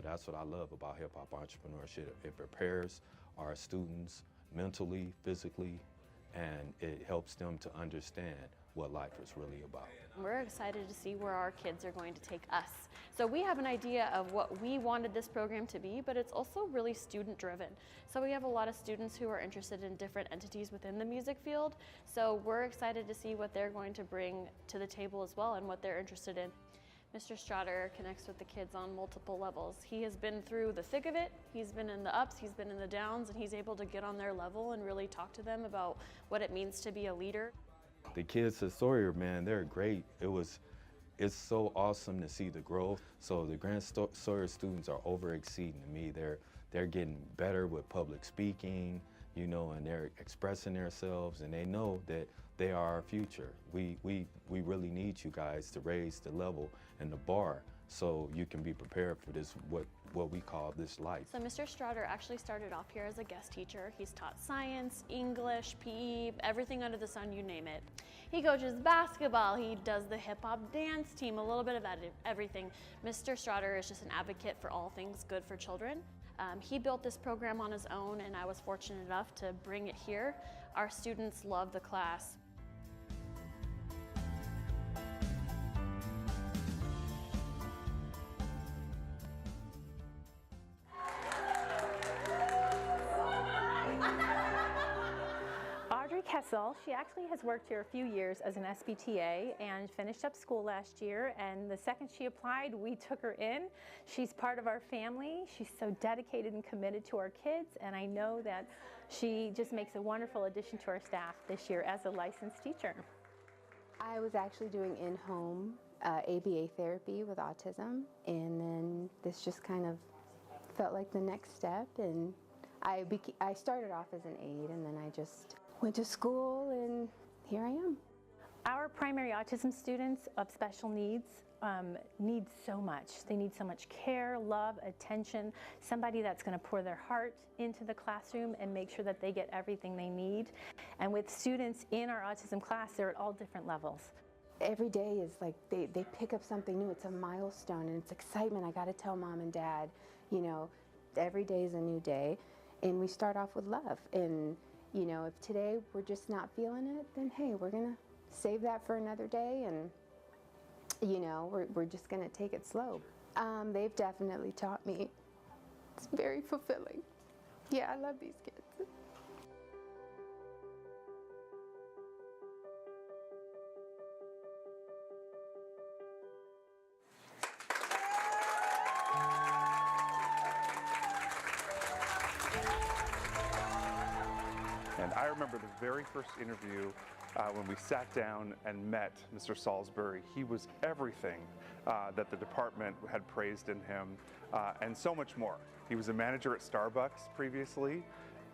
that's what I love about hip-hop entrepreneurship. It prepares our students mentally, physically, and it helps them to understand what life is really about. We're excited to see where our kids are going to take us. So we have an idea of what we wanted this program to be, but it's also really student driven. So we have a lot of students who are interested in different entities within the music field. So we're excited to see what they're going to bring to the table as well and what they're interested in. Mr. Strader connects with the kids on multiple levels. He has been through the thick of it, he's been in the ups, he's been in the downs, and he's able to get on their level and really talk to them about what it means to be a leader. The kids at Sawyer, man, they're great. It's so awesome to see the growth. So the Grand Sawyer students are over exceeding me. They're getting better with public speaking, you know, and they're expressing themselves, and they know that they are our future. We really need you guys to raise the level and the bar so you can be prepared for this, what we call this life. So Mr. Strader actually started off here as a guest teacher. He's taught science, English, PE, everything under the sun, you name it. He coaches basketball, he does the hip hop dance team, a little bit of everything. Mr. Strader is just an advocate for all things good for children. He built this program on his own, and I was fortunate enough to bring it here. Our students love the class. She actually has worked here a few years as an SBTA and finished up school last year, and the second she applied, we took her in. She's part of our family. She's so dedicated and committed to our kids, and I know that she just makes a wonderful addition to our staff this year as a licensed teacher. I was actually doing in-home ABA therapy with autism, and then this just kind of felt like the next step, and I started off as an aide, and then I just went to school, and here I am. Our primary autism students of special needs need so much. They need so much care, love, attention, somebody that's going to pour their heart into the classroom and make sure that they get everything they need. And with students in our autism class, they're at all different levels. Every day is like they pick up something new. It's a milestone, and it's excitement. I got to tell mom and dad, you know, every day is a new day. And we start off with love. And you know, if today we're just not feeling it, then hey, we're gonna save that for another day, and you know, we're just gonna take it slow. They've definitely taught me. It's very fulfilling. Yeah, I love these kids. And I remember the very first interview when we sat down and met Mr. Salisbury. He was everything that the department had praised in him, and so much more. He was a manager at Starbucks previously,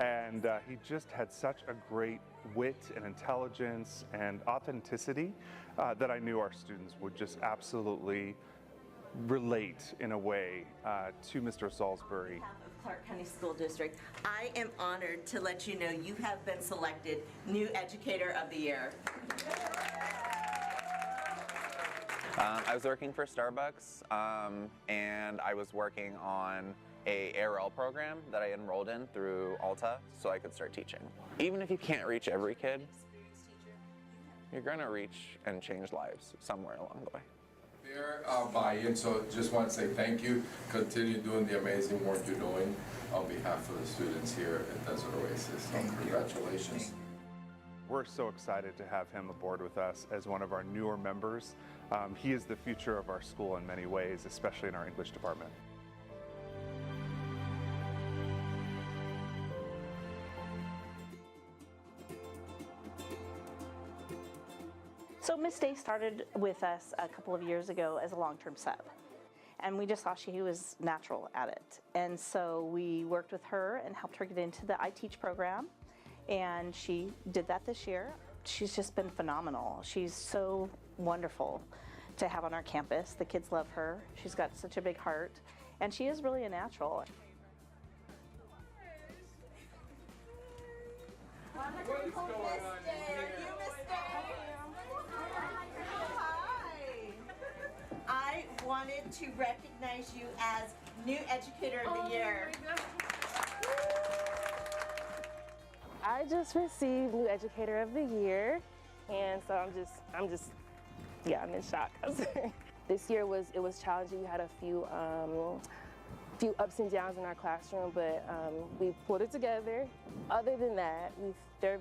and he just had such a great wit and intelligence and authenticity that I knew our students would just absolutely relate in a way to Mr. Salisbury. On behalf of Clark County School District, I am honored to let you know you have been selected New Educator of the Year. I was working for Starbucks, and I was working on a ARL program that I enrolled in through Alta so I could start teaching. Even if you can't reach every kid, you're going to reach and change lives somewhere along the way. Their buy-in, so just want to say thank you. Continue doing the amazing work you're doing on behalf of the students here at Desert Oasis. So congratulations. We're so excited to have him aboard with us as one of our newer members. He is the future of our school in many ways, especially in our English department. So Miss Day started with us a couple of years ago as a long-term sub, and we just saw she was natural at it. And so we worked with her and helped her get into the I Teach program, and she did that this year. She's just been phenomenal. She's so wonderful to have on our campus. The kids love her. She's got such a big heart, and she is really a natural. Wonderful Miss Day. Are you Miss Day? Hi. I wanted to recognize you as New Educator of the Year. I just received New Educator of the Year, and so I'm in shock. This year it was challenging. We had a few ups and downs in our classroom, but we pulled it together. Other than that, they're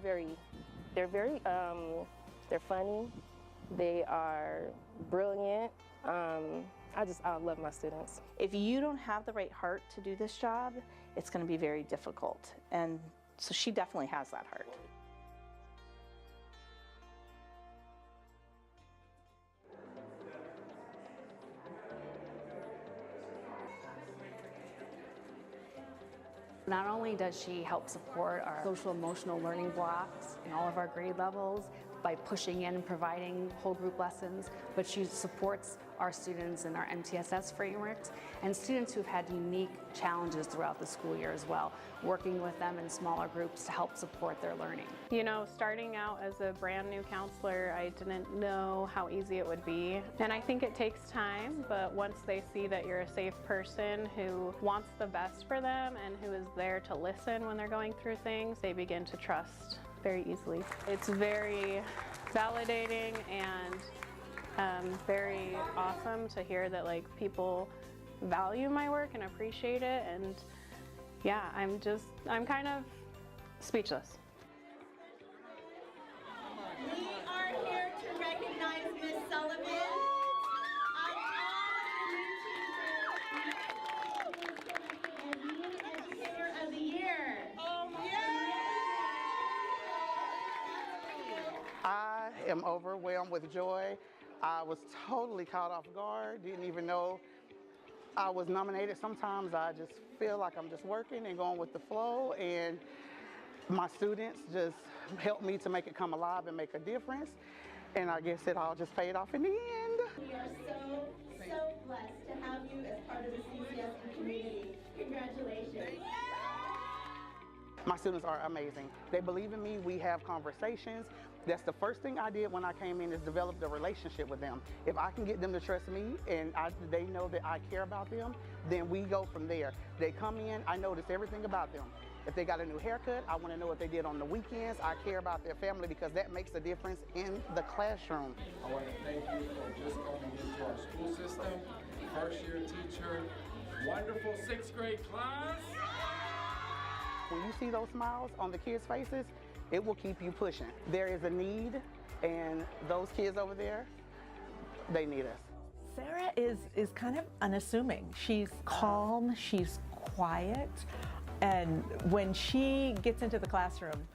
funny. They are brilliant. I love my students. If you don't have the right heart to do this job, it's going to be very difficult. And so she definitely has that heart. Not only does she help support our social emotional learning blocks in all of our grade levels by pushing in and providing whole group lessons, but she supports our students in our MTSS frameworks and students who've had unique challenges throughout the school year as well, working with them in smaller groups to help support their learning. You know, starting out as a brand new counselor, I didn't know how easy it would be. And I think it takes time, but once they see that you're a safe person who wants the best for them and who is there to listen when they're going through things, they begin to trust very easily. It's very validating and very awesome to hear that people value my work and appreciate it, and yeah, I'm kind of speechless. We are here to recognize Ms. Sullivan. New Educator of the Year. I am overwhelmed with joy. I was totally caught off guard, didn't even know I was nominated. Sometimes I just feel like I'm just working and going with the flow, and my students just helped me to make it come alive and make a difference, and I guess it all just paid off in the end. We are so blessed to have you as part of the CCSB community. Congratulations. My students are amazing. They believe in me. We have conversations. That's the first thing I did when I came in, is develop a relationship with them. If I can get them to trust me and they know that I care about them, then we go from there. They come in, I notice everything about them. If they got a new haircut, I want to know what they did on the weekends. I care about their family because that makes a difference in the classroom. I want to thank you for just coming into our school system, first-year teacher, wonderful 6th grade class. When you see those smiles on the kids' faces, it will keep you pushing. There is a need, and those kids over there, they need us. Sarah is kind of unassuming. She's calm, she's quiet, and when she gets into the classroom,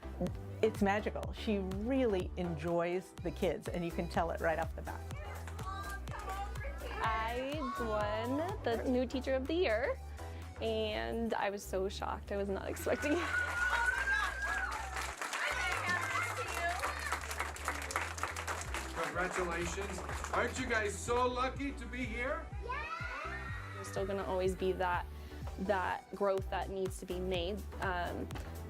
it's magical. She really enjoys the kids, and you can tell it right off the bat. I won the New Teacher of the Year, and I was so shocked. I was not expecting it. Congratulations. Aren't you guys so lucky to be here? Yeah! There's still gonna always be that growth that needs to be made.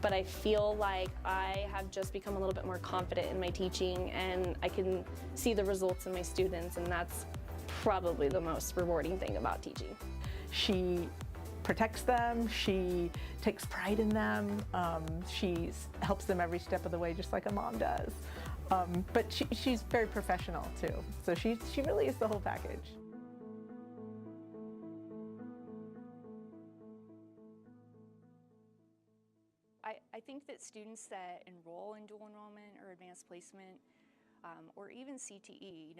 But I feel like I have just become a little bit more confident in my teaching, and I can see the results in my students, and that's probably the most rewarding thing about teaching. She protects them, she takes pride in them, she helps them every step of the way just like a mom does. But she's very professional too, so she really is the whole package. I think that students that enroll in dual enrollment or advanced placement or even CTE,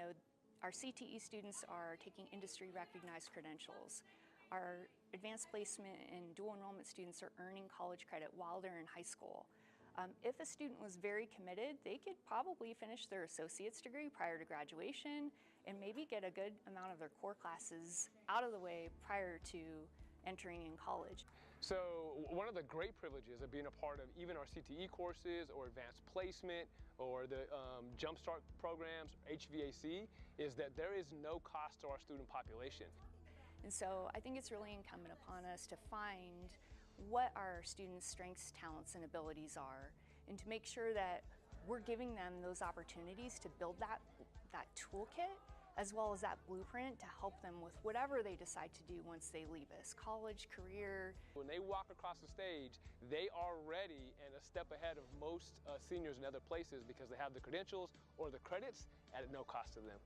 our CTE students are taking industry recognized credentials. Our advanced placement and dual enrollment students are earning college credit while they're in high school. If a student was very committed, they could probably finish their associate's degree prior to graduation and maybe get a good amount of their core classes out of the way prior to entering in college. So one of the great privileges of being a part of even our CTE courses or advanced placement or the Jumpstart programs, HVAC, is that there is no cost to our student population. And so I think it's really incumbent upon us to find what our students' strengths, talents, and abilities are, and to make sure that we're giving them those opportunities to build that toolkit as well as that blueprint to help them with whatever they decide to do once they leave us, college, career. When they walk across the stage, they are ready and a step ahead of most seniors in other places because they have the credentials or the credits at no cost to them.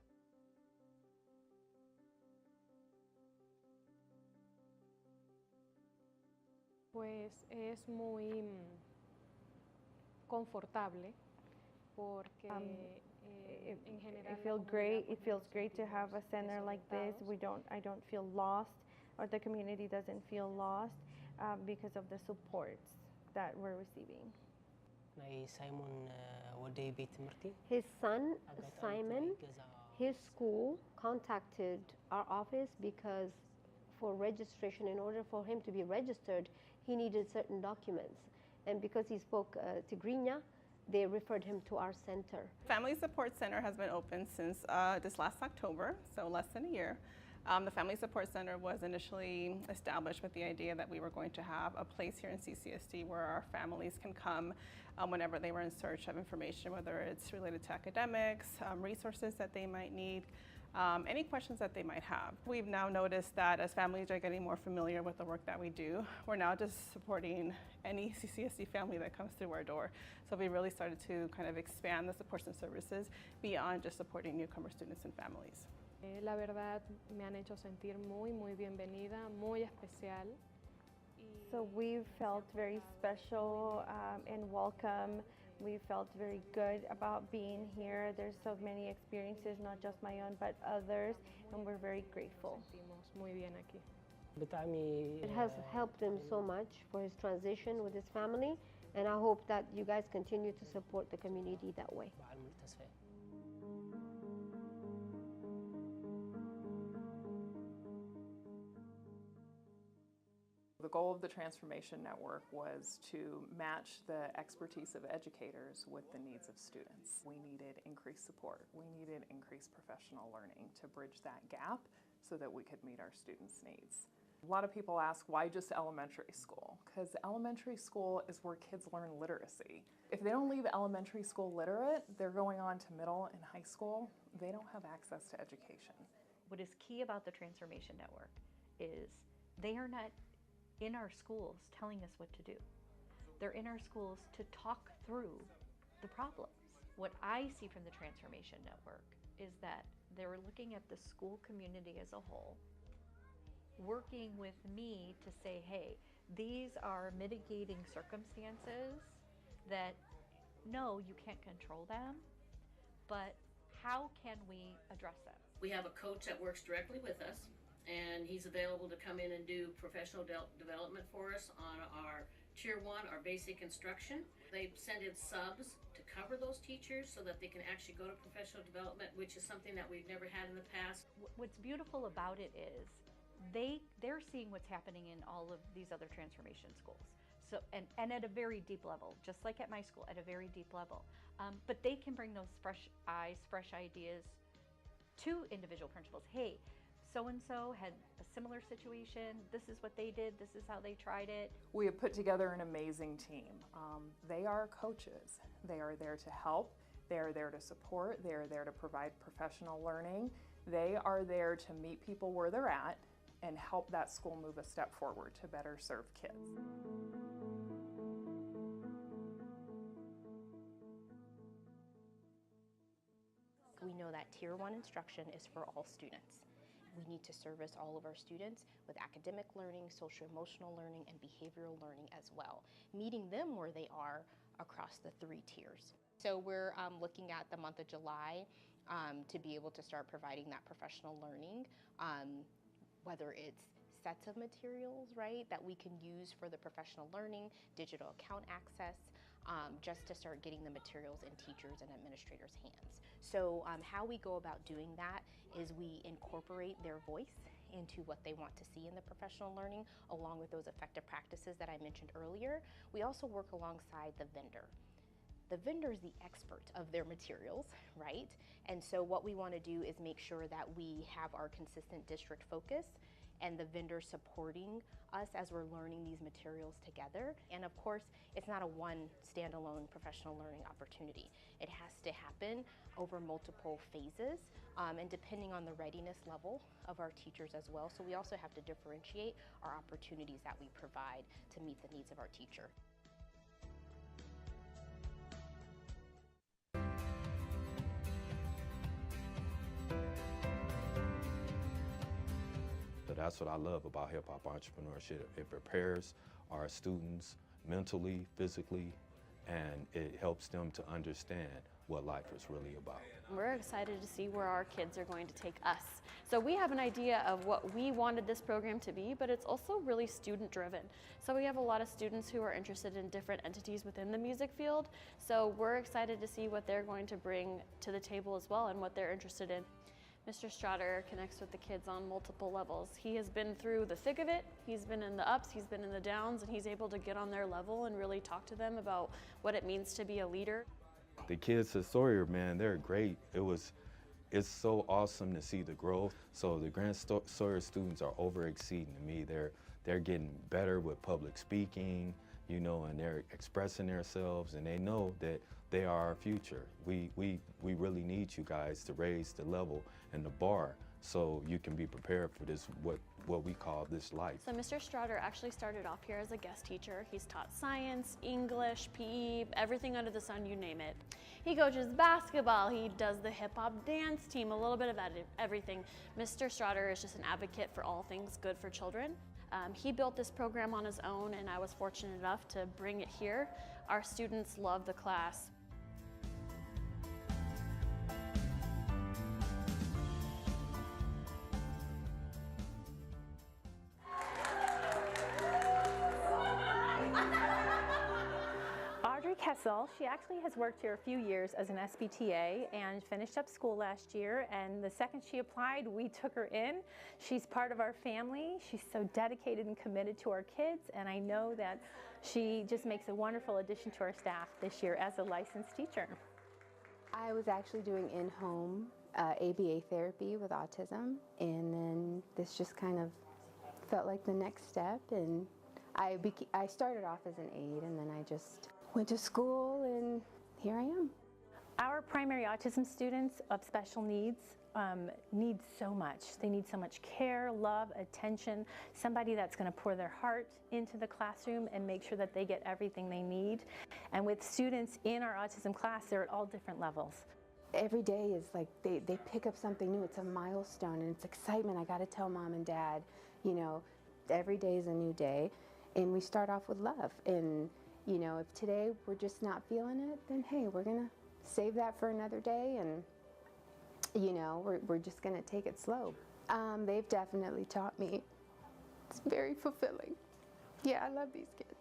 Pues es muy confortable porque en general it feels great to have a center like this. I don't feel lost, or the community doesn't feel lost because of the supports that we're receiving. His son, Simon, his school contacted our office because for registration, in order for him to be registered, he needed certain documents. And because he spoke Tigrinya, they referred him to our center. Family Support Center has been open since this last October, so less than a year. The Family Support Center was initially established with the idea that we were going to have a place here in CCSD where our families can come whenever they were in search of information, whether it's related to academics, resources that they might need, any questions that they might have. We've now noticed that as families are getting more familiar with the work that we do, we're now just supporting any CCSD family that comes through our door. So we really started to kind of expand the supports and services beyond just supporting newcomer students and families. La verdad me han hecho sentir muy bienvenida, muy especial. So we've felt very special and welcome. We felt very good about being here. There's so many experiences, not just my own, but others, and we're very grateful. Muy bien aquí. It has helped him so much for his transition with his family, and I hope that you guys continue to support the community that way. The goal of the Transformation Network was to match the expertise of educators with the needs of students. We needed increased support. We needed increased professional learning to bridge that gap so that we could meet our students' needs. A lot of people ask, why just elementary school? Because elementary school is where kids learn literacy. If they don't leave elementary school literate, they're going on to middle and high school. They don't have access to education. What is key about the Transformation Network is they are not in our schools telling us what to do. They're in our schools to talk through the problems. What I see from the Transformation Network is that they're looking at the school community as a whole, working with me to say, hey, these are mitigating circumstances that, no, you can't control them, but how can we address them? We have a coach that works directly with us, and he's available to come in and do professional development for us on our Tier 1, our basic instruction. They send in subs to cover those teachers so that they can actually go to professional development, which is something that we've never had in the past. What's beautiful about it is they're seeing what's happening in all of these other transformation schools. So, and at a very deep level, just like at my school, at a very deep level. But they can bring those fresh eyes, fresh ideas to individual principals. Hey, so-and-so had a similar situation, this is what they did, this is how they tried it. We have put together an amazing team. They are coaches. They are there to help, they are there to support, they are there to provide professional learning. They are there to meet people where they're at and help that school move a step forward to better serve kids. We know that Tier 1 instruction is for all students. We need to service all of our students with academic learning, social-emotional learning, and behavioral learning as well, meeting them where they are across the 3 tiers. So we're looking at the month of July to be able to start providing that professional learning, whether it's sets of materials, right, that we can use for the professional learning, digital account access, just to start getting the materials in teachers and administrators' hands. So how we go about doing that is we incorporate their voice into what they want to see in the professional learning, along with those effective practices that I mentioned earlier. We also work alongside the vendor. The vendor is the expert of their materials, right? And so what we want to do is make sure that we have our consistent district focus and the vendors supporting us as we're learning these materials together. And of course, it's not a one standalone professional learning opportunity. It has to happen over multiple phases and depending on the readiness level of our teachers as well. So we also have to differentiate our opportunities that we provide to meet the needs of our teacher. So that's what I love about hip hop entrepreneurship. It prepares our students mentally, physically, and it helps them to understand what life is really about. We're excited to see where our kids are going to take us. So we have an idea of what we wanted this program to be, but it's also really student driven. So we have a lot of students who are interested in different entities within the music field. So we're excited to see what they're going to bring to the table as well and what they're interested in. Mr. Strader connects with the kids on multiple levels. He has been through the thick of it, he's been in the ups, he's been in the downs, and he's able to get on their level and really talk to them about what it means to be a leader. The kids at Sawyer, man, they're great. It's so awesome to see the growth. So the Grand Sawyer students are over exceeding me. They're getting better with public speaking, you know, and they're expressing themselves, and they know that they are our future. We really need you guys to raise the level and the bar so you can be prepared for this, what we call this life. So Mr. Strader actually started off here as a guest teacher. He's taught science, English, PE, everything under the sun, you name it. He coaches basketball, he does the hip hop dance team, a little bit of everything. Mr. Strader is just an advocate for all things good for children. He built this program on his own, and I was fortunate enough to bring it here. Our students love the class. Kessel, she actually has worked here a few years as an SBTA and finished up school last year, and the second she applied, we took her in. She's part of our family. She's so dedicated and committed to our kids, and I know that she just makes a wonderful addition to our staff this year as a licensed teacher. I was actually doing in-home ABA therapy with autism, and then this just kind of felt like the next step, and I started off as an aide, and then I just went to school, and here I am. Our primary autism students of special needs need so much. They need so much care, love, attention, somebody that's going to pour their heart into the classroom and make sure that they get everything they need. And with students in our autism class, they're at all different levels. Every day is like they pick up something new. It's a milestone, and it's excitement. I got to tell mom and dad, you know, every day is a new day, and we start off with love. And you know, if today we're just not feeling it, then hey, we're gonna save that for another day, and you know, we're just gonna take it slow. They've definitely taught me. It's very fulfilling. Yeah, I love these kids.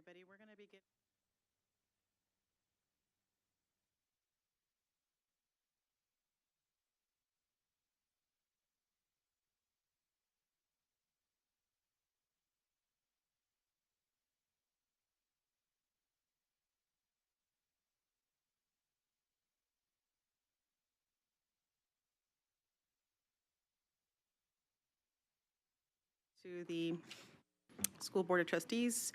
everybody. We're going to begin. To the School Board of Trustees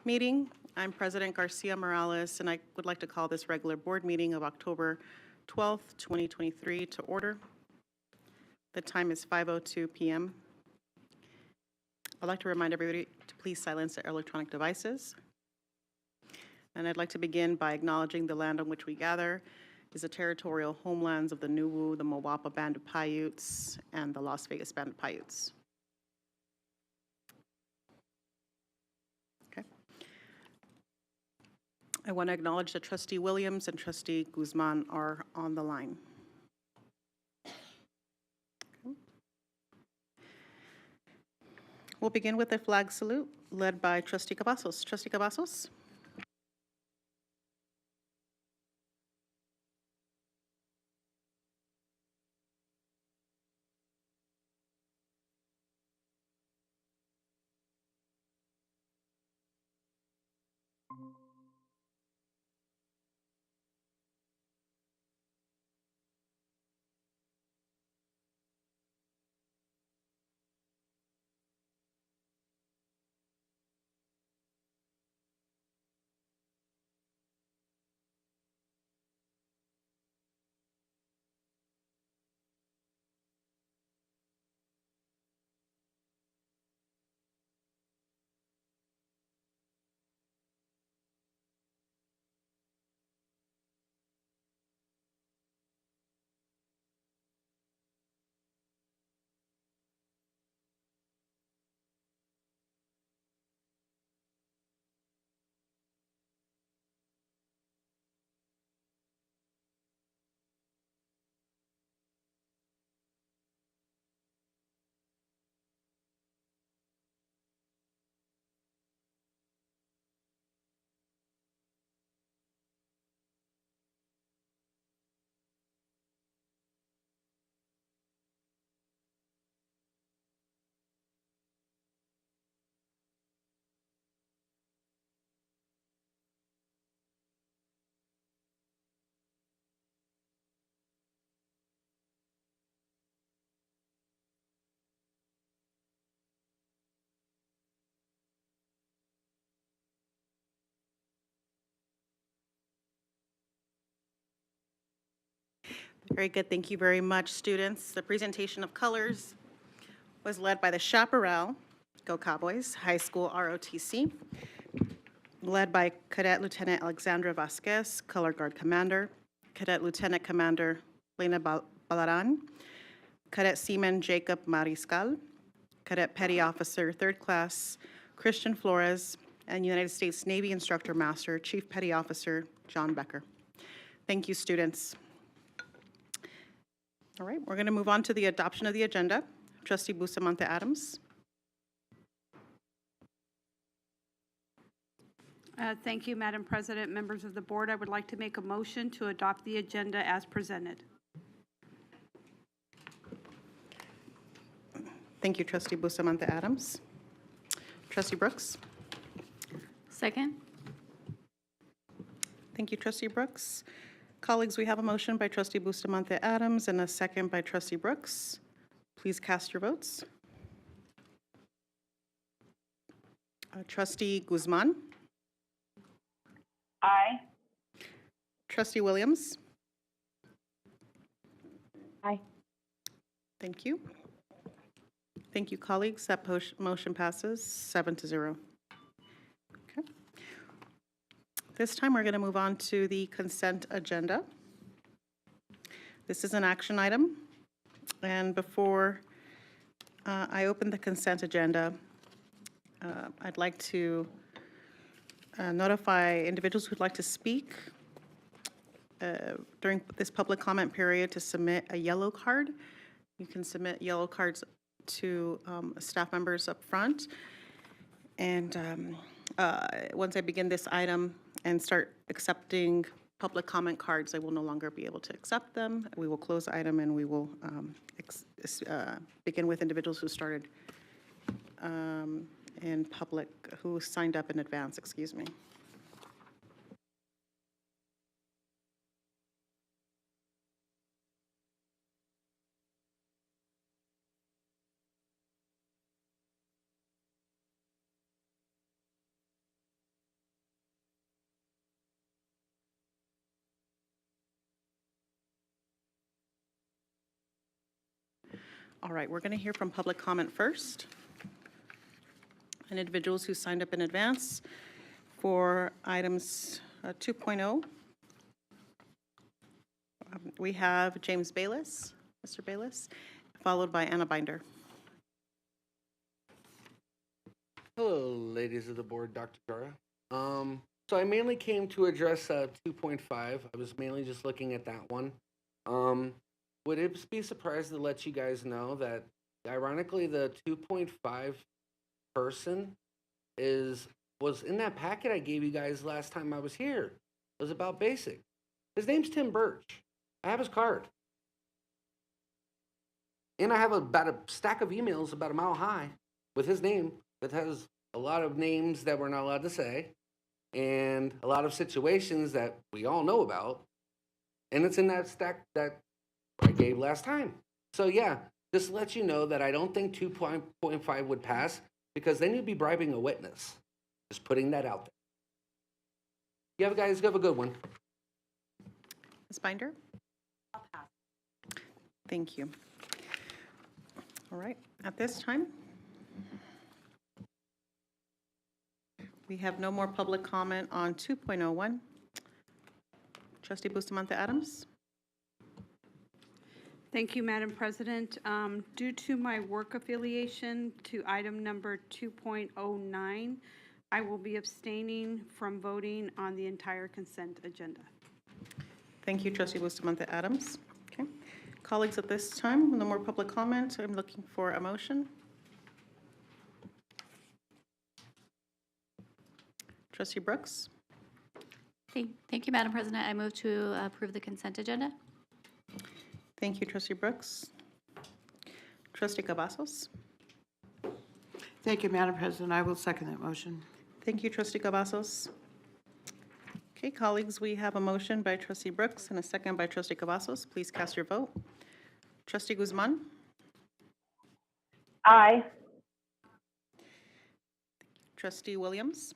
meeting. I'm President Garcia Morales, and I would like to call this regular board meeting of October 12th, 2023 to order. The time is 5:02 p.m. I'd like to remind everybody to please silence their electronic devices. And I'd like to begin by acknowledging the land on which we gather is the territorial homelands of the Nuwu, the Mowapa Band of Paiutes, and the Las Vegas Band of Paiutes. I want to acknowledge that Trustee Williams and Trustee Guzman are on the line. Okay. We'll begin with a flag salute led by Trustee Cavazos. Trustee Cavazos. Very good. Thank you very much, students. The presentation of colors was led by the Chaparral, Go Cowboys, High School ROTC, led by Cadet Lieutenant Alexandra Vasquez, Color Guard Commander, Cadet Lieutenant Commander Lena Balaran, Cadet Seaman Jacob Mariscal, Cadet Petty Officer 3rd Class Christian Flores, and United States Navy Instructor Master Chief Petty Officer John Becker. Thank you, students. All right, we're going to move on to the adoption of the agenda. Trustee Bustamante Adams. Thank you, Madam President. Members of the board, I would like to make a motion to adopt the agenda as presented. Thank you, Trustee Bustamante Adams. Trustee Brooks. Second. Thank you, Trustee Brooks. Colleagues, we have a motion by Trustee Bustamante Adams and a second by Trustee Brooks. Please cast your votes. Trustee Guzman. Aye. Trustee Williams. Aye. Thank you. Thank you, colleagues. That motion passes 7-0. Okay. This time we're going to move on to the consent agenda. This is an action item. And before I open the consent agenda, I'd like to notify individuals who'd like to speak during this public comment period to submit a yellow card. You can submit yellow cards to staff members up front. And once I begin this item and start accepting public comment cards, I will no longer be able to accept them. We will close the item and we will begin with individuals who started in public, who signed up in advance, excuse me. All right, we're going to hear from public comment first. And individuals who signed up in advance for items 2.0. We have James Bayless, Mr. Bayless, followed by Anna Binder. Hello, ladies of the board, Dr. Jara. So I mainly came to address 2.5. I was mainly just looking at that one. Would it be surprised to let you guys know that, ironically, the 2.5 person was in that packet I gave you guys last time I was here. It was about basic. His name's Tim Birch. I have his card. And I have about a stack of emails about a mile high with his name that has a lot of names that we're not allowed to say and a lot of situations that we all know about. And it's in that stack that I gave last time. So yeah, just to let you know that I don't think 2.5 would pass because then you'd be bribing a witness. Just putting that out there. You guys have a good one. Ms. Binder? I'll pass. Thank you. All right, at this time, we have no more public comment on 2.01. Trustee Bustamante Adams? Thank you, Madam President. Due to my work affiliation to item number 2.09, I will be abstaining from voting on the entire consent agenda. Thank you, Trustee Bustamante Adams. Okay. Colleagues, at this time, no more public comment. I'm looking for a motion. Trustee Brooks? Thank you, Madam President. I move to approve the consent agenda. Thank you, Trustee Brooks. Trustee Cavazos? Thank you, Madam President. I will second that motion. Thank you, Trustee Cavazos. Okay, colleagues, we have a motion by Trustee Brooks and a second by Trustee Cavazos. Please cast your vote. Trustee Guzman? Aye. Trustee Williams?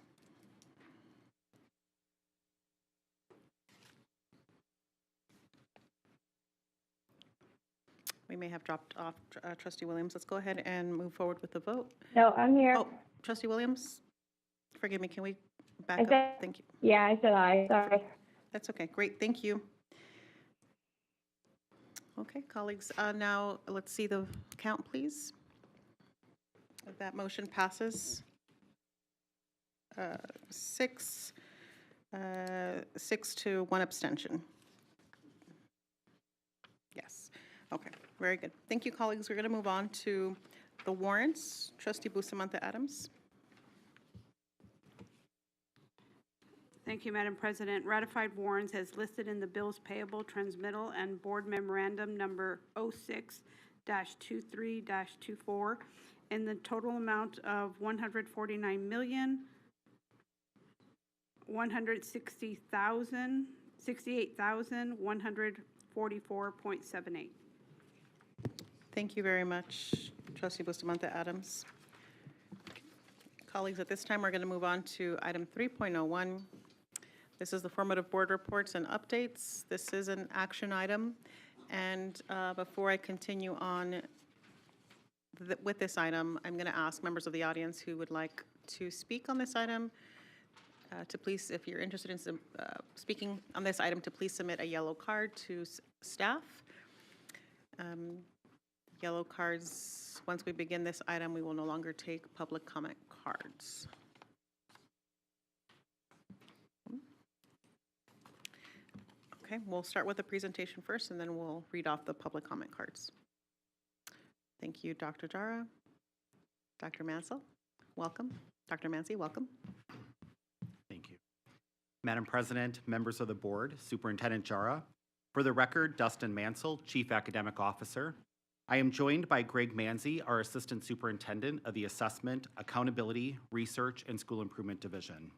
We may have dropped off Trustee Williams. Let's go ahead and move forward with the vote. No, I'm here. Oh, Trustee Williams, forgive me, can we back up? Thank you. Yeah, I said aye, sorry. That's okay, great, thank you. Okay, colleagues, now let's see the count, please. That motion passes. 6 to 1 abstention. Yes, okay, very good. Thank you, colleagues. We're going to move on to the warrants. Trustee Bustamante Adams. Thank you, Madam President. Ratified warrants as listed in the bills payable, transmittal, and board memorandum number 06-23-24 in the total amount of $149,168,144.78. Thank you very much, Trustee Bustamante Adams. Colleagues, at this time, we're going to move on to item 3.01. This is the formative board reports and updates. This is an action item. And before I continue on with this item, I'm going to ask members of the audience who would like to speak on this item to please, if you're interested in speaking on this item, to please submit a yellow card to staff. Yellow cards, once we begin this item, we will no longer take public comment cards. Okay, we'll start with the presentation first, and then we'll read off the public comment cards. Thank you, Dr. Jara. Dr. Mansell, welcome. Dr. Mancy, welcome. Madam President, members of the board, Superintendent Jara. For the record, Dustin Mansell, Chief Academic Officer. I am joined by Greg Manzi, our Assistant Superintendent of the Assessment, Accountability, Research, and School Improvement Division.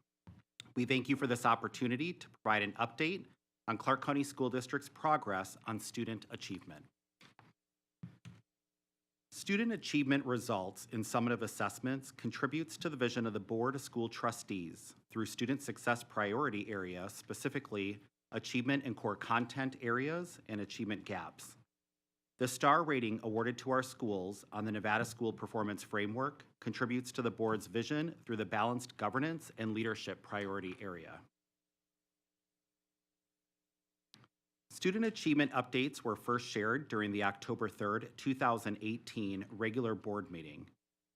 We thank you for this opportunity to provide an update on Clark County School District's progress on student achievement. Student achievement results in summative assessments contributes to the vision of the Board of School Trustees through student success priority areas, specifically achievement in core content areas and achievement gaps. The star rating awarded to our schools on the Nevada School Performance Framework contributes to the board's vision through the balanced governance and leadership priority area. Student achievement updates were first shared during the October 3rd, 2018 regular board meeting.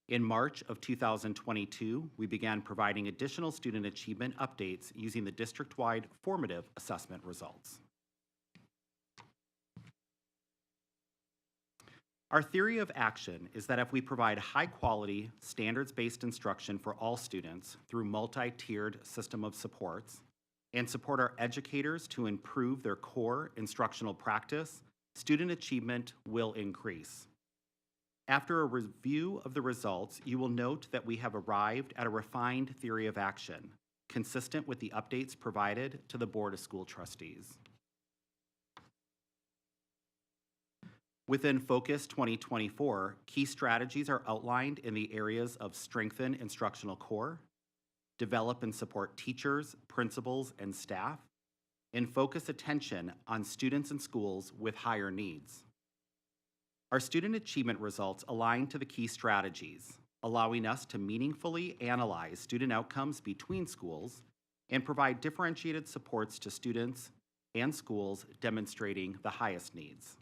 In March of 2022, we began providing additional student achievement updates using the district-wide formative assessment results. Our theory of action is that if we provide high-quality, standards-based instruction for all students through multi-tiered system of supports, and support our educators to improve their core instructional practice, student achievement will increase. After a review of the results, you will note that we have arrived at a refined theory of action, consistent with the updates provided to the Board of School Trustees. Within Focus 2024, key strategies are outlined in the areas of strengthen instructional core, develop and support teachers, principals, and staff, and focus attention on students and schools with higher needs. Our student achievement results align to the key strategies, allowing us to meaningfully analyze student outcomes between schools and provide differentiated supports to students and schools demonstrating the highest needs.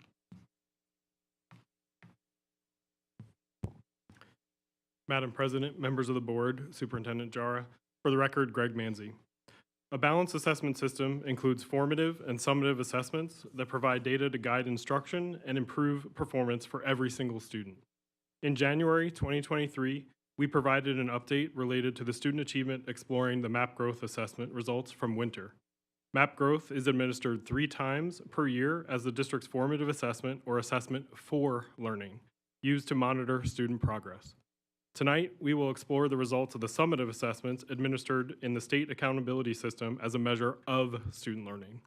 Madam President, members of the board, Superintendent Jara. For the record, Greg Manzi. A balanced assessment system includes formative and summative assessments that provide data to guide instruction and improve performance for every single student. In January 2023, we provided an update related to the student achievement exploring the MAP growth assessment results from winter. MAP growth is administered 3 times per year as the district's formative assessment or assessment for learning, used to monitor student progress. Tonight, we will explore the results of the summative assessments administered in the state accountability system as a measure of student learning.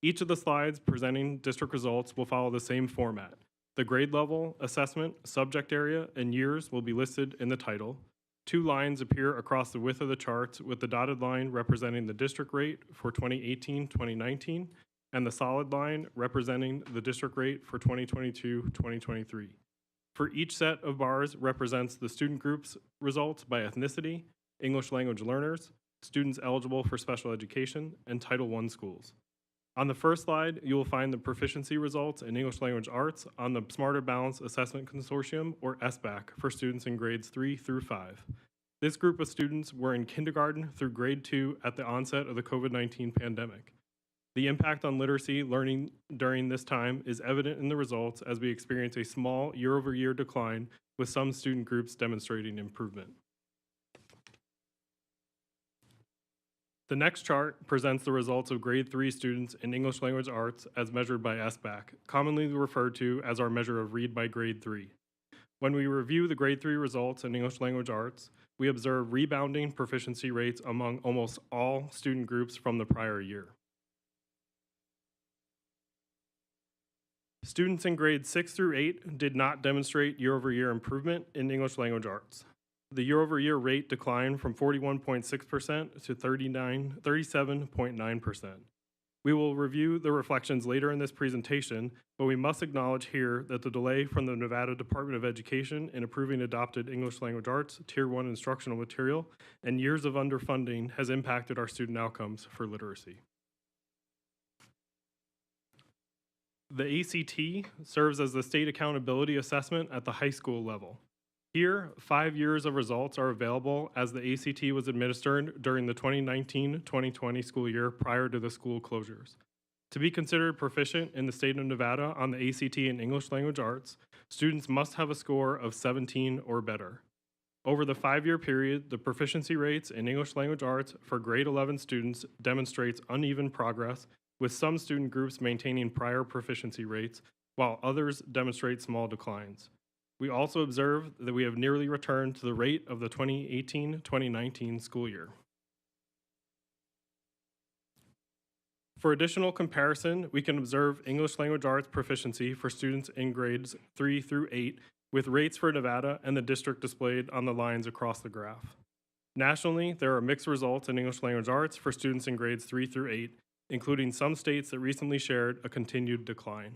Each of the slides presenting district results will follow the same format. The grade level, assessment, subject area, and years will be listed in the title. 2 lines appear across the width of the charts, with the dotted line representing the district rate for 2018-2019 and the solid line representing the district rate for 2022-2023. For each set of bars represents the student group's results by ethnicity, English language learners, students eligible for special education, and Title I schools. On the first slide, you will find the proficiency results in English language arts on the Smarter Balance Assessment Consortium, or SBAC, for students in grades 3 through 5. This group of students were in kindergarten through grade 2 at the onset of the COVID-19 pandemic. The impact on literacy learning during this time is evident in the results as we experience a small year-over-year decline, with some student groups demonstrating improvement. The next chart presents the results of grade 3 students in English language arts as measured by SBAC, commonly referred to as our measure of read by grade 3. When we review the grade 3 results in English language arts, we observe rebounding proficiency rates among almost all student groups from the prior year. Students in grades 6 through 8 did not demonstrate year-over-year improvement in English language arts. The year-over-year rate declined from 41.6% to 37.9%. We will review the reflections later in this presentation, but we must acknowledge here that the delay from the Nevada Department of Education in approving adopted English language arts Tier 1 instructional material and years of underfunding has impacted our student outcomes for literacy. The ACT serves as the state accountability assessment at the high school level. Here, 5 years of results are available as the ACT was administered during the 2019-2020 school year prior to the school closures. To be considered proficient in the state of Nevada on the ACT in English language arts, students must have a score of 17 or better. Over the 5-year period, the proficiency rates in English language arts for grade 11 students demonstrates uneven progress, with some student groups maintaining prior proficiency rates, while others demonstrate small declines. We also observe that we have nearly returned to the rate of the 2018-2019 school year. For additional comparison, we can observe English language arts proficiency for students in grades 3 through 8, with rates for Nevada and the district displayed on the lines across the graph. Nationally, there are mixed results in English language arts for students in grades 3 through 8, including some states that recently shared a continued decline.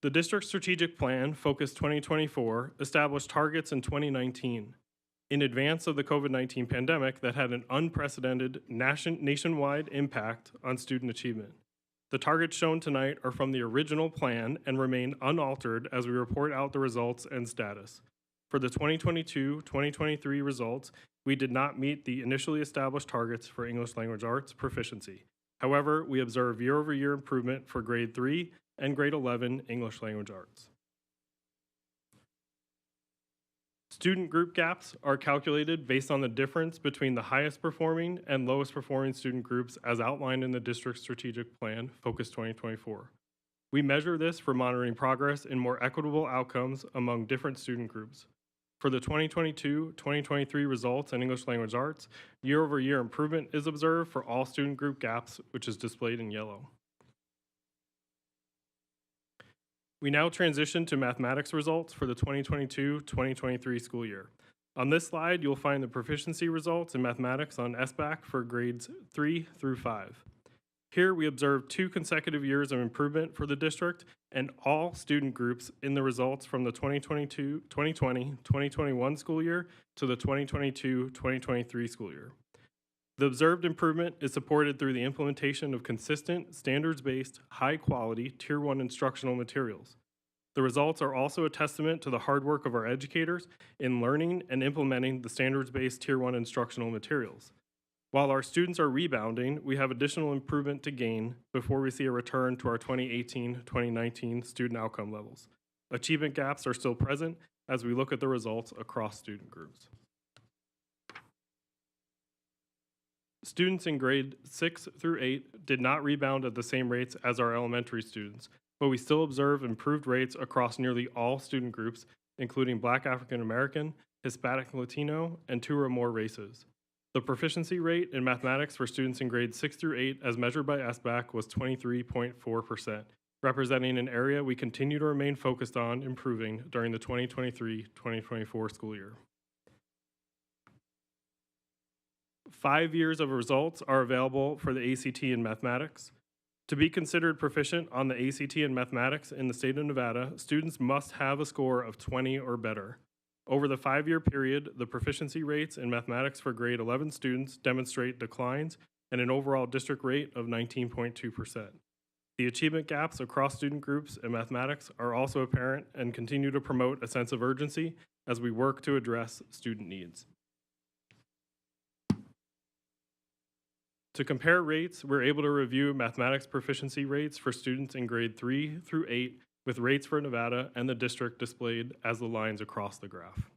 The district strategic plan, Focus 2024, established targets in 2019, in advance of the COVID-19 pandemic that had an unprecedented nationwide impact on student achievement. The targets shown tonight are from the original plan and remain unaltered as we report out the results and status. For the 2022-2023 results, we did not meet the initially established targets for English language arts proficiency. However, we observe year-over-year improvement for grade 3 and grade 11 English language arts. Student group gaps are calculated based on the difference between the highest performing and lowest performing student groups as outlined in the district's strategic plan, Focus 2024. We measure this for monitoring progress in more equitable outcomes among different student groups. For the 2022-2023 results in English language arts, year-over-year improvement is observed for all student group gaps, which is displayed in yellow. We now transition to mathematics results for the 2022-2023 school year. On this slide, you'll find the proficiency results in mathematics on SBAC for grades 3 through 5. Here, we observe 2 consecutive years of improvement for the district and all student groups in the results from the 2020-2021 school year to the 2022-2023 school year. The observed improvement is supported through the implementation of consistent, standards-based, high-quality, Tier 1 instructional materials. The results are also a testament to the hard work of our educators in learning and implementing the standards-based Tier 1 instructional materials. While our students are rebounding, we have additional improvement to gain before we see a return to our 2018-2019 student outcome levels. Achievement gaps are still present as we look at the results across student groups. Students in grade 6 through 8 did not rebound at the same rates as our elementary students, but we still observe improved rates across nearly all student groups, including Black African American, Hispanic Latino, and 2 or more races. The proficiency rate in mathematics for students in grades 6 through 8 as measured by SBAC was 23.4%, representing an area we continue to remain focused on improving during the 2023-2024 school year. 5 years of results are available for the ACT in mathematics. To be considered proficient on the ACT in mathematics in the state of Nevada, students must have a score of 20 or better. Over the 5-year period, the proficiency rates in mathematics for grade 11 students demonstrate declines and an overall district rate of 19.2%. The achievement gaps across student groups in mathematics are also apparent and continue to promote a sense of urgency as we work to address student needs. To compare rates, we're able to review mathematics proficiency rates for students in grade 3 through 8 with rates for Nevada and the district displayed as the lines across the graph.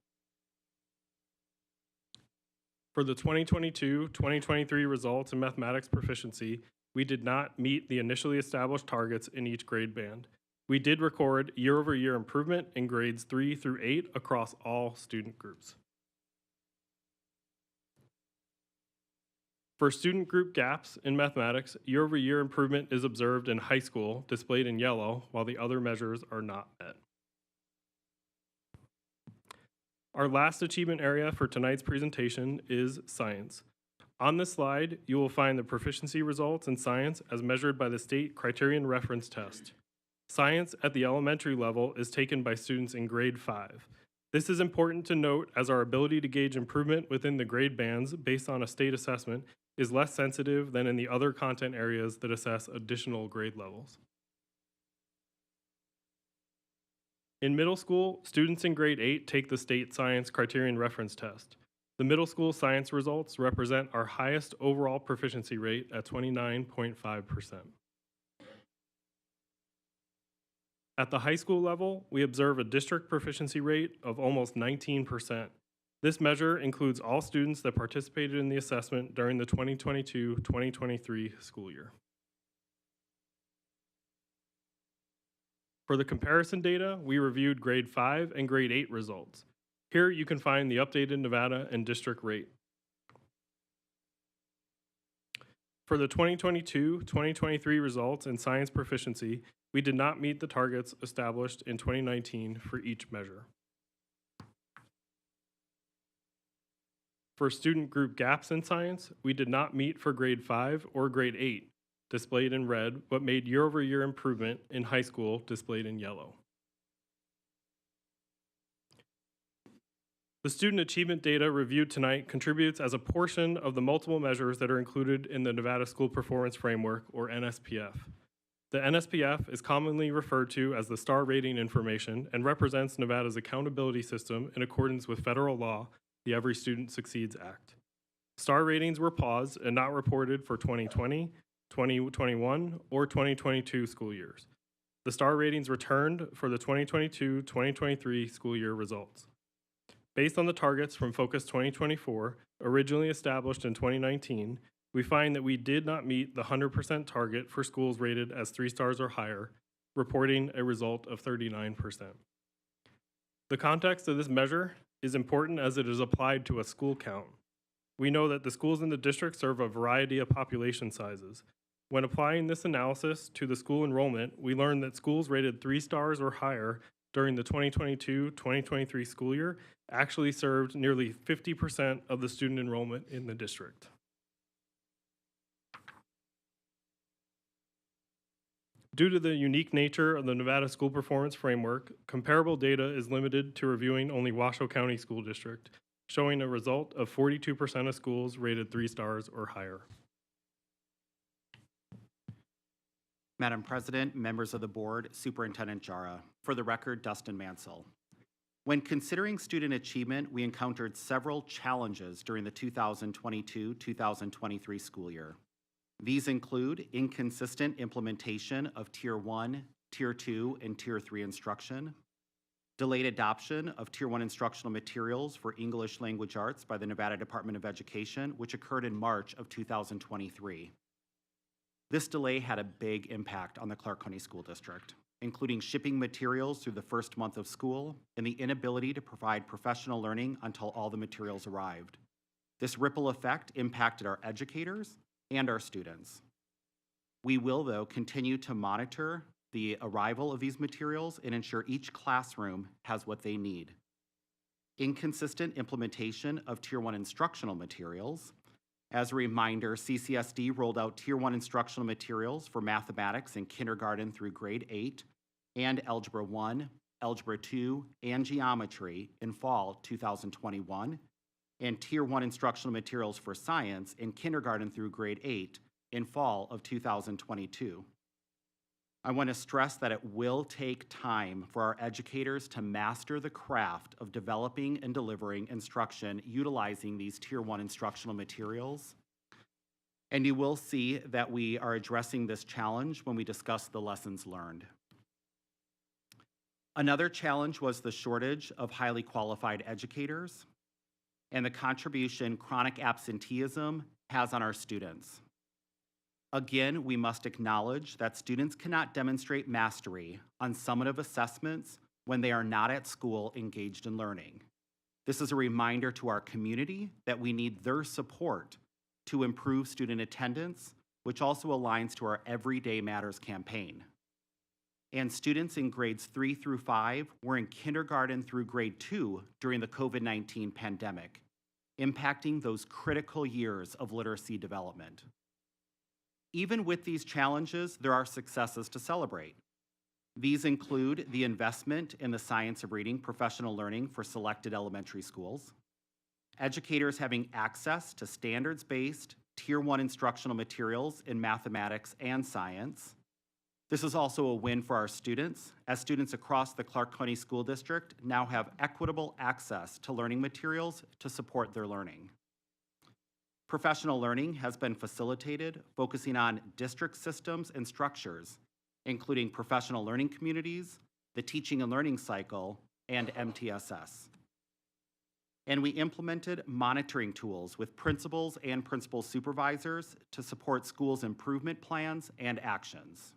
For the 2022-2023 results in mathematics proficiency, we did not meet the initially established targets in each grade band. We did record year-over-year improvement in grades 3 through 8 across all student groups. For student group gaps in mathematics, year-over-year improvement is observed in high school, displayed in yellow, while the other measures are not met. Our last achievement area for tonight's presentation is science. On this slide, you will find the proficiency results in science as measured by the state criterion reference test. Science at the elementary level is taken by students in grade 5. This is important to note as our ability to gauge improvement within the grade bands based on a state assessment is less sensitive than in the other content areas that assess additional grade levels. In middle school, students in grade 8 take the state science criterion reference test. The middle school science results represent our highest overall proficiency rate at 29.5%. At the high school level, we observe a district proficiency rate of almost 19%. This measure includes all students that participated in the assessment during the 2022-2023 school year. For the comparison data, we reviewed grade 5 and grade 8 results. Here you can find the updated Nevada and district rate. For the 2022-2023 results in science proficiency, we did not meet the targets established in 2019 for each measure. For student group gaps in science, we did not meet for grade 5 or grade 8, displayed in red, but made year-over-year improvement in high school, displayed in yellow. The student achievement data reviewed tonight contributes as a portion of the multiple measures that are included in the Nevada School Performance Framework, or NSPF. The NSPF is commonly referred to as the star rating information and represents Nevada's accountability system in accordance with federal law, the Every Student Succeeds Act. Star ratings were paused and not reported for 2020, 2021, or 2022 school years. The star ratings returned for the 2022-2023 school year results. Based on the targets from Focus 2024, originally established in 2019, we find that we did not meet the 100% target for schools rated as 3 stars or higher, reporting a result of 39%. The context of this measure is important as it is applied to a school count. We know that the schools in the district serve a variety of population sizes. When applying this analysis to the school enrollment, we learned that schools rated 3 stars or higher during the 2022-2023 school year actually served nearly 50% of the student enrollment in the district. Due to the unique nature of the Nevada School Performance Framework, comparable data is limited to reviewing only Washoe County School District, showing a result of 42% of schools rated 3 stars or higher. Madam President, members of the board, Superintendent Jara. For the record, Dustin Mansell. When considering student achievement, we encountered several challenges during the 2022-2023 school year. These include inconsistent implementation of Tier 1, Tier 2, and Tier 3 instruction, delayed adoption of Tier 1 instructional materials for English language arts by the Nevada Department of Education, which occurred in March of 2023. This delay had a big impact on the Clark County School District, including shipping materials through the first month of school and the inability to provide professional learning until all the materials arrived. This ripple effect impacted our educators and our students. We will, though, continue to monitor the arrival of these materials and ensure each classroom has what they need. Inconsistent implementation of Tier 1 instructional materials. As a reminder, CCSD rolled out Tier 1 instructional materials for mathematics in kindergarten through grade 8 and Algebra 1, Algebra 2, and Geometry in fall 2021, and Tier 1 instructional materials for science in kindergarten through grade 8 in fall of 2022. I want to stress that it will take time for our educators to master the craft of developing and delivering instruction utilizing these Tier 1 instructional materials. And you will see that we are addressing this challenge when we discuss the lessons learned. Another challenge was the shortage of highly qualified educators and the contribution chronic absenteeism has on our students. Again, we must acknowledge that students cannot demonstrate mastery on summative assessments when they are not at school engaged in learning. This is a reminder to our community that we need their support to improve student attendance, which also aligns to our Everyday Matters campaign. And students in grades 3 through 5 were in kindergarten through grade 2 during the COVID-19 pandemic, impacting those critical years of literacy development. Even with these challenges, there are successes to celebrate. These include the investment in the science of reading professional learning for selected elementary schools, educators having access to standards-based Tier 1 instructional materials in mathematics and science. This is also a win for our students, as students across the Clark County School District now have equitable access to learning materials to support their learning. Professional learning has been facilitated, focusing on district systems and structures, including professional learning communities, the teaching and learning cycle, and MTSS. And we implemented monitoring tools with principals and principal supervisors to support schools' improvement plans and actions.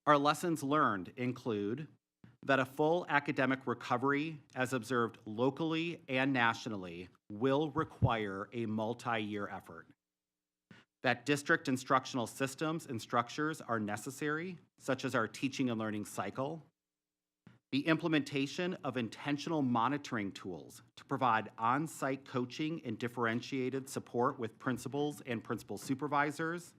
Our lessons learned include that a full academic recovery, as observed locally and nationally, will require a multi-year effort. That district instructional systems and structures are necessary, such as our teaching and learning cycle. The implementation of intentional monitoring tools to provide on-site coaching and differentiated support with principals and principal supervisors.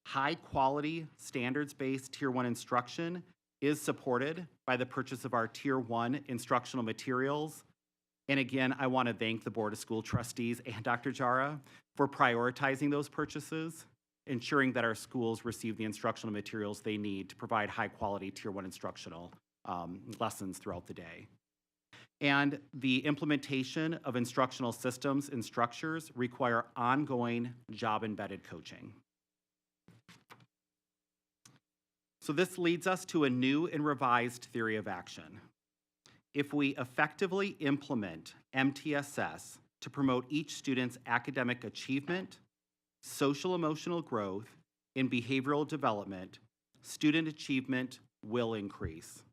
High-quality, standards-based Tier 1 instruction is supported by the purchase of our Tier 1 instructional materials. And again, I want to thank the Board of School Trustees and Dr. Jara for prioritizing those purchases, ensuring that our schools receive the instructional materials they need to provide high-quality Tier 1 instructional lessons throughout the day. And the implementation of instructional systems and structures require ongoing job-embedded coaching. So this leads us to a new and revised theory of action. If we effectively implement MTSS to promote each student's academic achievement, social-emotional growth, and behavioral development, student achievement will increase.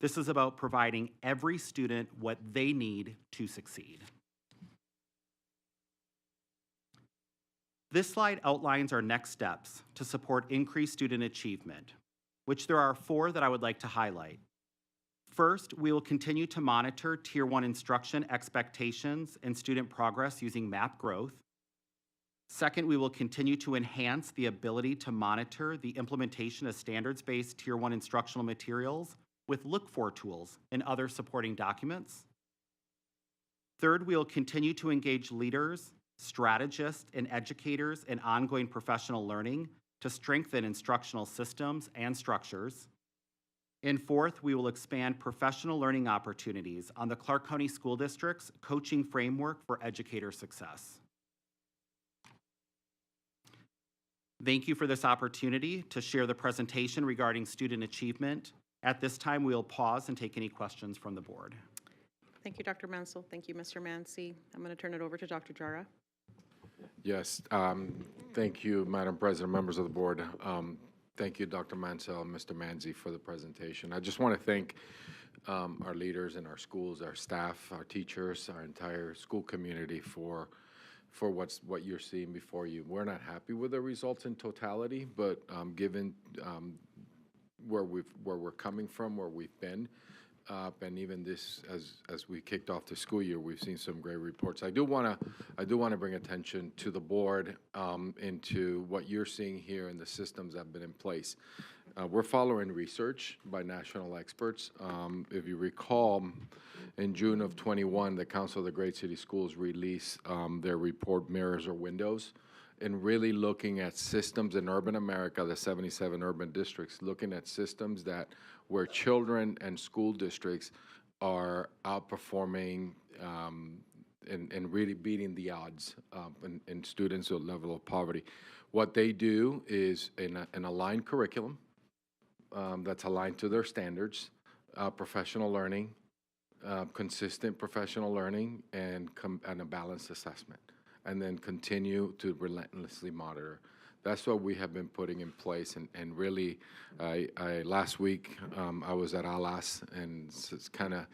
This is about providing every student what they need to succeed. This slide outlines our next steps to support increased student achievement, which there are 4 that I would like to highlight. First, we will continue to monitor Tier 1 instruction expectations and student progress using MAP growth. Second, we will continue to enhance the ability to monitor the implementation of standards-based Tier 1 instructional materials with look-for tools and other supporting documents. Third, we will continue to engage leaders, strategists, and educators in ongoing professional learning to strengthen instructional systems and structures. And fourth, we will expand professional learning opportunities on the Clark County School District's coaching framework for educator success. Thank you for this opportunity to share the presentation regarding student achievement. At this time, we will pause and take any questions from the board. Thank you, Dr. Mansell. Thank you, Mr. Mancy. I'm going to turn it over to Dr. Jara. Yes, thank you, Madam President, members of the board. Thank you, Dr. Mansell and Mr. Manzi, for the presentation. I just want to thank our leaders in our schools, our staff, our teachers, our entire school community for what you're seeing before you. We're not happy with the results in totality, but given where we're coming from, where we've been, and even this, as we kicked off the school year, we've seen some great reports. I do want to bring attention to the board into what you're seeing here and the systems that have been in place. We're following research by national experts. If you recall, in June of 21, the Council of the Great City Schools released their report, Mirrors or Windows, and really looking at systems in urban America, the 77 urban districts, looking at systems where children and school districts are outperforming and really beating the odds in students at level of poverty. What they do is an aligned curriculum that's aligned to their standards, professional learning, consistent professional learning, and a balanced assessment, and then continue to relentlessly monitor. That's what we have been putting in place, and really, last week I was at ALAS and kind of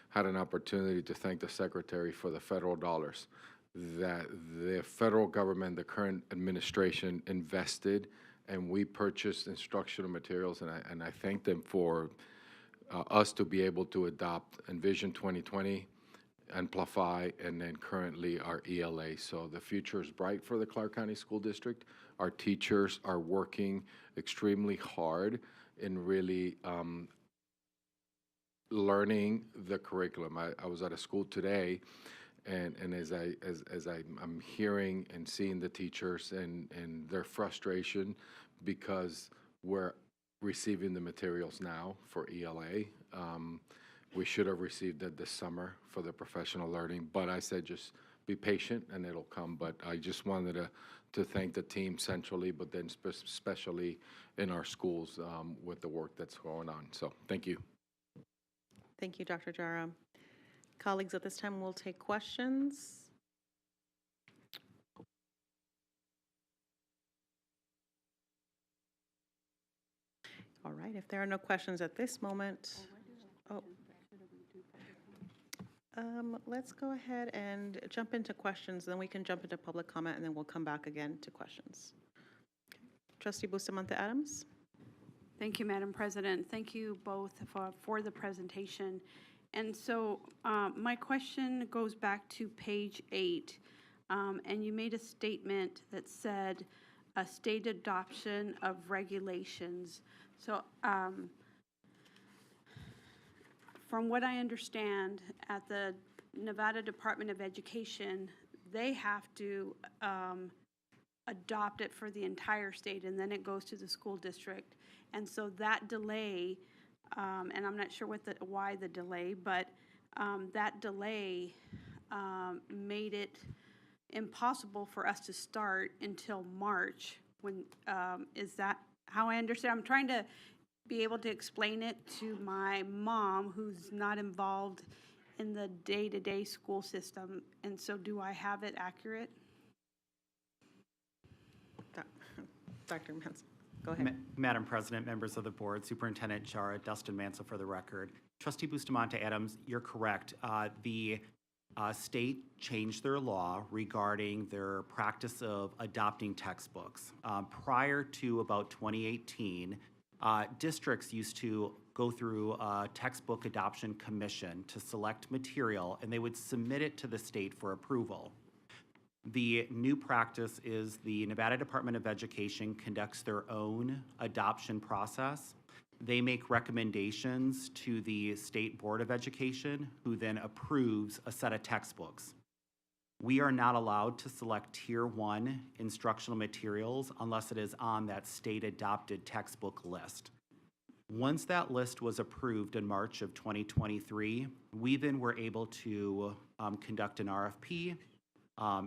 had an opportunity to thank the Secretary for the federal dollars that the federal government, the current administration, invested, and we purchased instructional materials, and I thank them for us to be able to adopt Envision 2020, Amplify, and then currently our ELA. So the future is bright for the Clark County School District. Our teachers are working extremely hard in really learning the curriculum. I was at a school today, and as I'm hearing and seeing the teachers and their frustration because we're receiving the materials now for ELA. We should have received it this summer for the professional learning, but I said just be patient and it'll come. But I just wanted to thank the team centrally, but then especially in our schools with the work that's going on. So thank you. Thank you, Dr. Jara. Colleagues, at this time, we'll take questions. All right, if there are no questions at this moment, let's go ahead and jump into questions, then we can jump into public comment, and then we'll come back again to questions. Trustee Bustamante Adams. Thank you, Madam President. Thank you both for the presentation. And so my question goes back to page 8, and you made a statement that said a state adoption of regulations. So from what I understand, at the Nevada Department of Education, they have to adopt it for the entire state, and then it goes to the school district. And so that delay, and I'm not sure why the delay, but that delay made it impossible for us to start until March. When is that how I understand? I'm trying to be able to explain it to my mom, who's not involved in the day-to-day school system. And so, do I have it accurate? Dr. Mansell, go ahead. Madam President, members of the board, Superintendent Jara, Dustin Mansell for the record. Trustee Bustamante Adams, you're correct. The state changed their law regarding their practice of adopting textbooks. Prior to about 2018, districts used to go through a textbook adoption commission to select material, and they would submit it to the state for approval. The new practice is the Nevada Department of Education conducts their own adoption process. They make recommendations to the State Board of Education, who then approves a set of textbooks. We are not allowed to select Tier 1 instructional materials unless it is on that state-adopted textbook list. Once that list was approved in March of 2023, we then were able to conduct an RFP,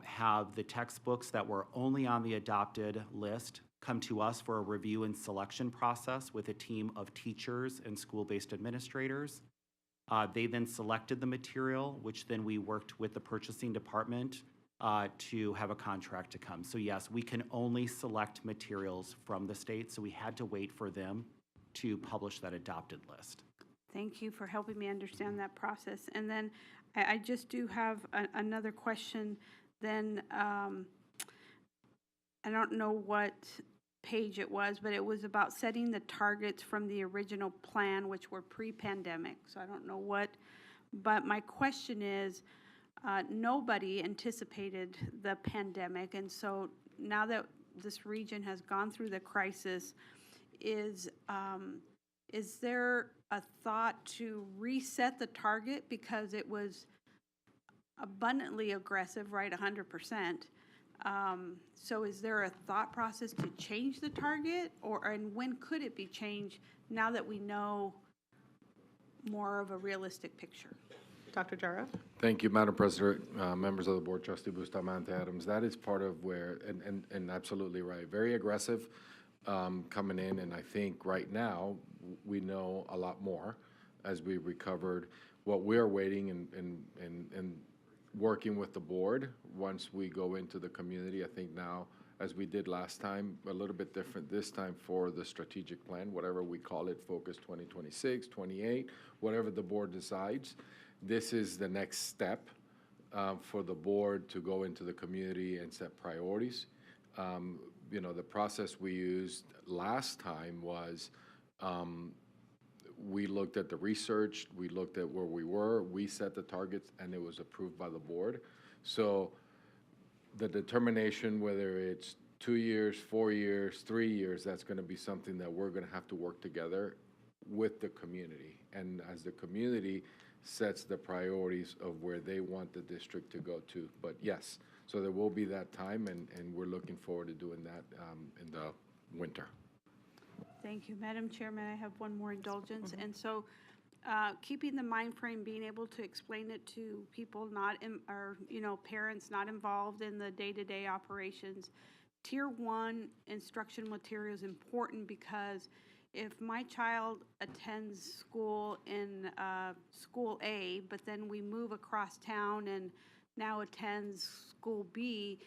have the textbooks that were only on the adopted list come to us for a review and selection process with a team of teachers and school-based administrators. They then selected the material, which then we worked with the purchasing department to have a contract to come. So yes, we can only select materials from the state, so we had to wait for them to publish that adopted list. Thank you for helping me understand that process. And then I just do have another question. Then I don't know what page it was, but it was about setting the targets from the original plan, which were pre-pandemic. So I don't know what, but my question is, nobody anticipated the pandemic. And so now that this region has gone through the crisis, is there a thought to reset the target because it was abundantly aggressive, right, 100%? So is there a thought process to change the target, and when could it be changed now that we know more of a realistic picture? Dr. Jara? Thank you, Madam President, members of the board, Trustee Bustamante Adams. That is part of where, and absolutely right, very aggressive coming in, and I think right now we know a lot more as we recovered. What we're waiting and working with the board once we go into the community, I think now, as we did last time, a little bit different this time for the strategic plan, whatever we call it, Focus 2026, 28, whatever the board decides. This is the next step for the board to go into the community and set priorities. You know, the process we used last time was we looked at the research, we looked at where we were, we set the targets, and it was approved by the board. So the determination, whether it's 2 years, 4 years, 3 years, that's going to be something that we're going to have to work together with the community. And as the community sets the priorities of where they want the district to go to. But yes, so there will be that time, and we're looking forward to doing that in the winter. Thank you, Madam Chairman. I have one more indulgence. And so keeping the mind frame, being able to explain it to people not in, or, you know, parents not involved in the day-to-day operations, Tier 1 instruction material is important because if my child attends school in school A, but then we move across town and now attends school B,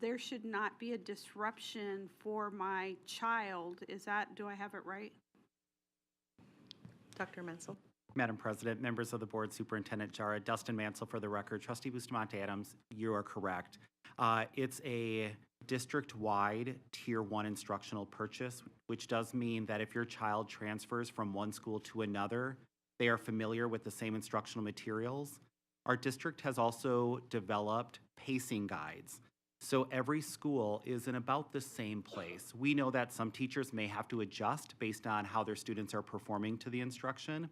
there should not be a disruption for my child. Do I have it right? Dr. Mansell. Madam President, members of the board, Superintendent Jara, Dustin Mansell for the record. Trustee Bustamante Adams, you are correct. It's a district-wide Tier 1 instructional purchase, which does mean that if your child transfers from one school to another, they are familiar with the same instructional materials. Our district has also developed pacing guides. So every school is in about the same place. We know that some teachers may have to adjust based on how their students are performing to the instruction.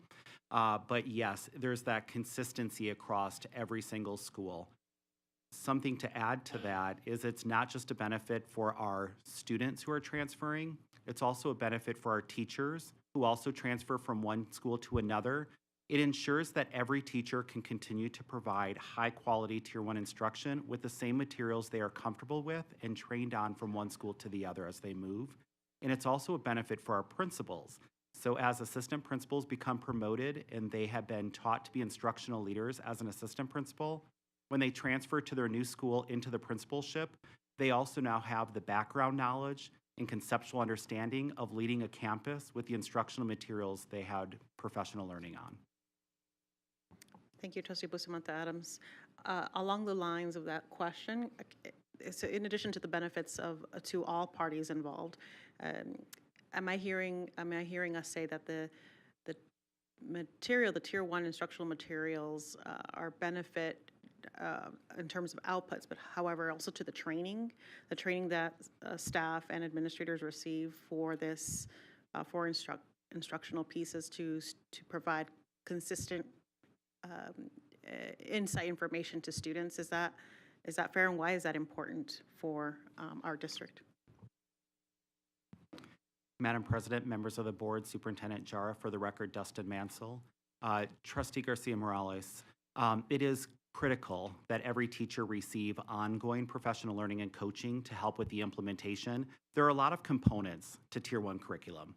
But yes, there's that consistency across to every single school. Something to add to that is it's not just a benefit for our students who are transferring, it's also a benefit for our teachers who also transfer from one school to another. It ensures that every teacher can continue to provide high-quality Tier 1 instruction with the same materials they are comfortable with and trained on from one school to the other as they move. And it's also a benefit for our principals. So as assistant principals become promoted and they have been taught to be instructional leaders as an assistant principal, when they transfer to their new school into the principalship, they also now have the background knowledge and conceptual understanding of leading a campus with the instructional materials they had professional learning on. Thank you, Trustee Bustamante Adams. Along the lines of that question, so in addition to the benefits to all parties involved, am I hearing us say that the Tier 1 instructional materials are benefit in terms of outputs, but however also to the training that staff and administrators receive for this for instructional pieces to provide consistent insight information to students? Is that fair, and why is that important for our district? Madam President, members of the board, Superintendent Jara, for the record, Dustin Mansell. Trustee Garcia Morales, it is critical that every teacher receive ongoing professional learning and coaching to help with the implementation. There are a lot of components to Tier 1 curriculum.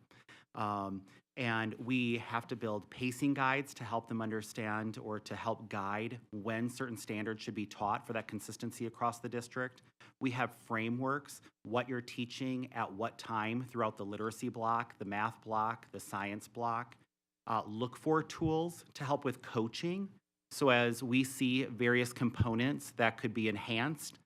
And we have to build pacing guides to help them understand or to help guide when certain standards should be taught for that consistency across the district. We have frameworks, what you're teaching at what time throughout the literacy block, the math block, the science block. Look for tools to help with coaching. So as we see various components that could be enhanced,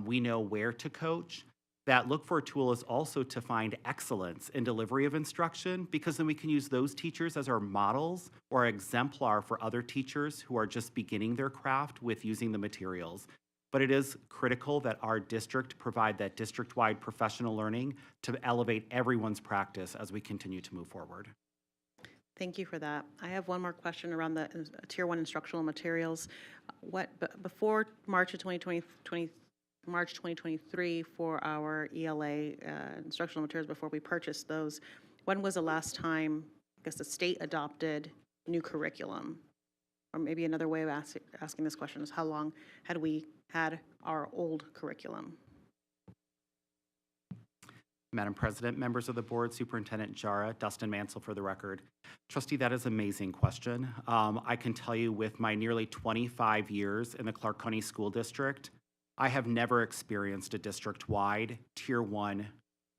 we know where to coach. That look for tool is also to find excellence in delivery of instruction, because then we can use those teachers as our models or exemplar for other teachers who are just beginning their craft with using the materials. But it is critical that our district provide that district-wide professional learning to elevate everyone's practice as we continue to move forward. Thank you for that. I have one more question around the Tier 1 instructional materials. Before March of 2023 for our ELA instructional materials, before we purchased those, when was the last time, I guess, the state adopted new curriculum? Or maybe another way of asking this question is, how long had we had our old curriculum? Madam President, members of the board, Superintendent Jara, Dustin Mansell for the record. Trustee, that is an amazing question. I can tell you with my nearly 25 years in the Clark County School District, I have never experienced a district-wide Tier 1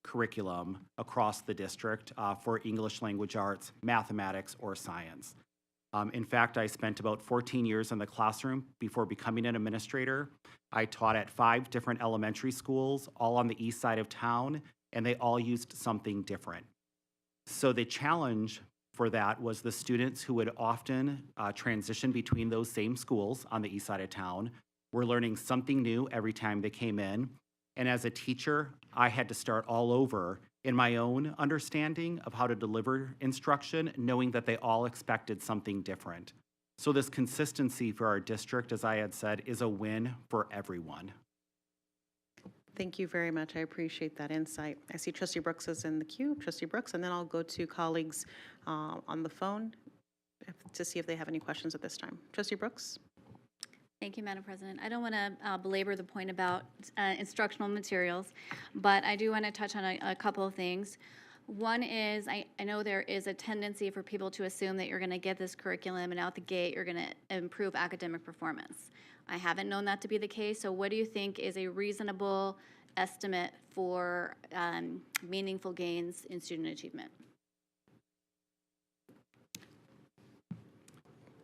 curriculum across the district for English language arts, mathematics, or science. In fact, I spent about 14 years in the classroom before becoming an administrator. I taught at 5 different elementary schools, all on the east side of town, and they all used something different. So the challenge for that was the students who would often transition between those same schools on the east side of town were learning something new every time they came in. And as a teacher, I had to start all over in my own understanding of how to deliver instruction, knowing that they all expected something different. So this consistency for our district, as I had said, is a win for everyone. Thank you very much. I appreciate that insight. I see Trustee Brooks is in the queue. Trustee Brooks, and then I'll go to colleagues on the phone to see if they have any questions at this time. Trustee Brooks? Thank you, Madam President. I don't want to belabor the point about instructional materials, but I do want to touch on a couple of things. One is, I know there is a tendency for people to assume that you're going to get this curriculum and out the gate you're going to improve academic performance. I haven't known that to be the case, so what do you think is a reasonable estimate for meaningful gains in student achievement?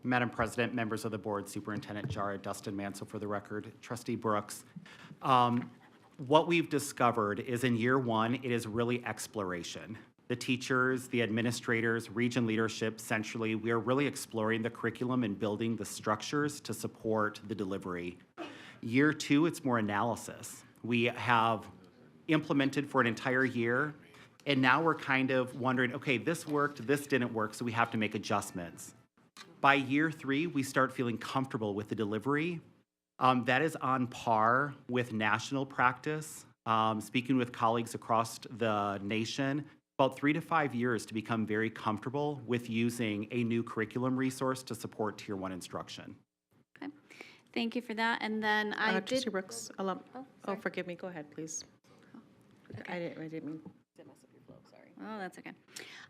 Madam President, members of the board, Superintendent Jara, Dustin Mansell for the record, Trustee Brooks. What we've discovered is in year one, it is really exploration. The teachers, the administrators, region leadership, centrally, we are really exploring the curriculum and building the structures to support the delivery. Year two, it's more analysis. We have implemented for an entire year, and now we're kind of wondering, okay, this worked, this didn't work, so we have to make adjustments. By year three, we start feeling comfortable with the delivery. That is on par with national practice. Speaking with colleagues across the nation, about 3 to 5 years to become very comfortable with using a new curriculum resource to support Tier 1 instruction. Okay, thank you for that. And then Trustee Brooks, forgive me. Go ahead, please. Okay. I didn't mean. Oh, that's okay.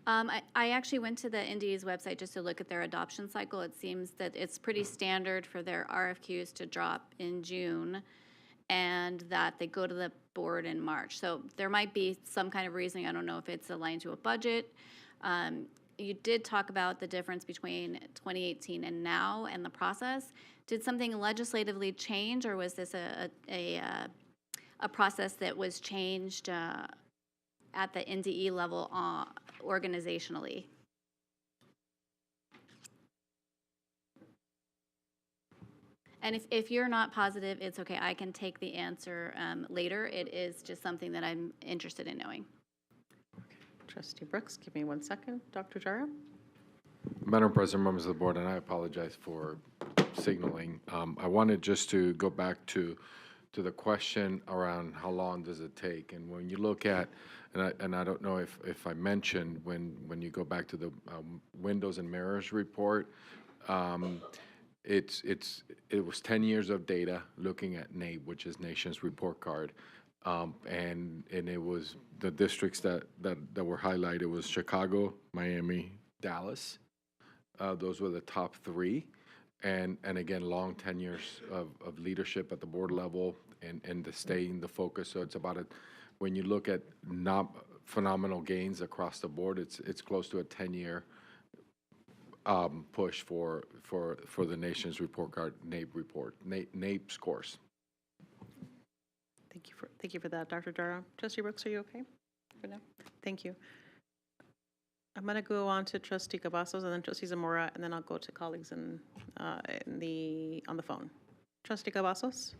I actually went to the NDE's website just to look at their adoption cycle. It seems that it's pretty standard for their RFQs to drop in June and that they go to the board in March. So there might be some kind of reasoning. I don't know if it's aligned to a budget. You did talk about the difference between 2018 and now and the process. Did something legislatively change, or was this a process that was changed at the NDE level organizationally? And if you're not positive, it's okay. I can take the answer later. It is just something that I'm interested in knowing. Trustee Brooks, give me 1 second. Dr. Jara? Madam President, members of the board, and I apologize for signaling. I wanted just to go back to the question around how long does it take, and when you look at, and I don't know if I mentioned when you go back to the Windows and Mirrors report, it was 10 years of data looking at NAEP, which is Nations Report Card, and it was the districts that were highlighted was Chicago, Miami, Dallas. Those were the top three. And again, long 10 years of leadership at the board level and to staying the focus. So it's about when you look at not phenomenal gains across the board, it's close to a 10-year push for the Nation's Report Card NAEP scores. Thank you for that, Dr. Jara. Trustee Brooks, are you okay for now? Thank you. I'm going to go on to Trustee Cavazos and then Trustee Zamora, and then I'll go to colleagues on the phone. Trustee Cavazos?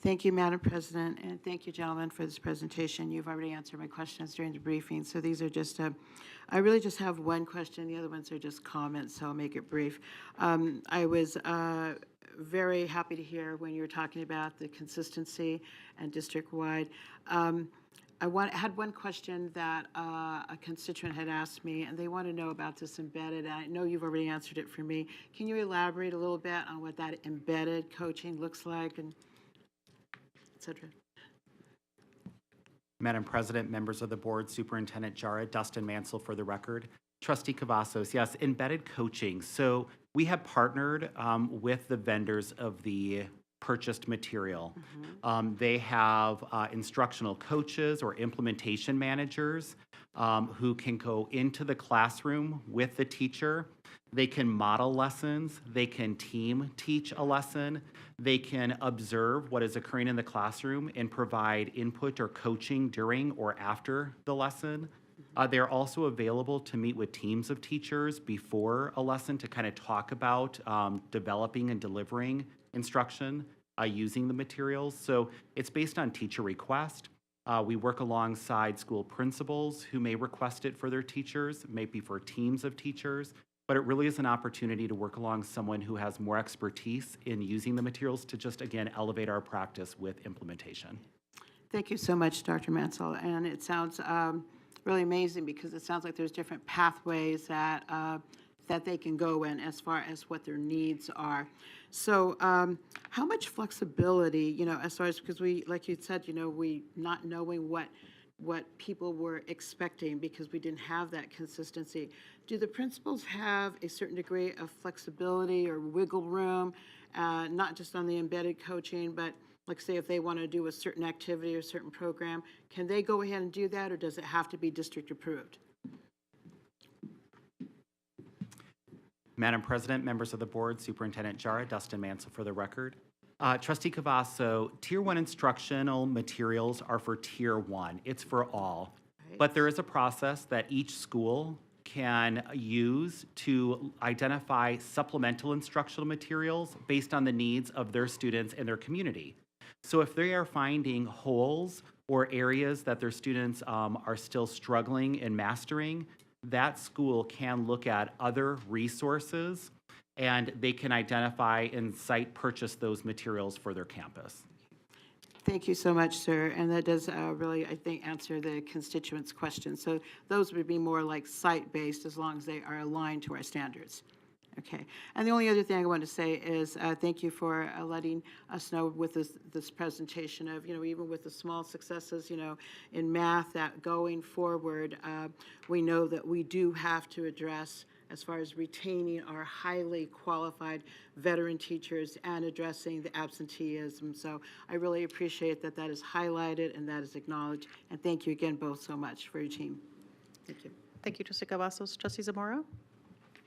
Thank you, Madam President, and thank you, gentlemen, for this presentation. You've already answered my questions during the briefing, so these are just, I really just have one question. The other ones are just comments, so I'll make it brief. I was very happy to hear when you were talking about the consistency and district-wide. I had one question that a constituent had asked me, and they want to know about this embedded. I know you've already answered it for me. Can you elaborate a little bit on what that embedded coaching looks like, and et cetera? Madam President, members of the board, Superintendent Jara, Dustin Mansell for the record. Trustee Cavazos, yes, embedded coaching. So we have partnered with the vendors of the purchased material. They have instructional coaches or implementation managers who can go into the classroom with the teacher. They can model lessons. They can team teach a lesson. They can observe what is occurring in the classroom and provide input or coaching during or after the lesson. They're also available to meet with teams of teachers before a lesson to kind of talk about developing and delivering instruction using the materials. So it's based on teacher request. We work alongside school principals who may request it for their teachers, maybe for teams of teachers, but it really is an opportunity to work along someone who has more expertise in using the materials to just, again, elevate our practice with implementation. Thank you so much, Dr. Mansell. And it sounds really amazing because it sounds like there's different pathways that that they can go in as far as what their needs are. So how much flexibility, you know, as far as, because we, like you said, you know, we not knowing what people were expecting because we didn't have that consistency. Do the principals have a certain degree of flexibility or wiggle room, not just on the embedded coaching, but like say if they want to do a certain activity or a certain program, can they go ahead and do that, or does it have to be district approved? Madam President, members of the board, Superintendent Jara, Dustin Mansell for the record. Trustee Cavasso, Tier 1 instructional materials are for Tier 1. It's for all. Right. But there is a process that each school can use to identify supplemental instructional materials based on the needs of their students and their community. So if they are finding holes or areas that their students are still struggling in mastering, that school can look at other resources and they can identify and site purchase those materials for their campus. Thank you so much, sir. And that does really, I think, answer the constituents' question. So those would be more like site-based as long as they are aligned to our standards. Okay. And the only other thing I want to say is thank you for letting us know with this presentation of, you know, even with the small successes, you know, in math, that going forward, we know that we do have to address as far as retaining our highly qualified veteran teachers and addressing the absenteeism. So I really appreciate that that is highlighted and that is acknowledged. And thank you again both so much for your team. Thank you. Thank you, Trustee Cavazos. Trustee Zamora?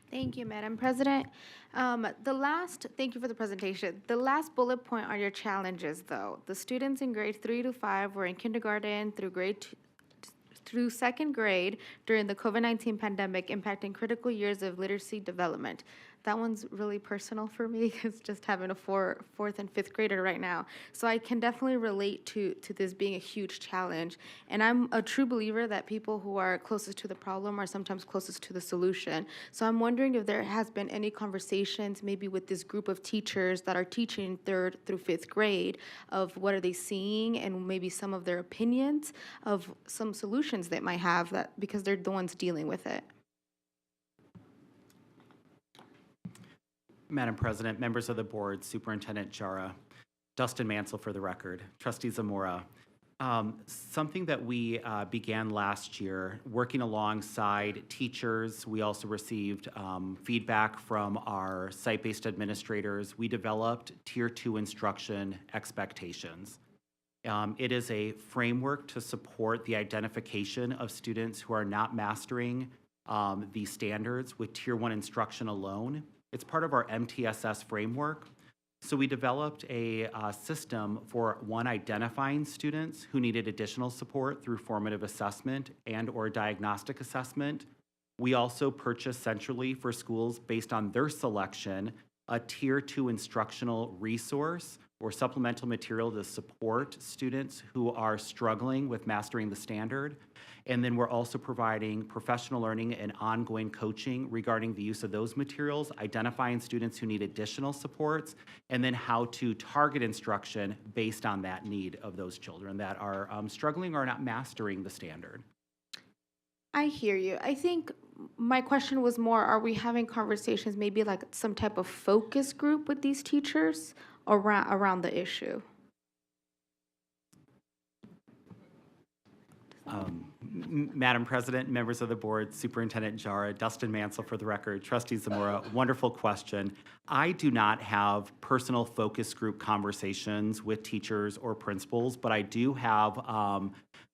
Thank you, Madam President. Thank you for the presentation. The last bullet point are your challenges, though. The students in grade 3 to 5 were in kindergarten through second grade during the COVID-19 pandemic, impacting critical years of literacy development. That one's really personal for me because just having a fourth and fifth grader right now. So I can definitely relate to this being a huge challenge. And I'm a true believer that people who are closest to the problem are sometimes closest to the solution. So I'm wondering if there has been any conversations maybe with this group of teachers that are teaching 3rd through 5th grade of what are they seeing and maybe some of their opinions of some solutions they might have that because they're the ones dealing with it. Madam President, members of the board, Superintendent Jara, Dustin Mansell for the record, Trustee Zamora. Something that we began last year, working alongside teachers, we also received feedback from our site-based administrators. We developed Tier 2 instruction expectations. It is a framework to support the identification of students who are not mastering the standards with Tier 1 instruction alone. It's part of our MTSS framework. So we developed a system for identifying students who needed additional support through formative assessment and or diagnostic assessment. We also purchased centrally for schools based on their selection a Tier 2 instructional resource or supplemental material to support students who are struggling with mastering the standard. And then we're also providing professional learning and ongoing coaching regarding the use of those materials, identifying students who need additional supports, and then how to target instruction based on that need of those children that are struggling or not mastering the standard. I hear you. I think my question was more, are we having conversations, maybe like some type of focus group with these teachers around the issue? Madam President, members of the board, Superintendent Jara, Dustin Mansell for the record, Trustee Zamora, wonderful question. I do not have personal focus group conversations with teachers or principals, but I do have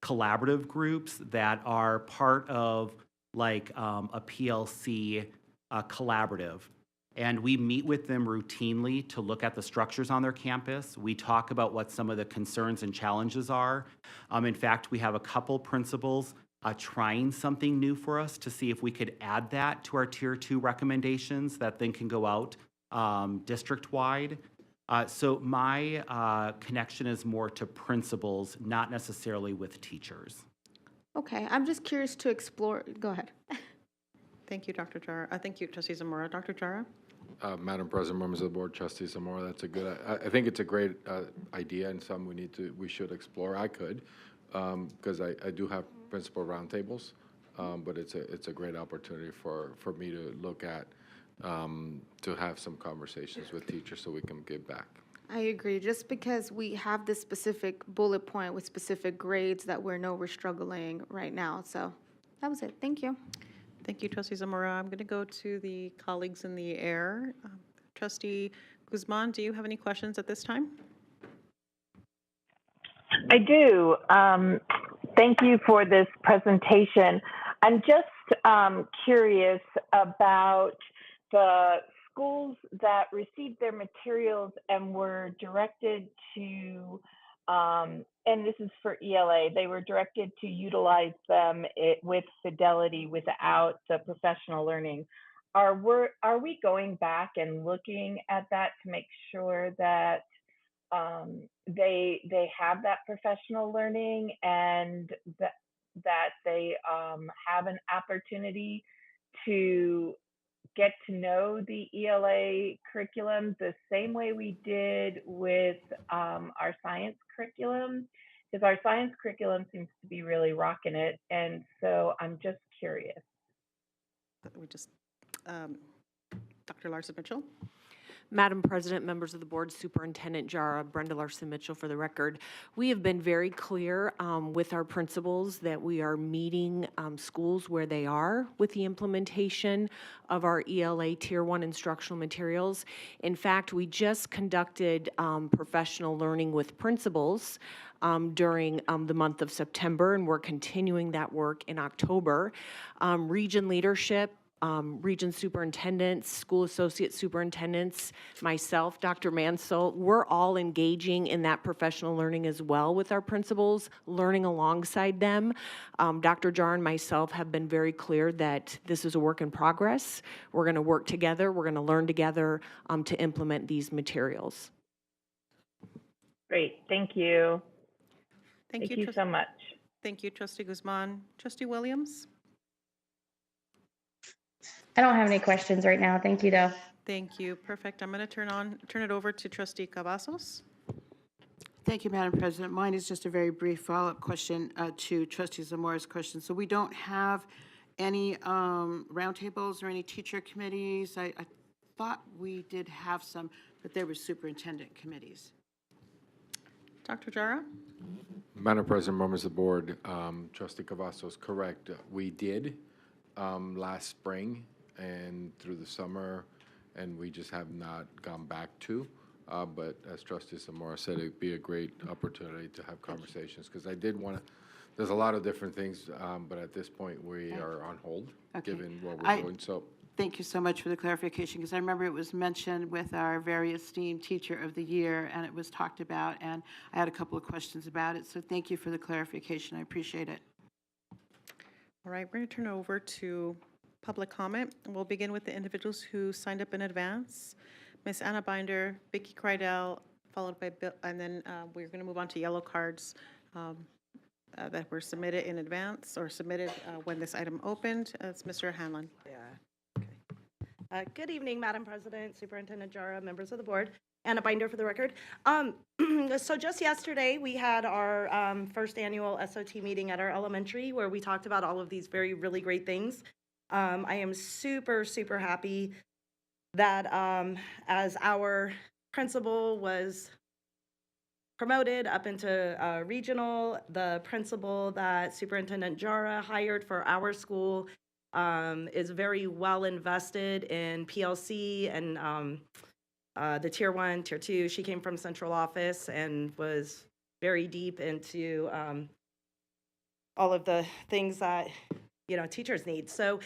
collaborative groups that are part of like a PLC collaborative. And we meet with them routinely to look at the structures on their campus. We talk about what some of the concerns and challenges are. In fact, we have a couple principals trying something new for us to see if we could add that to our Tier 2 recommendations that then can go out district-wide. So my connection is more to principals, not necessarily with teachers. Okay, I'm just curious to explore. Go ahead. Thank you, Dr. Jara. Thank you, Trustee Zamora. Dr. Jara? Madam President, members of the board, Trustee Zamora, that's a good, I think it's a great idea and some we should explore. I could, because I do have principal roundtables but it's a great opportunity for me to look at, to have some conversations with teachers so we can give back. I agree. Just because we have this specific bullet point with specific grades that we know we're struggling right now. So that was it. Thank you. Thank you, Trustee Zamora. I'm going to go to the colleagues in the air. Trustee Guzman, do you have any questions at this time? I do. Thank you for this presentation. I'm just curious about the schools that received their materials and were directed to, and this is for ELA, they were directed to utilize them with fidelity without the professional learning. Are we going back and looking at that to make sure that they have that professional learning and that they have an opportunity to get to know the ELA curriculum the same way we did with our science curriculum? Because our science curriculum seems to be really rocking it, and so I'm just curious. Dr. Larson Mitchell. Madam President, members of the board, Superintendent Jara, Brenda Larson Mitchell for the record. We have been very clear with our principals that we are meeting schools where they are with the implementation of our ELA Tier 1 instructional materials. In fact, we just conducted professional learning with principals during the month of September, and we're continuing that work in October. Region leadership, region superintendents, school associate superintendents, myself, Dr. Mansell, we're all engaging in that professional learning as well with our principals, learning alongside them. Dr. Jar and myself have been very clear that this is a work in progress. We're going to work together. We're going to learn together to implement these materials. Great. Thank you. Thank you so much. Thank you, Trustee Guzman. Trustee Williams? I don't have any questions right now. Thank you, though. Thank you. Perfect. I'm going to turn it over to Trustee Cavazos. Thank you, Madam President. Mine is just a very brief follow-up question to Trustee Zamora's question. So we don't have any roundtables or any teacher committees. I thought we did have some, but there were superintendent committees. Dr. Jara? Madam President, members of the board, Trustee Cavazos, correct. We did last spring and through the summer, and we just have not gone back to. But as Trustee Zamora said, it'd be a great opportunity to have conversations, because I did want to, there's a lot of different things, but at this point we are on hold, given what we're doing. So thank you so much for the clarification, because I remember it was mentioned with our very esteemed Teacher of the Year, and it was talked about, and I had a couple of questions about it. So thank you for the clarification. I appreciate it. All right, we're going to turn it over to public comment. We'll begin with the individuals who signed up in advance. Ms. Anna Binder, Vicki Kreidel, followed by Bill, and then we're going to move on to yellow cards that were submitted in advance or submitted when this item opened. It's Mr. Hanlon. Good evening, Madam President, Superintendent Jara, members of the board. Anna Binder for the record. So just yesterday, we had our first annual SOT meeting at our elementary, where we talked about all of these really great things. I am super, super happy that as our principal was promoted up into regional, the principal that Superintendent Jara hired for our school is very well invested in PLC and the Tier 1, Tier 2. She came from central office and was very deep into all of the things that, teachers need. So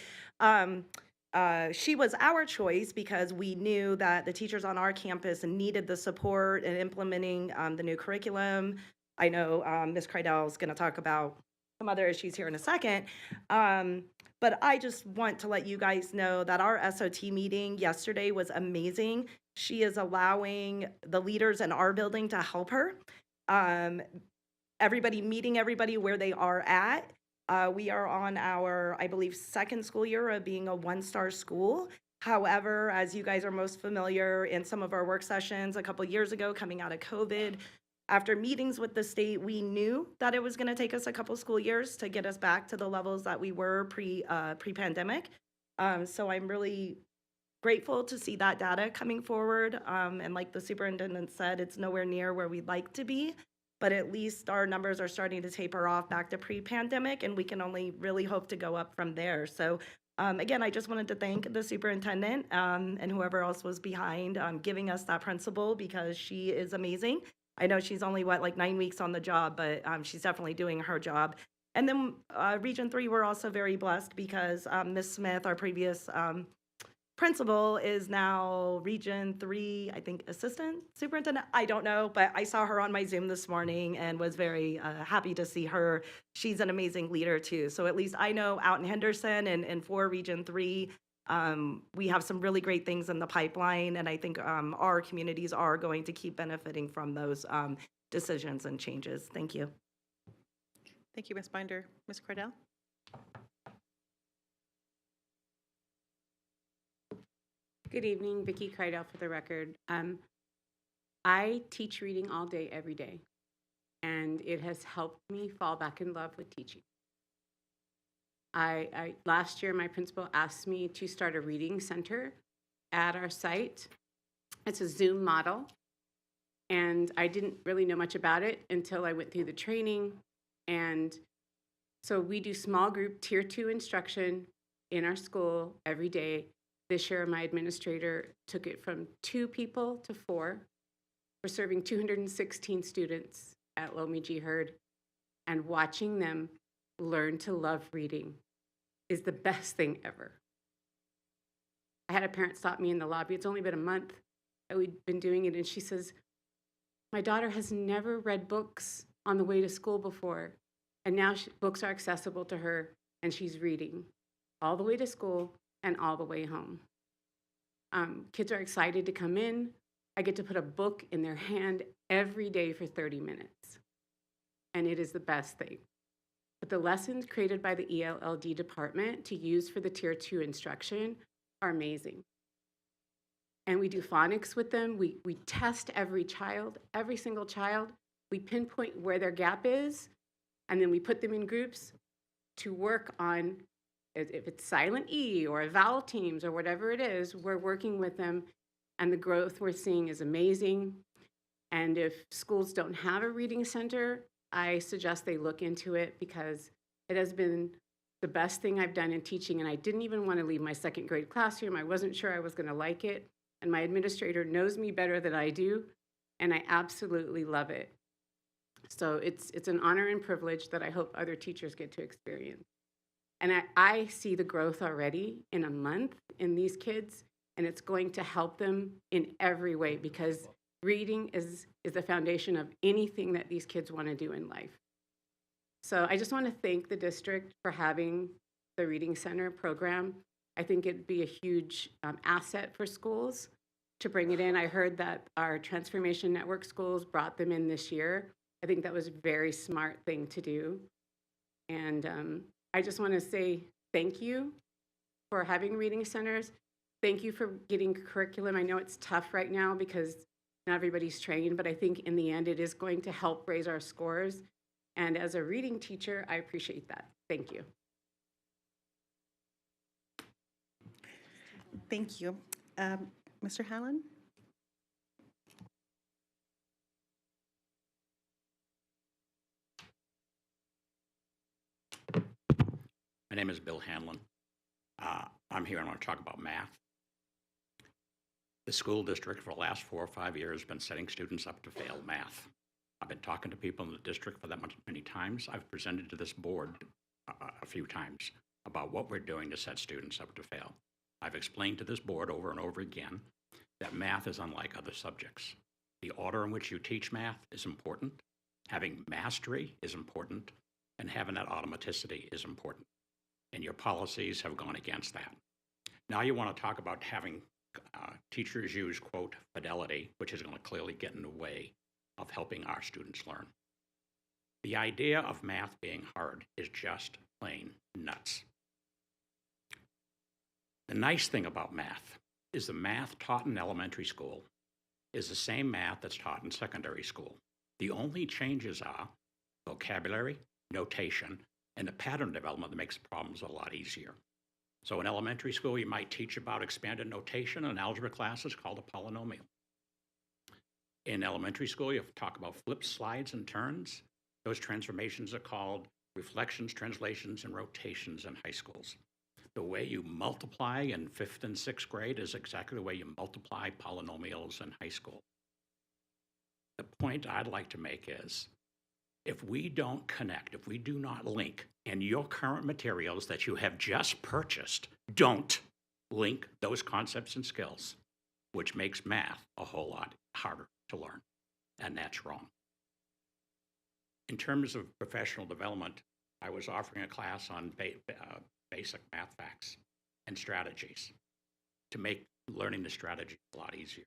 she was our choice because we knew that the teachers on our campus needed the support in implementing the new curriculum. I know Ms. Kreidel is going to talk about some other issues here in a second. But I just want to let you guys know that our SOT meeting yesterday was amazing. She is allowing the leaders in our building to help her. Meeting everybody where they are at. We are on our, I believe, second school year of being a one-star school. However, as you guys are most familiar, in some of our work sessions a couple years ago, coming out of COVID, After meetings with the state, we knew that it was going to take us a couple school years to get us back to the levels that we were pre-pandemic. So I'm really grateful to see that data coming forward. And like the superintendent said, it's nowhere near where we'd like to be, but at least our numbers are starting to taper off back to pre-pandemic, and we can only really hope to go up from there. So again, I just wanted to thank the superintendent and whoever else was behind giving us that principal, because she is amazing. I know she's only, like 9 weeks on the job, but she's definitely doing her job. And then Region 3, we're also very blessed because Ms. Smith, our previous principal, is now Region 3, I think, assistant superintendent. I don't know, but I saw her on my Zoom this morning and was very happy to see her. She's an amazing leader too. So at least I know out in Henderson and for Region 3, we have some really great things in the pipeline, and I think our communities are going to keep benefiting from those decisions and changes. Thank you. Thank you, Ms. Binder. Ms. Cardell? Good evening, Vicki Kreidel for the record. I teach reading all day, every day, and it has helped me fall back in love with teaching. Last year, my principal asked me to start a reading center at our site. It's a Zoom model, and I didn't really know much about it until I went through the training. And so we do small group tier 2 instruction in our school every day. This year, my administrator took it from 2 people to 4. We're serving 216 students at Lomé Hurd, and watching them learn to love reading is the best thing ever. I had a parent stop me in the lobby. It's only been a month that we've been doing it, and she says, my daughter has never read books on the way to school before, and now books are accessible to her, and she's reading all the way to school and all the way home. Kids are excited to come in. I get to put a book in their hand every day for 30 minutes, and it is the best thing. But the lessons created by the ELLD department to use for the tier 2 instruction are amazing. And we do phonics with them. We test every child, every single child. We pinpoint where their gap is, and then we put them in groups to work on, if it's silent E or vowel teams or whatever it is, we're working with them, and the growth we're seeing is amazing. And if schools don't have a reading center, I suggest they look into it, because it has been the best thing I've done in teaching, and I didn't even want to leave my 2nd grade classroom. I wasn't sure I was going to like it, and my administrator knows me better than I do, and I absolutely love it. So it's an honor and privilege that I hope other teachers get to experience. And I see the growth already in a month in these kids, and it's going to help them in every way, because reading is the foundation of anything that these kids want to do in life. So I just want to thank the district for having the Reading Center program. I think it'd be a huge asset for schools to bring it in. I heard that our Transformation Network schools brought them in this year. I think that was a very smart thing to do. And I just want to say thank you for having reading centers. Thank you for getting curriculum. I know it's tough right now because not everybody's trained, but I think in the end it is going to help raise our scores. And as a reading teacher, I appreciate that. Thank you. Thank you. Mr. Hallen? My name is Bill Hanlon. I'm here and I want to talk about math. The school district for the last 4 or 5 years has been setting students up to fail math. I've been talking to people in the district for that many times. I've presented to this board a few times about what we're doing to set students up to fail. I've explained to this board over and over again that math is unlike other subjects. The order in which you teach math is important. Having mastery is important, and having that automaticity is important. And your policies have gone against that. Now you want to talk about having teachers use, quote, fidelity, which is going to clearly get in the way of helping our students learn. The idea of math being hard is just plain nuts. The nice thing about math is the math taught in elementary school is the same math that's taught in secondary school. The only changes are vocabulary, notation, and the pattern development that makes problems a lot easier. So in elementary school, you might teach about expanded notation. An algebra class is called a polynomial. In elementary school, you have to talk about flips, slides, and turns. Those transformations are called reflections, translations, and rotations in high schools. The way you multiply in 5th and 6th grade is exactly the way you multiply polynomials in high school. The point I'd like to make is, if we don't connect, if we do not link, and your current materials that you have just purchased don't link those concepts and skills, which makes math a whole lot harder to learn, and that's wrong. In terms of professional development, I was offering a class on basic math facts and strategies to make learning the strategy a lot easier.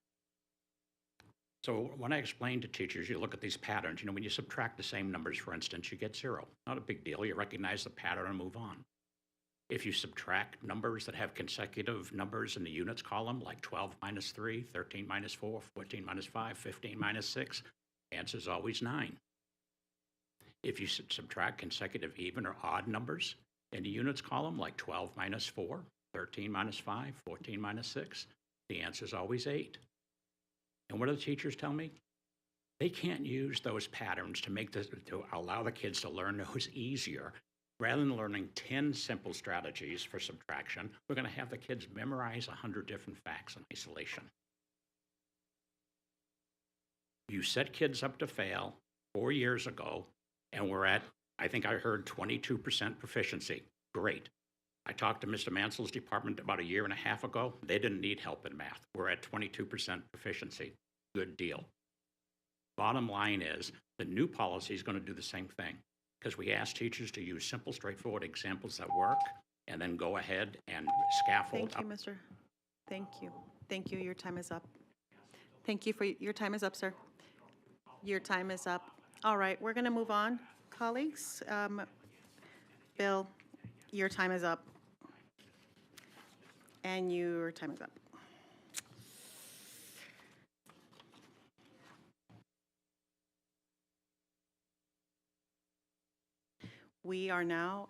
So when I explain to teachers, you look at these patterns, when you subtract the same numbers, for instance, you get 0. Not a big deal. You recognize the pattern and move on. If you subtract numbers that have consecutive numbers in the units column, like 12 minus 3, 13 minus 4, 14 minus 5, 15 minus 6, the answer is always 9. If you subtract consecutive even or odd numbers in the units column, like 12 minus 4, 13 minus 5, 14 minus 6, the answer is always 8. And what do the teachers tell me? They can't use those patterns to allow the kids to learn those easier. Rather than learning 10 simple strategies for subtraction, we're going to have the kids memorize 100 different facts in isolation. You set kids up to fail 4 years ago, and we're at, I think I heard 22% proficiency. Great. I talked to Mr. Mansell's department about 1.5 years ago. They didn't need help in math. We're at 22% proficiency. Good deal. Bottom line is, the new policy is going to do the same thing, because we ask teachers to use simple, straightforward examples that work, and then go ahead and scaffold Thank you, Mr. Thank you. Thank you. Your time is up. Thank you for your time is up, sir. Your time is up. All right, we're going to move on, colleagues. Bill, your time is up. And your time is up. We are now,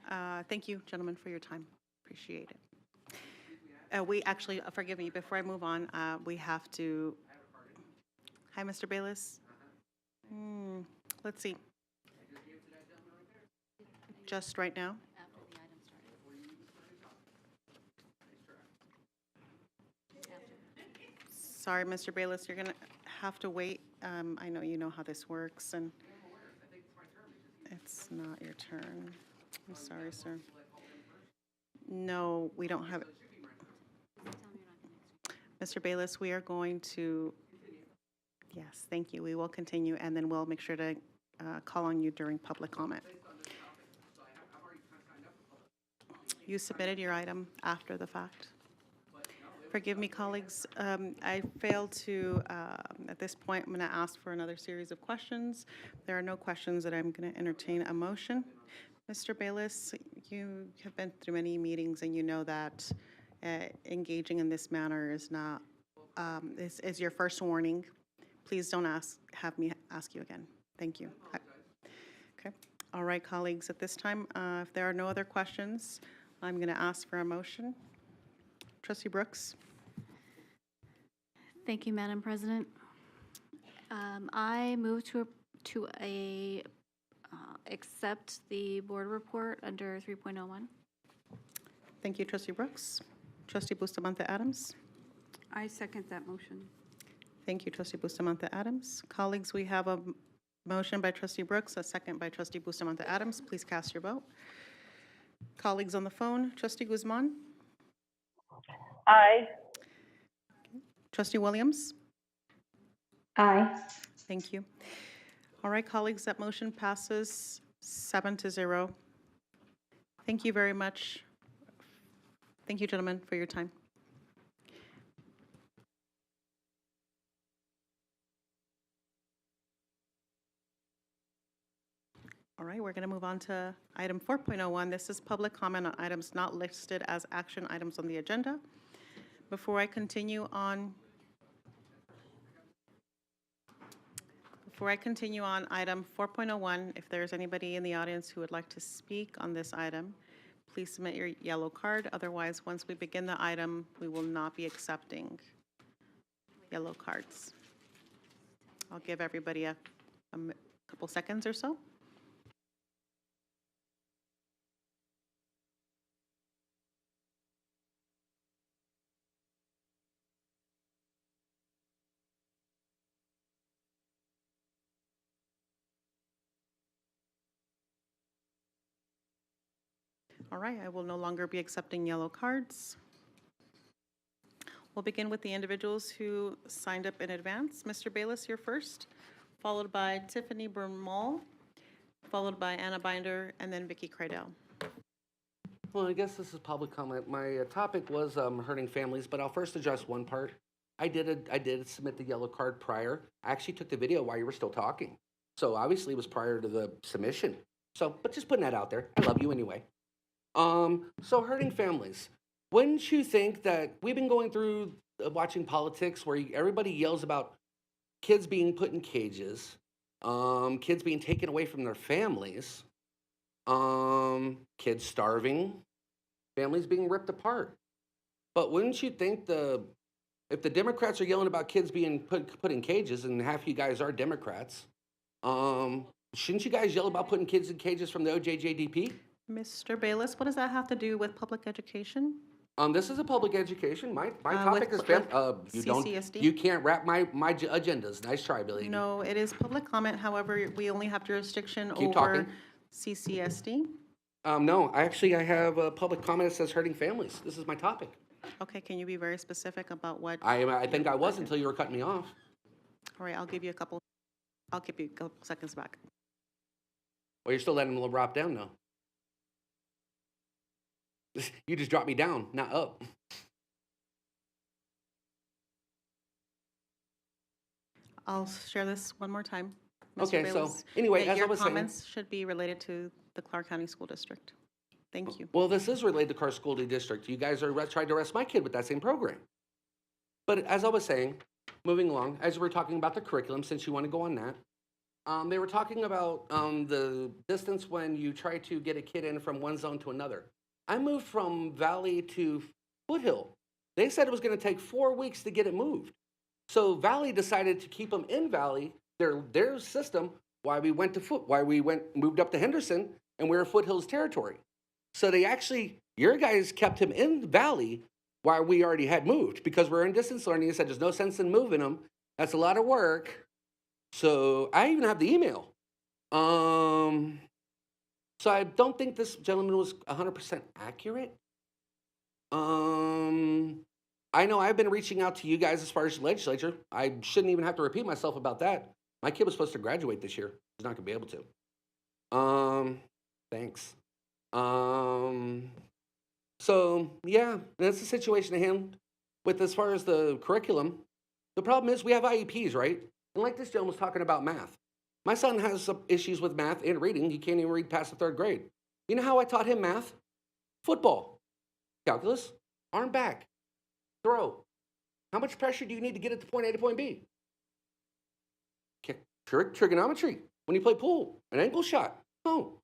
thank you, gentlemen, for your time. Appreciate it. We actually, forgive me, before I move on, we have to, hi, Mr. Bayless. Let's see. Just right now. Sorry, Mr. Bayless, you're going to have to wait. I know you know how this works, and it's not your turn. I'm sorry, sir. No, we don't have it. Mr. Bayless, we are going to, yes, thank you. We will continue, and then we'll make sure to call on you during public comment. You submitted your item after the fact. Forgive me, colleagues. I failed to, at this point, I'm going to ask for another series of questions. There are no questions that I'm going to entertain a motion. Mr. Bayless, you have been through many meetings, and you know that engaging in this manner is not, is your first warning. Please don't have me ask you again. Thank you. Okay. All right, colleagues, at this time, if there are no other questions, I'm going to ask for a motion. Trustee Brooks. Thank you, Madam President. I move to accept the board report under 3.01. Thank you, Trustee Brooks. Trustee Bustamante Adams. I second that motion. Thank you, Trustee Bustamante Adams. Colleagues, we have a motion by Trustee Brooks, a second by Trustee Bustamante Adams. Please cast your vote. Colleagues on the phone, Trustee Guzman. Aye. Trustee Williams? Aye. Thank you. All right, colleagues, that motion passes 7-0. Thank you very much. Thank you, gentlemen, for your time. All right, we're going to move on to item 4.01. This is public comment on items not listed as action items on the agenda. Before I continue on, Before I continue on item 4.01, if there's anybody in the audience who would like to speak on this item, please submit your yellow card. Otherwise, once we begin the item, we will not be accepting yellow cards. I'll give everybody a couple seconds or so. All right, I will no longer be accepting yellow cards. We'll begin with the individuals who signed up in advance. Mr. Bayless, you're first, followed by Tiffany Bermal, followed by Anna Binder, and then Vicki Cradell. Well, I guess this is public comment. My topic was hurting families, but I'll first address one part. I did submit the yellow card prior. I actually took the video while you were still talking. So obviously it was prior to the submission. So, but just putting that out there. I love you anyway. So hurting families. Wouldn't you think that we've been going through watching politics where everybody yells about kids being put in cages, kids being taken away from their families, kids starving, families being ripped apart. But wouldn't you think if the Democrats are yelling about kids being put in cages, and half you guys are Democrats, shouldn't you guys yell about putting kids in cages from the OJJDP? Mr. Bayless, what does that have to do with public education? This is a public education. My topic is CCSD? You can't wrap my agendas. Nice try, Billy. No, it is public comment. However, we only have jurisdiction Keep over talking. CCSD. No, I have a public comment that says hurting families. This is my topic. Okay, can you be very specific about what? I think I was until you were cutting me off. All right, I'll give you a couple seconds back. Well, you're still letting them drop down though. You just dropped me down, not up. I'll share this one more time. Mr. Okay, Bayless, so anyway, that as I your was saying, comments should be related to the Clark County School District. Thank you. Well, this is related to Clark School District. You guys are trying to arrest my kid with that same program. But as I was saying, moving along, as we're talking about the curriculum, since you want to go on that, they were talking about the distance when you try to get a kid in from one zone to another. I moved from Valley to Foothill. They said it was going to take 4 weeks to get it moved. So Valley decided to keep them in Valley, their system, while we moved up to Henderson, and we were Foothills territory. So your guys kept him in Valley while we already had moved, because we're in distance learning. They said there's no sense in moving them. That's a lot of work. So I even have the email. So I don't think this gentleman was 100% accurate. I know I've been reaching out to you guys as far as the legislature. I shouldn't even have to repeat myself about that. My kid was supposed to graduate this year. He's not going to be able to. Thanks. So yeah, that's the situation at hand. With as far as the curriculum, the problem is we have IEPs, right? And like this gentleman was talking about math. My son has some issues with math and reading. He can't even read past the 3rd grade. You know how I taught him math? Football, calculus, arm back, throw. How much pressure do you need to get it to point A to point B? Trigonometry, when you play pool, an angle shot. No.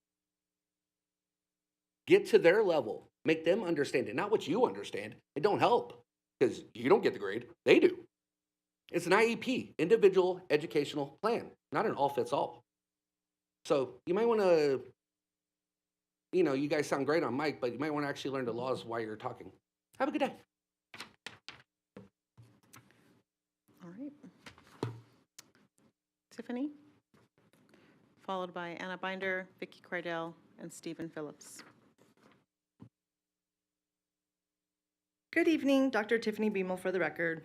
Get to their level. Make them understand it, not what you understand. It don't help, because you don't get the grade. They do. It's an IEP, individual educational plan, not an all-fits-all. So you might want to, you guys sound great on mic, but you might want to actually learn the laws while you're talking. Have a good day. All right. Tiffany, followed by Anna Binder, Vicki Cradell, and Stephen Phillips. Good evening, Dr. Tiffany Beamel for the record.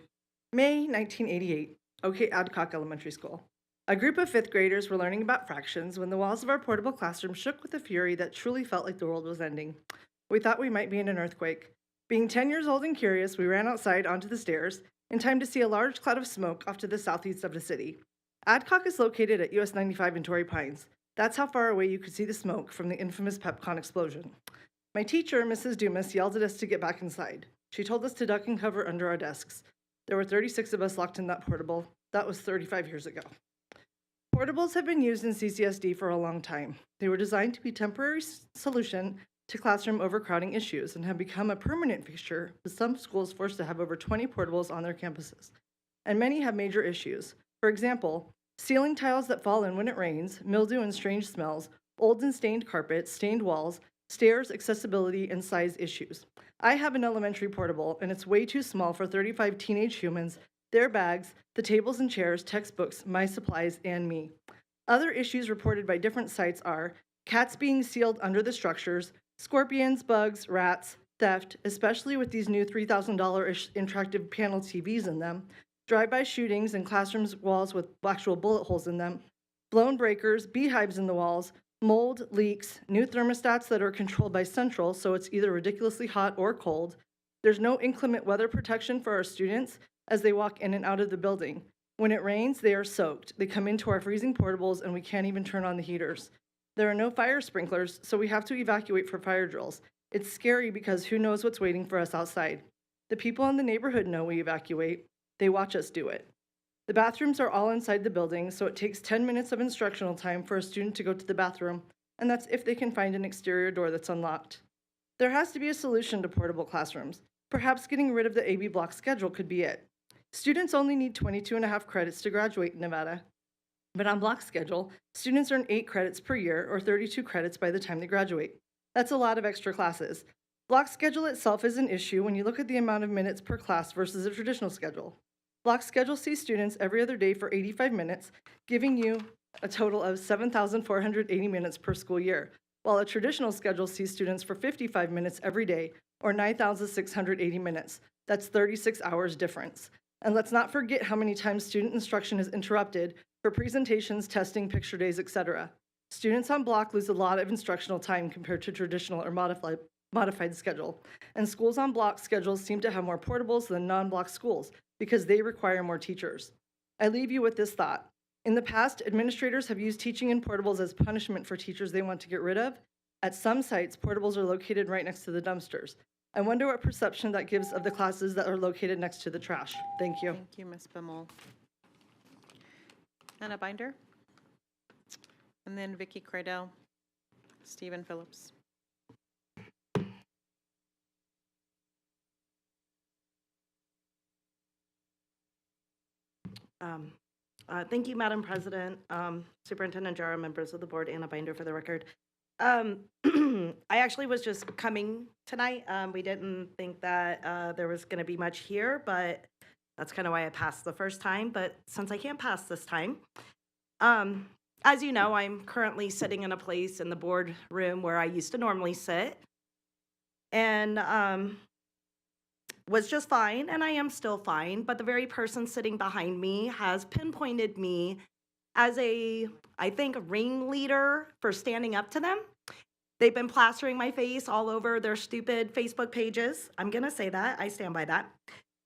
May 1988, OK Adcock Elementary School. A group of 5th graders were learning about fractions when the walls of our portable classroom shook with a fury that truly felt like the world was ending. We thought we might be in an earthquake. Being 10 years old and curious, we ran outside onto the stairs in time to see a large cloud of smoke off to the southeast of the city. Adcock is located at US 95 in Torrey Pines. That's how far away you could see the smoke from the infamous PepCon explosion. My teacher, Mrs. Dumas, yelled at us to get back inside. She told us to duck and cover under our desks. There were 36 of us locked in that portable. That was 35 years ago. Portables have been used in CCSD for a long time. They were designed to be a temporary solution to classroom overcrowding issues and have become a permanent fixture, with some schools forced to have over 20 portables on their campuses. And many have major issues. For example, ceiling tiles that fall in when it rains, mildew and strange smells, old and stained carpets, stained walls, stairs, accessibility, and size issues. I have an elementary portable, and it's way too small for 35 teenage humans, their bags, the tables and chairs, textbooks, my supplies, and me. Other issues reported by different sites are cats being sealed under the structures, scorpions, bugs, rats, theft, especially with these new $3,000-ish interactive panel TVs in them, drive-by shootings in classrooms walls with actual bullet holes in them, blown breakers, beehives in the walls, mold, leaks, new thermostats that are controlled by central, so it's either ridiculously hot or cold. There's no inclement weather protection for our students as they walk in and out of the building. When it rains, they are soaked. They come into our freezing portables and we can't even turn on the heaters. There are no fire sprinklers, so we have to evacuate for fire drills. It's scary because who knows what's waiting for us outside. The people in the neighborhood know we evacuate. They watch us do it. The bathrooms are all inside the building, so it takes 10 minutes of instructional time for a student to go to the bathroom, and that's if they can find an exterior door that's unlocked. There has to be a solution to portable classrooms. Perhaps getting rid of the AB block schedule could be it. Students only need 22.5 credits to graduate in Nevada. But on block schedule, students earn 8 credits per year, or 32 credits by the time they graduate. That's a lot of extra classes. Block schedule itself is an issue when you look at the amount of minutes per class versus a traditional schedule. Block schedule sees students every other day for 85 minutes, giving you a total of 7,480 minutes per school year, while a traditional schedule sees students for 55 minutes every day, or 9,680 minutes. That's 36 hours difference. And let's not forget how many times student instruction is interrupted for presentations, testing, picture days, etc. Students on block lose a lot of instructional time compared to traditional or modified schedule. And schools on block schedules seem to have more portables than non-block schools because they require more teachers. I leave you with this thought. In the past, administrators have used teaching in portables as punishment for teachers they want to get rid of. At some sites, portables are located right next to the dumpsters. I wonder what perception that gives of the classes that are located next to the trash. Thank you. Thank you, Ms. Bimmel. Anna Binder. And then Vicki Cradell, Stephen Phillips. Thank you, Madam President, Superintendent Jara, members of the board, Anna Binder for the record. I actually was just coming tonight. We didn't think that there was going to be much here, but that's kind of why I passed the first time. But since I can't pass this time, as you know, I'm currently sitting in a place in the board room where I used to normally sit, and was just fine, and I am still fine, but the very person sitting behind me has pinpointed me as I think, a ringleader for standing up to them. They've been plastering my face all over their stupid Facebook pages. I'm gonna say that, I stand by that.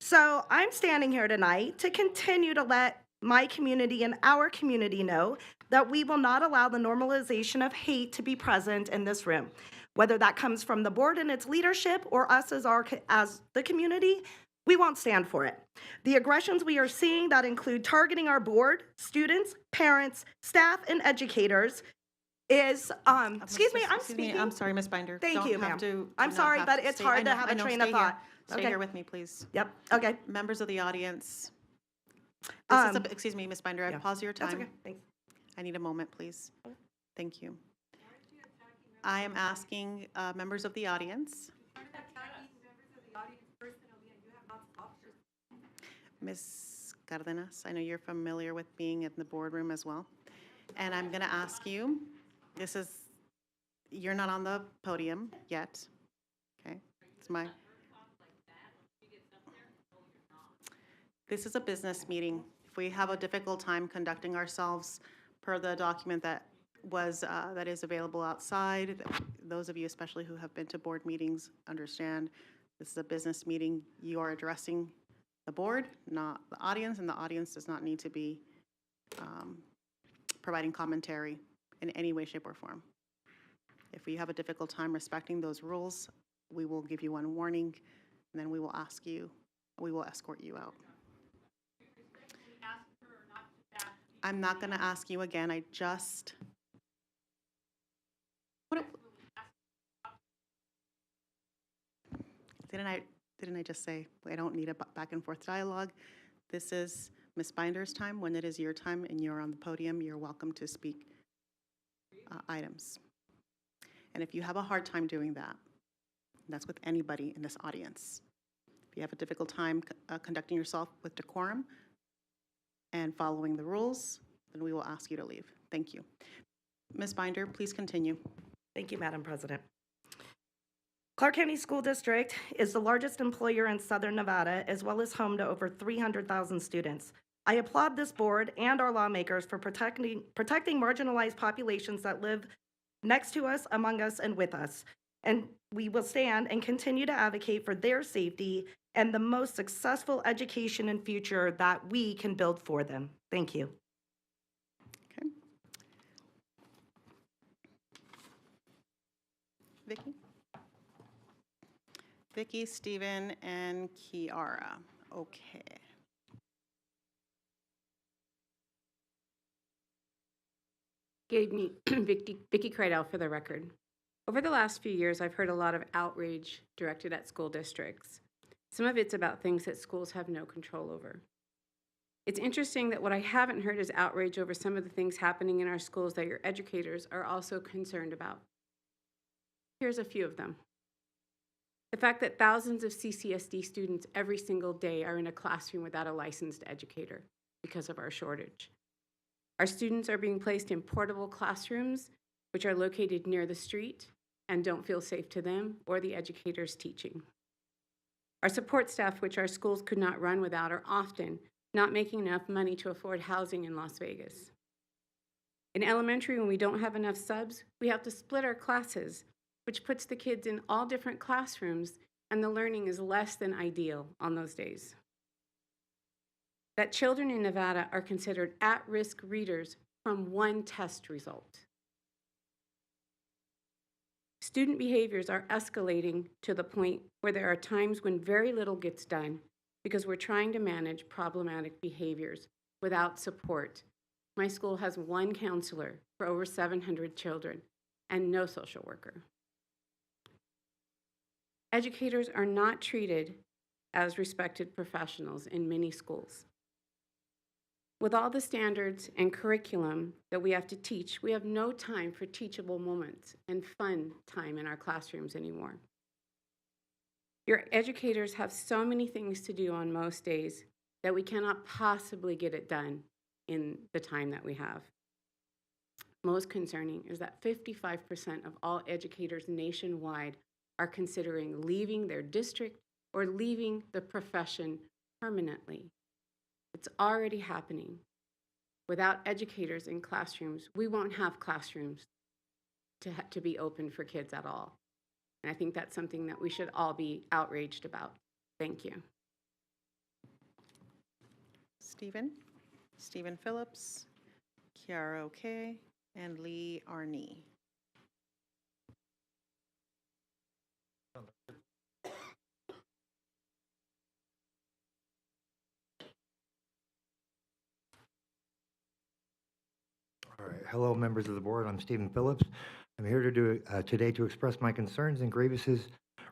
So I'm standing here tonight to continue to let my community and our community know that we will not allow the normalization of hate to be present in this room. Whether that comes from the board and its leadership or us as the community, we won't stand for it. The aggressions we are seeing that include targeting our board, students, parents, staff, and educators is, excuse me, I'm speaking. I'm sorry, Ms. Binder. Thank you, ma'am. I'm not sorry, have but to it's stay- hard I know, to have I a know, train stay of thought. Stay Okay. here with me, please. Yep, okay. Members of the audience. This is excuse me, Ms. Binder, yeah. I've paused your time. That's okay, thanks. I need a moment, please. Thank you. I am asking members of the audience. Ms. Cardenas, I know you're familiar with being in the boardroom as well. And I'm going to ask you, you're not on the podium yet, okay? This is a business meeting. If we have a difficult time conducting ourselves per the document that is available outside, those of you especially who have been to board meetings understand this is a business meeting. You are addressing the board, not the audience, and the audience does not need to be providing commentary in any way, shape, or form. If you have a difficult time respecting those rules, we will give you one warning, and then we will escort you out. I'm not going to ask you again. I just. Didn't I just say I don't need a back and forth dialogue? This is Ms. Binder's time. When it is your time and you're on the podium, you're welcome to speak items. And if you have a hard time doing that, that's with anybody in this audience. If you have a difficult time conducting yourself with decorum and following the rules, then we will ask you to leave. Thank you. Ms. Binder, please continue. Thank you, Madam President. Clark County School District is the largest employer in Southern Nevada, as well as home to over 300,000 students. I applaud this board and our lawmakers for protecting marginalized populations that live next to us, among us, and with us. And we will stand and continue to advocate for their safety and the most successful education and future that we can build for them. Thank you. Okay. Vicki, Stephen, and Kiara. Okay. Gave me Vicki Kreidel for the record. Over the last few years, I've heard a lot of outrage directed at school districts. Some of it's about things that schools have no control over. It's interesting that what I haven't heard is outrage over some of the things happening in our schools that your educators are also concerned about. Here's a few of them. The fact that thousands of CCSD students every single day are in a classroom without a licensed educator because of our shortage. Our students are being placed in portable classrooms, which are located near the street and don't feel safe to them or the educators teaching. Our support staff, which our schools could not run without, are often not making enough money to afford housing in Las Vegas. In elementary, when we don't have enough subs, we have to split our classes, which puts the kids in all different classrooms, and the learning is less than ideal on those days. That children in Nevada are considered at-risk readers from one test result. Student behaviors are escalating to the point where there are times when very little gets done because we're trying to manage problematic behaviors without support. My school has one counselor for over 700 children and no social worker. Educators are not treated as respected professionals in many schools. With all the standards and curriculum that we have to teach, we have no time for teachable moments and fun time in our classrooms anymore. Your educators have so many things to do on most days that we cannot possibly get it done in the time that we have. Most concerning is that 55% of all educators nationwide are considering leaving their district or leaving the profession permanently. It's already happening. Without educators in classrooms, we won't have classrooms to be open for kids at all. And I think that's something that we should all be outraged about. Thank you. Stephen Phillips, Kiara O'Kay, and Lee Arney. All right. Hello, members of the board. I'm Stephen Phillips. I'm here today to express my concerns and grievances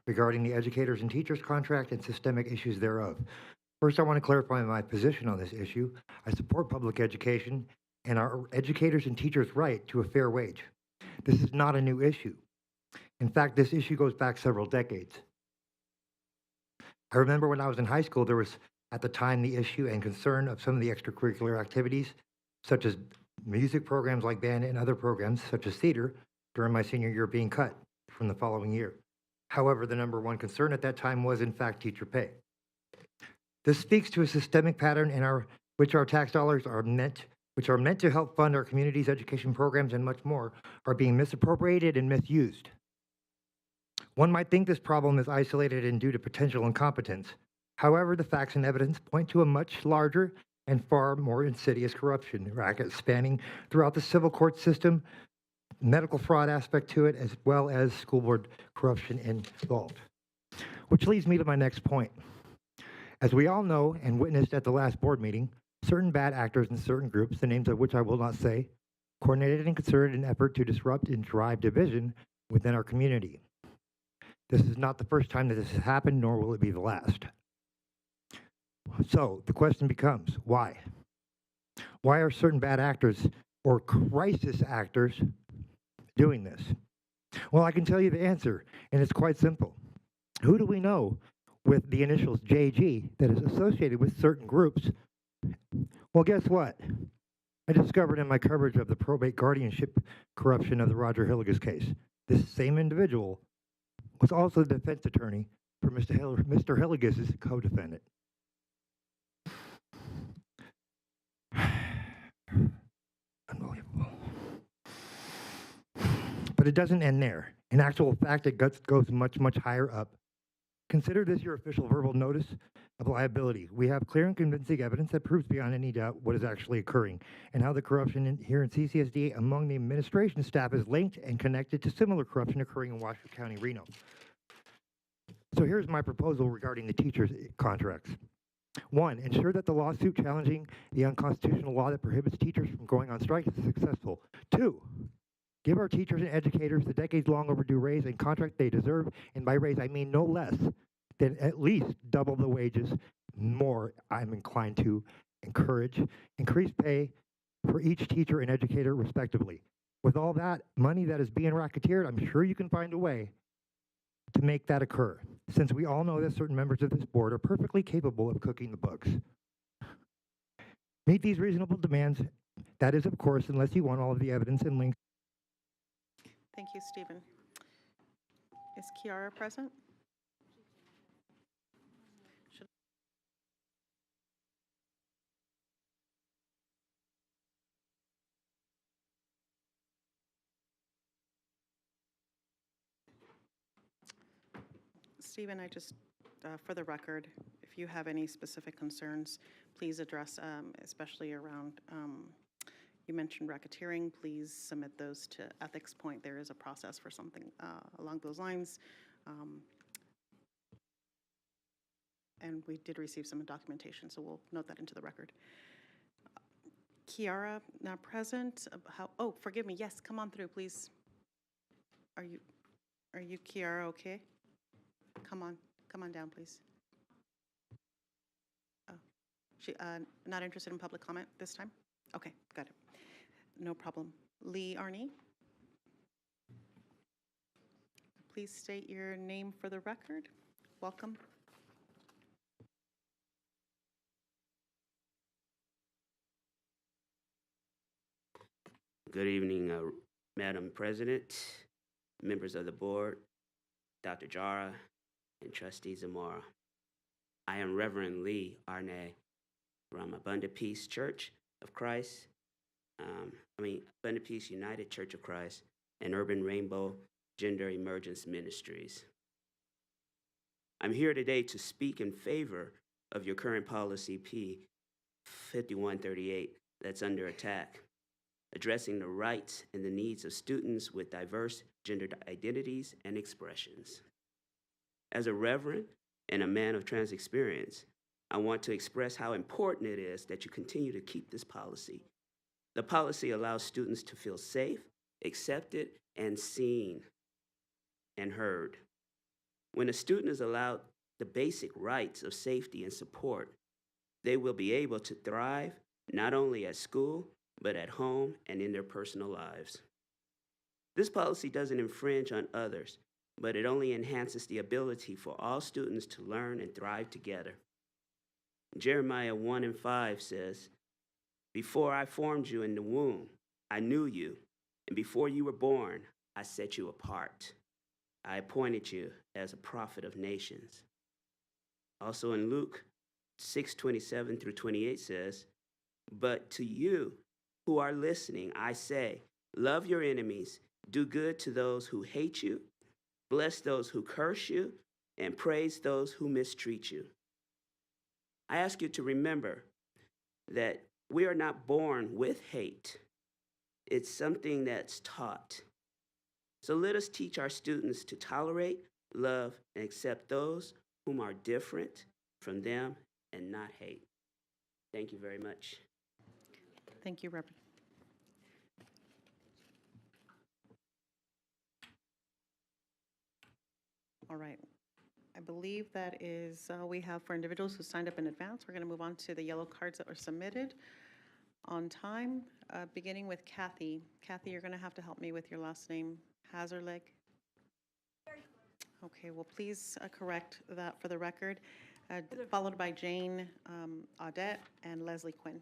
regarding the educators and teachers contract and systemic issues thereof. First, I want to clarify my position on this issue. I support public education and our educators and teachers' right to a fair wage. This is not a new issue. In fact, this issue goes back several decades. I remember when I was in high school, there was at the time the issue and concern of some of the extracurricular activities, such as music programs like band and other programs, such as theater, during my senior year being cut from the following year. However, the number one concern at that time was, in fact, teacher pay. This speaks to a systemic pattern in which our tax dollars are meant to help fund our community's education programs and much more, are being misappropriated and misused. One might think this problem is isolated and due to potential incompetence. However, the facts and evidence point to a much larger and far more insidious corruption racket spanning throughout the civil court system, medical fraud aspect to it, as well as school board corruption involved. Which leads me to my next point. As we all know and witnessed at the last board meeting, certain bad actors in certain groups, the names of which I will not say, coordinated and concerted an effort to disrupt and drive division within our community. This is not the first time that this has happened, nor will it be the last. So the question becomes, why? Why are certain bad actors or crisis actors doing this? Well, I can tell you the answer, and it's quite simple. Who do we know with the initials JG that is associated with certain groups? Well, guess what? I discovered in my coverage of the probate guardianship corruption of the Roger Hilligus case. This same individual was also the defense attorney for Mr. Hilligus' co-defendant. Unbelievable. But it doesn't end there. In actual fact, it goes much, much higher up. Consider this your official verbal notice of liability. We have clear and convincing evidence that proves beyond any doubt what is actually occurring and how the corruption here in CCSD among the administration staff is linked and connected to similar corruption occurring in Washoe County, Reno. So here's my proposal regarding the teachers' contracts. 1, ensure that the lawsuit challenging the unconstitutional law that prohibits teachers from going on strike is successful. 2, give our teachers and educators the decades-long overdue raise and contract they deserve, and by raise I mean no less than at least double the wages. More, I'm inclined to encourage increased pay for each teacher and educator respectively. With all that money that is being racketeered, I'm sure you can find a way to make that occur, since we all know that certain members of this board are perfectly capable of cooking the books. Meet these reasonable demands. That is, of course, unless you want all of the evidence and links. Thank you, Stephen. Is Kiara present? Stephen, I just, for the record, if you have any specific concerns, please address, especially around, you mentioned racketeering, please submit those to Ethics Point. There is a process for something along those lines. And we did receive some documentation, so we'll note that into the record. Kiara, not present. Oh, forgive me. Yes, come on through, please. Are you Kiara okay? Come on down, please. Oh, she not interested in public comment this time? Okay, got it. No problem. Lee Arney. Please state your name for the record. Welcome. Good evening, Madam President, members of the board, Dr. Jara, and Trustee Zamora. I am Reverend Lee Arnay from Abundant Peace Church of Christ, Abundant Peace United Church of Christ, and Urban Rainbow Gender Emergence Ministries. I'm here today to speak in favor of your current policy P 5138 that's under attack, addressing the rights and the needs of students with diverse gender identities and expressions. As a reverend and a man of trans experience, I want to express how important it is that you continue to keep this policy. The policy allows students to feel safe, accepted, and seen and heard. When a student is allowed the basic rights of safety and support, they will be able to thrive not only at school, but at home and in their personal lives. This policy doesn't infringe on others, but it only enhances the ability for all students to learn and thrive together. Jeremiah 1:5 says, "Before I formed you in the womb, I knew you, and before you were born, I set you apart. I appointed you as a prophet of nations." Also in Luke 6:27 through 28 says, "But to you who are listening, I say, love your enemies, do good to those who hate you, bless those who curse you, and praise those who mistreat you." I ask you to remember that we are not born with hate. It's something that's taught. So let us teach our students to tolerate, love, and accept those whom are different from them and not hate. Thank you very much. Thank you, Reverend. All right. I believe that is all we have for individuals who signed up in advance. We're going to move on to the yellow cards that were submitted on time, beginning with Kathy. Kathy, you're going to have to help me with your last name. Hazerleg? Okay, well, please correct that for the record. Followed by Jane Audette and Leslie Quinn.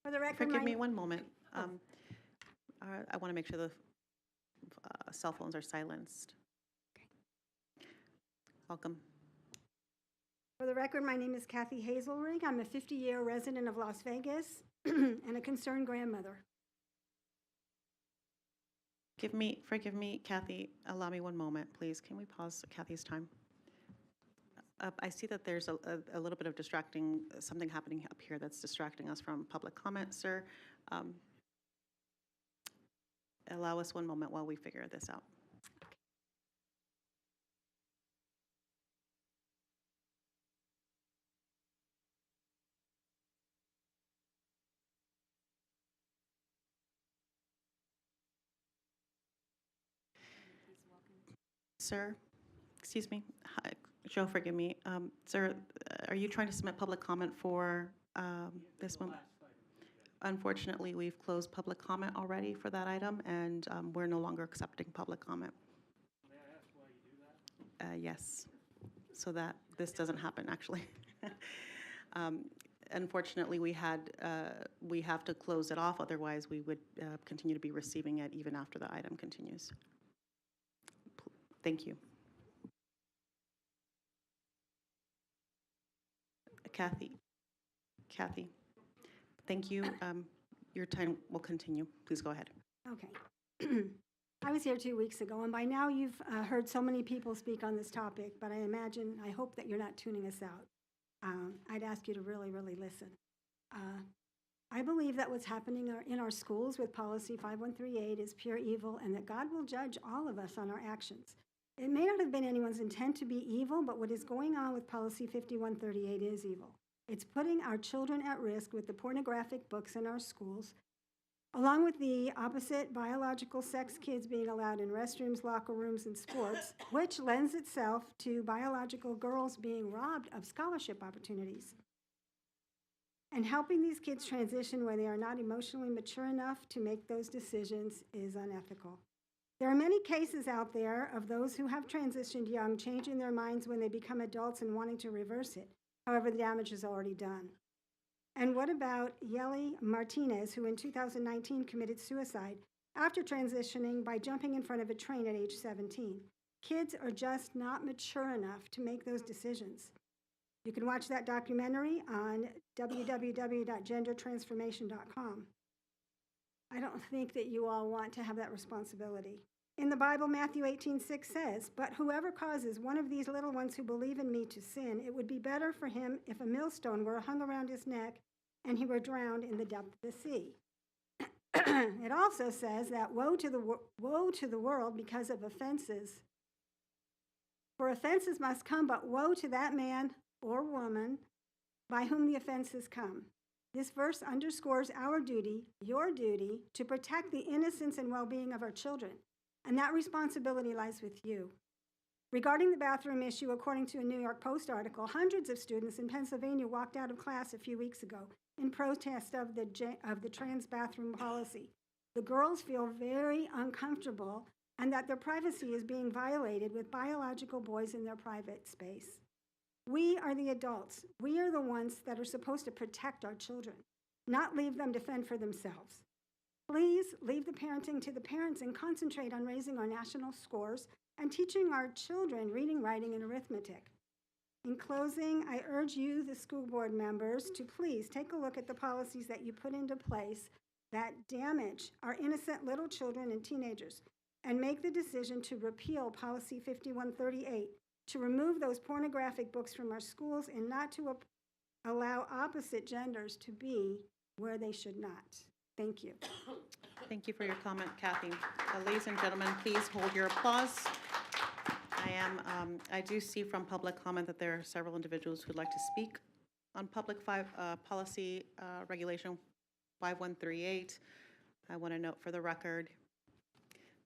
For the record, Forgive me one moment. I want to make sure the cell phones are silenced. Welcome. For the record, my name is Kathy Hazelrig. I'm a 50-year resident of Las Vegas and a concerned grandmother. Forgive me, Kathy, allow me one moment, please. Can we pause Kathy's time? I see that there's a little bit of something happening up here that's distracting us from public comment, sir. Allow us one moment while we figure this out. Sir, excuse me. Hi, Joe, forgive me. Sir, are you trying to submit public comment for this one? Unfortunately, we've closed public comment already for that item, and we're no longer accepting public comment. May I ask why you do that? Yes, so that this doesn't happen, actually. Unfortunately, we have to close it off, otherwise we would continue to be receiving it even after the item continues. Thank you. Kathy, thank you. Your time will continue. Please go ahead. Okay. I was here 2 weeks ago, and by now you've heard so many people speak on this topic, but I hope that you're not tuning us out. I'd ask you to really, really listen. I believe that what's happening in our schools with policy 5138 is pure evil, and that God will judge all of us on our actions. It may not have been anyone's intent to be evil, but what is going on with policy 5138 is evil. It's putting our children at risk with the pornographic books in our schools, along with the opposite biological sex kids being allowed in restrooms, locker rooms, and sports, which lends itself to biological girls being robbed of scholarship opportunities. And helping these kids transition when they are not emotionally mature enough to make those decisions is unethical. There are many cases out there of those who have transitioned young, changing their minds when they become adults and wanting to reverse it. However, the damage is already done. And what about Yeli Martinez, who in 2019 committed suicide after transitioning by jumping in front of a train at age 17? Kids are just not mature enough to make those decisions. You can watch that documentary on www.gendertransformation.com. I don't think that you all want to have that responsibility. In the Bible, Matthew 18:6 says, "But whoever causes one of these little ones who believe in me to sin, it would be better for him if a millstone were hung around his neck and he were drowned in the depth of the sea." It also says that woe to the world because of offenses. For offenses must come, but woe to that man or woman by whom the offenses come. This verse underscores our duty, your duty, to protect the innocence and well-being of our children. And that responsibility lies with you. Regarding the bathroom issue, according to a New York Post article, hundreds of students in Pennsylvania walked out of class a few weeks ago in protest of the trans bathroom policy. The girls feel very uncomfortable and that their privacy is being violated with biological boys in their private space. We are the adults. We are the ones that are supposed to protect our children, not leave them to fend for themselves. Please leave the parenting to the parents and concentrate on raising our national scores and teaching our children reading, writing, and arithmetic. In closing, I urge you, the school board members, to please take a look at the policies that you put into place that damage our innocent little children and teenagers, and make the decision to repeal policy 5138, to remove those pornographic books from our schools and not to allow opposite genders to be where they should not. Thank you. Thank you for your comment, Kathy. Ladies and gentlemen, please hold your applause. I do see from public comment that there are several individuals who'd like to speak On policy regulation 5138, I want to note for the record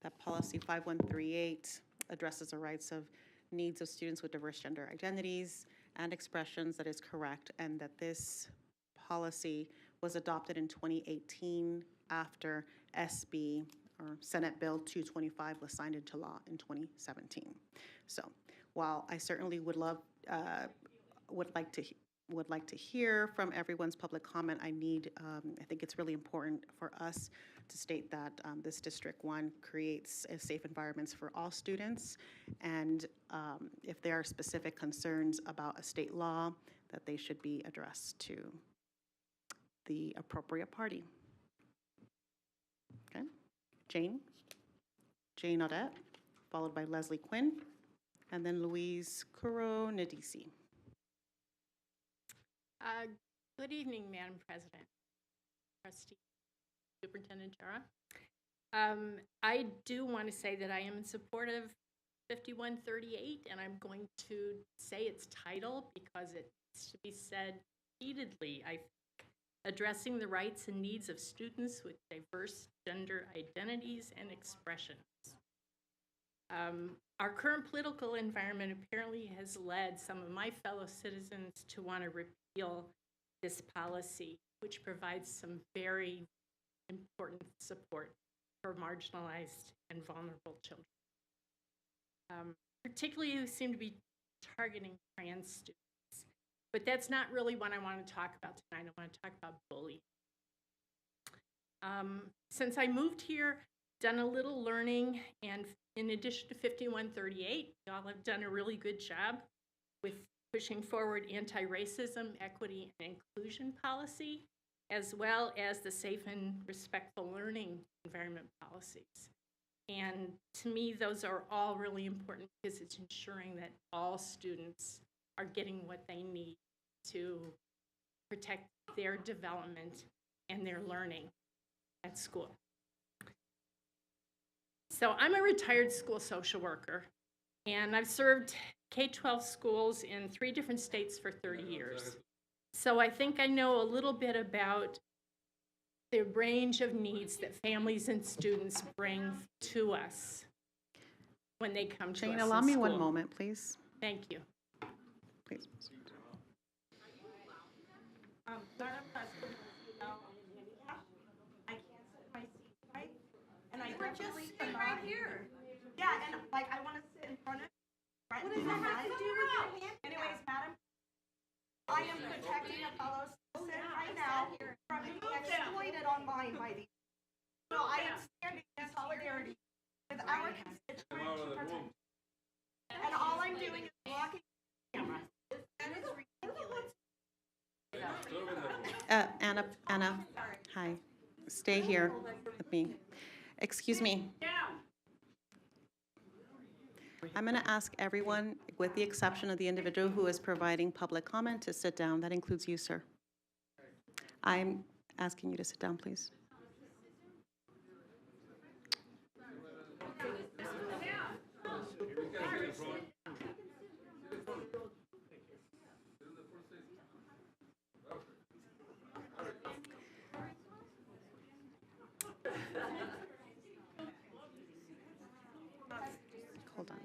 that policy 5138 addresses the rights of needs of students with diverse gender identities and expressions. That is correct, and that this policy was adopted in 2018 after SB or Senate Bill 225 was signed into law in 2017. So while I certainly would like to hear from everyone's public comment, I think it's really important for us to state that this District 1 creates safe environments for all students, and if there are specific concerns about a state law, that they should be addressed to the appropriate party. Okay, Jane Audette, followed by Leslie Quinn, and then Louise Kuro Nadisi. Good evening, Madam President, Trustee, Superintendent Jara. I do want to say that I am in support of 5138, and I'm going to say its title because it needs to be said repeatedly. I think addressing the rights and needs of students with diverse gender identities and expressions. Our current political environment apparently has led some of my fellow citizens to want to repeal this policy, which provides some very important support for marginalized and vulnerable children. Particularly who seem to be targeting trans students. But that's not really what I want to talk about tonight. I want to talk about bullying. Since I moved here, done a little learning, and in addition to 5138, y'all have done a really good job with pushing forward anti-racism, equity, and inclusion policy, as well as the safe and respectful learning environment policies. And to me, those are all really important because it's ensuring that all students are getting what they need to protect their development and their learning at school. So I'm a retired school social worker, and I've served K-12 schools in 3 different states for 30 years. So I think I know a little bit about the range of needs that families and students bring to us when they come to us in Jane, school. allow me one moment, please. Thank you. Please. Madam President, I can't sit in my seat, right? And I definitely cannot. Right here. Yeah, and like I want to sit in front of. Right. What does that have to do with your hand? Anyways, Madam, I am protecting a fellow citizen right now from being exploited online by these. So I am standing in solidarity with our constituents to protect. And all I'm doing is blocking cameras. That is ridiculous. Anna, hi. Stay here with me. Excuse me. I'm going to ask everyone, with the exception of the individual who is providing public comment, to sit down. That includes you, sir. I'm asking you to sit down, please. Hold on.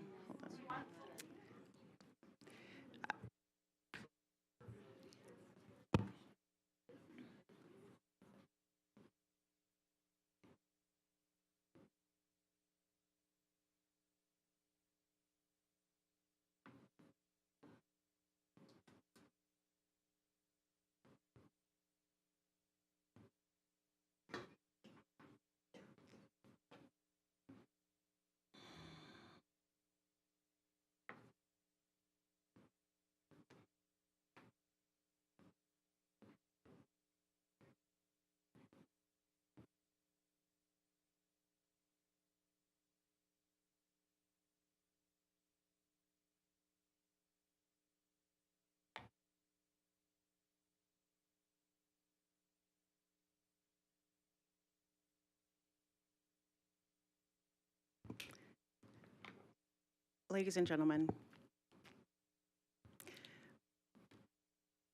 Ladies and gentlemen,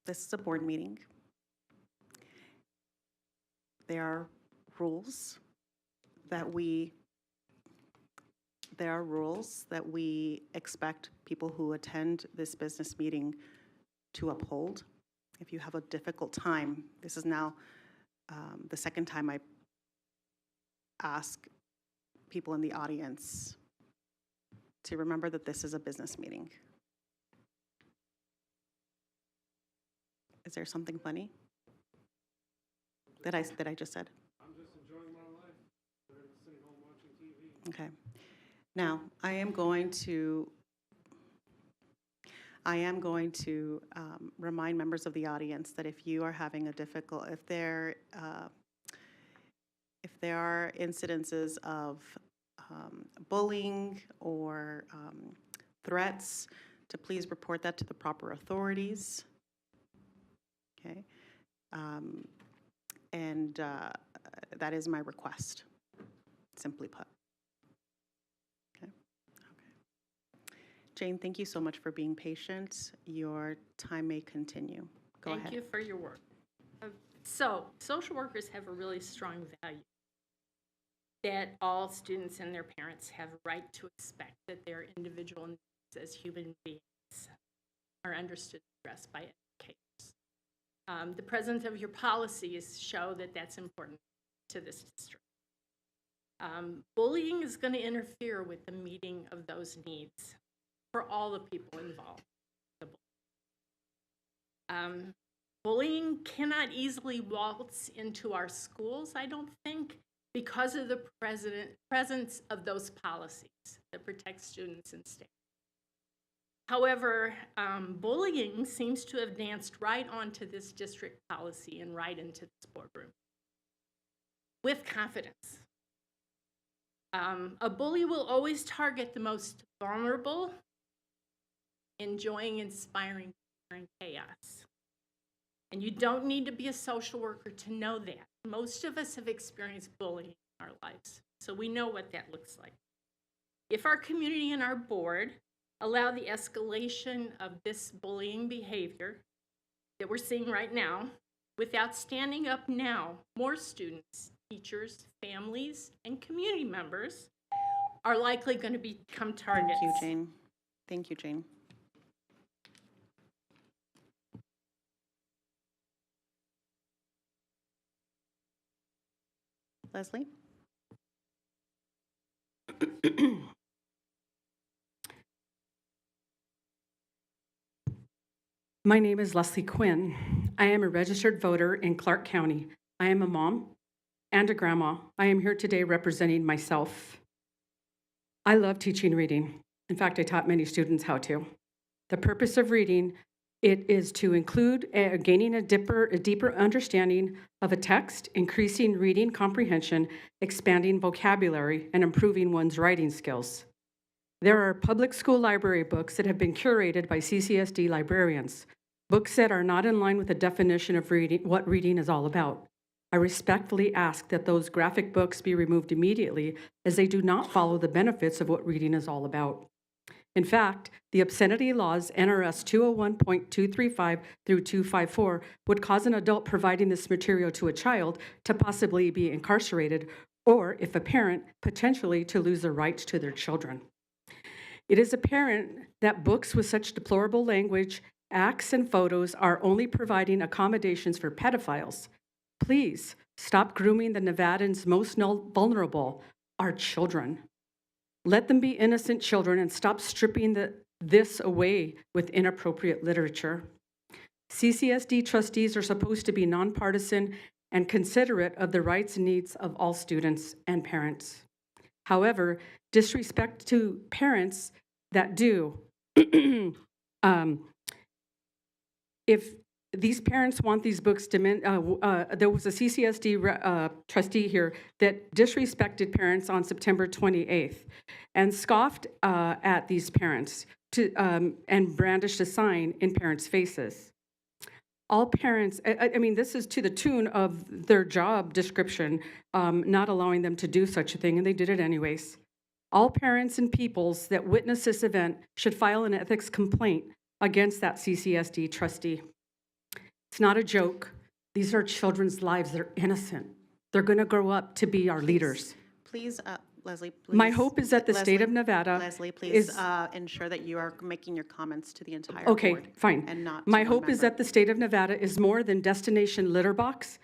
This is a board meeting. There are rules that we expect people who attend this business meeting to uphold. If you have a difficult time, this is now the second time I ask people in the audience to remember that this is a business meeting. Is there something funny that I just said? I'm just enjoying my life. They're sitting home watching TV. Okay. Now, I am going to remind members of the audience that if you are having a difficult, if there are incidences of bullying or threats, to please report that to the proper authorities. Okay. That is my request, simply put. Okay. Jane, thank you so much for being patient. Your time may continue. Go ahead. Thank you for your work. So, social workers have a really strong value that all students and their parents have a right to expect that their individual needs as human beings are understood and addressed by educators. The presence of your policies show that that's important to this district. Bullying is going to interfere with the meeting of those needs for all the people involved. Bullying cannot easily waltz into our schools, I don't think, because of the presence of those policies that protect students and staff. However, bullying seems to have danced right onto this district policy and right into this boardroom with confidence. A bully will always target the most vulnerable, enjoying inspiring chaos. And you don't need to be a social worker to know that. Most of us have experienced bullying in our lives, so we know what that looks like. If our community and our board allow the escalation of this bullying behavior that we're seeing right now, without standing up now, more students, teachers, families, and community members are likely going to become targets. Thank you, Jane. Thank you, Jane. Leslie? My name is Leslie Quinn. I am a registered voter in Clark County. I am a mom and a grandma. I am here today representing myself. I love teaching reading. In fact, I taught many students how to. The purpose of reading, it is to include gaining a deeper understanding of a text, increasing reading comprehension, expanding vocabulary, and improving one's writing skills. There are public school library books that have been curated by CCSD librarians, books that are not in line with the definition of reading, what reading is all about. I respectfully ask that those graphic books be removed immediately, as they do not follow the benefits of what reading is all about. In fact, the obscenity laws, NRS 201.235 through 254, would cause an adult providing this material to a child to possibly be incarcerated, or, if a parent, potentially to lose the rights to their children. It is apparent that books with such deplorable language, acts, and photos are only providing accommodations for pedophiles. Please stop grooming the Nevadans' most vulnerable, our children. Let them be innocent children and stop stripping this away with inappropriate literature. CCSD trustees are supposed to be nonpartisan and considerate of the rights and needs of all students and parents. However, disrespect to parents that do, if these parents want these books, there was a CCSD trustee here that disrespected parents on September 28th and scoffed at these parents and brandished a sign in parents' faces. All parents, I mean, this is to the tune of their job description, not allowing them to do such a thing, and they did it anyways. All parents and peoples that witness this event should file an ethics complaint against that CCSD trustee. It's not a joke. These are children's lives. They're innocent. They're going to grow up to be our leaders. Please, Leslie, please. My hope is that the state of Leslie, Nevada Leslie, please is, ensure that you are making your comments to the entire okay, board. fine. And not to My one hope is member. that the state of Nevada is more than destination litter box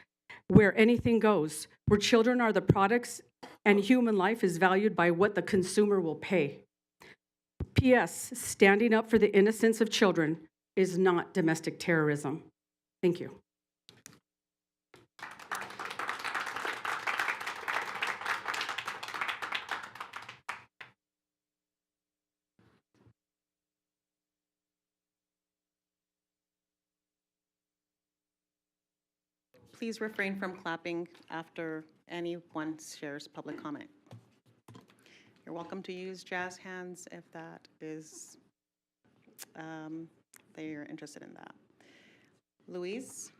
where anything goes, where children are the products and human life is valued by what the consumer will pay. P.S. Standing up for the innocence of children is not domestic terrorism. Thank you. Please refrain from clapping after anyone shares public comment. You're welcome to use jazz hands if that is, they're interested in that. Louise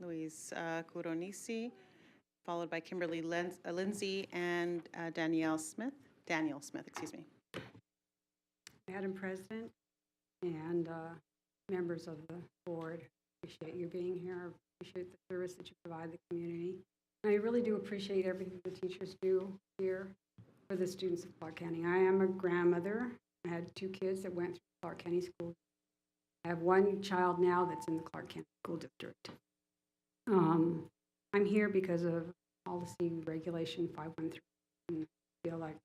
Kuronisi, followed by Kimberly Lindsay and Daniel Smith, excuse me. Madam President and members of the board, appreciate you being here. Appreciate the service that you provide the community. And I really do appreciate everything the teachers do here for the students of Clark County. I am a grandmother. I had 2 kids that went through Clark County School. I have 1 child now that's in the Clark County School District. I'm here because of policy regulation 513. And I feel like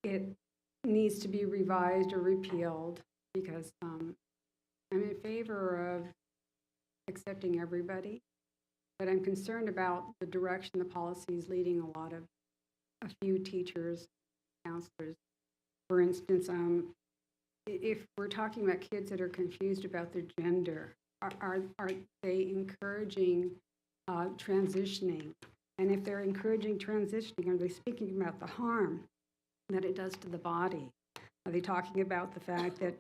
it needs to be revised or repealed because I'm in favor of accepting everybody, but I'm concerned about the direction the policy is leading a few teachers, counselors. For instance, if we're talking about kids that are confused about their gender, are they encouraging transitioning? And if they're encouraging transitioning, are they speaking about the harm that it does to the body? Are they talking about the fact that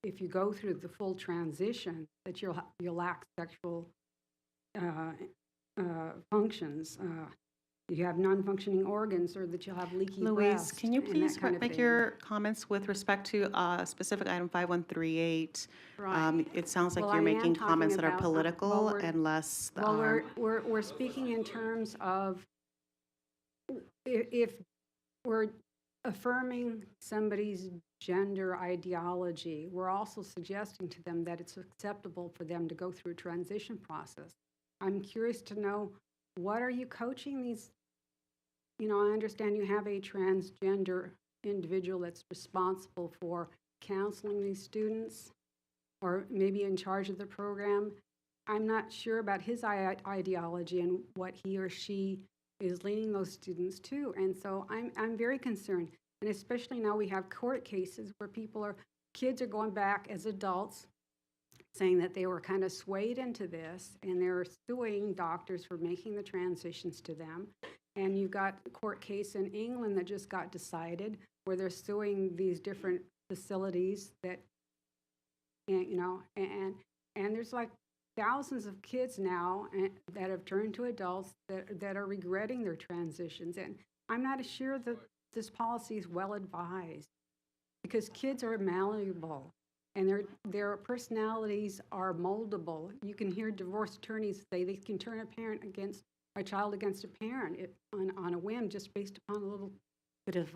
if you go through the full transition, that you'll lack sexual functions? You have non-functioning organs, or that you'll have leaky breasts. Louise, can you and please that kind of make thing. your comments with respect to specific item 5138? Right. It sounds like Well, you're I am making talking comments that are about, political and less. Well, we're speaking in terms of if we're affirming somebody's gender ideology, we're also suggesting to them that it's acceptable for them to go through a transition process. I'm curious to know, what are you coaching these? You know, I understand you have a transgender individual that's responsible for counseling these students, or maybe in charge of the program. I'm not sure about his ideology and what he or she is leading those students to. And so I'm very concerned. And especially now we have court cases where kids are going back as adults saying that they were kind of swayed into this, and they're suing doctors for making the transitions to them. And you've got a court case in England that just got decided where they're suing these different facilities that, and there's like thousands of kids now that have turned to adults that are regretting their transitions. And I'm not sure that this policy is well advised, because kids are malleable and their personalities are moldable. You can hear divorce attorneys say they can turn a child against a parent on a whim, just based upon a little bit of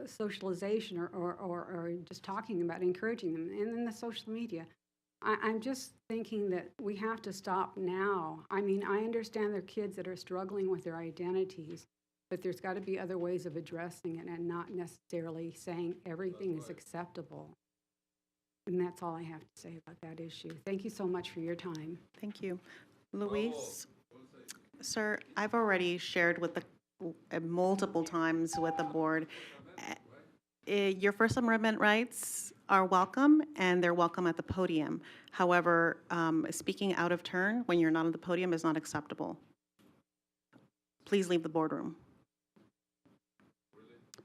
socialization or just talking about encouraging them. And then the social media. I'm just thinking that we have to stop now. I mean, I understand there are kids that are struggling with their identities, but there's got to be other ways of addressing it and not necessarily saying everything is acceptable. And that's all I have to say about that issue. Thank you so much for your time. Thank you. Luis, sir, I've already shared with multiple times with the board, your First Amendment rights are welcome, and they're welcome at the podium. However, speaking out of turn when you're not on the podium is not acceptable. Please leave the boardroom.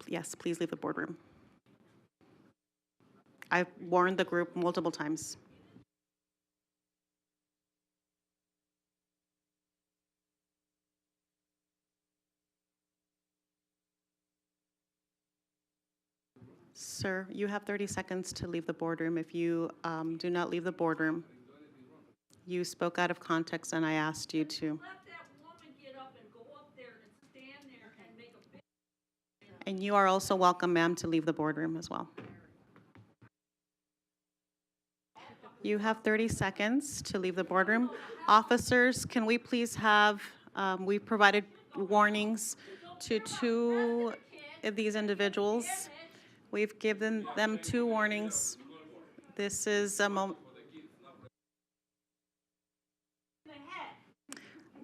Yes, please leave the boardroom. I've warned the group multiple times. Sir, you have 30 seconds to leave the boardroom. If you do not leave the boardroom, you spoke out of context and I asked you to. And you are also welcome, ma'am, to leave the boardroom as well. You have 30 seconds to leave the boardroom. Officers, can we please have, we provided warnings to 2 of these individuals. We've given them 2 warnings. This is a moment.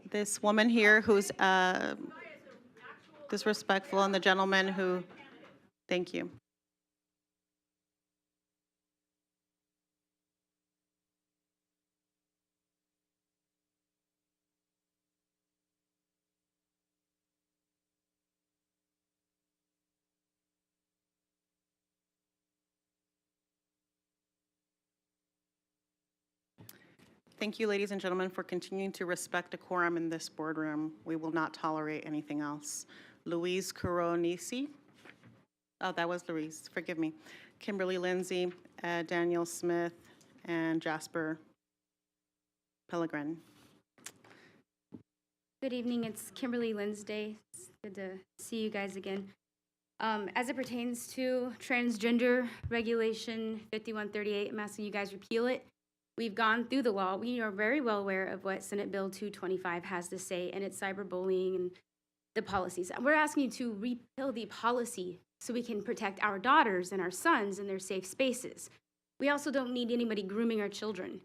This woman here who's disrespectful and the gentleman who, thank you. Thank you, ladies and gentlemen, for continuing to respect decorum in this boardroom. We will not tolerate anything else. Louise Coronisi. Oh, that was Louise, forgive me. Kimberly Lindsay, Daniel Smith, and Jasper Pellegrin. Good evening, it's Kimberly Linsday. It's good to see you guys again. As it pertains to transgender regulation 5138, I'm asking you guys repeal it. We've gone through the law. We are very well aware of what Senate Bill 225 has to say, and it's cyberbullying and the policies. We're asking you to repeal the policy so we can protect our daughters and our sons in their safe spaces. We also don't need anybody grooming our children.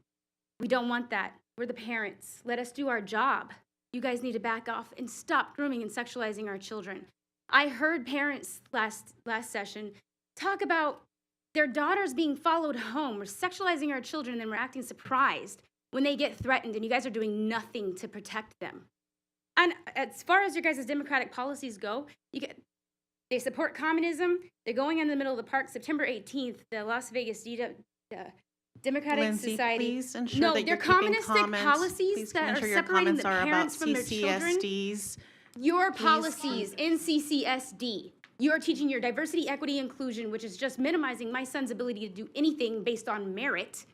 We don't want that. We're the parents. Let us do our job. You guys need to back off and stop grooming and sexualizing our children. I heard parents last session talk about their daughters being followed home. We're sexualizing our children and then we're acting surprised when they get threatened and you guys are doing nothing to protect them. And as far as your guys' democratic policies go, they support communism. They're going in the middle of the park September 18th, the Las Vegas Democratic Lindsay, Society. please ensure No, that they're you're keeping communistic comments. policies Please that are ensure your separating the comments are about parents from their children. CCSDs. Your Please policies in CCSD. You are teaching your diversity, equity, inclusion, which is just minimizing my son's ability to do anything based on merit.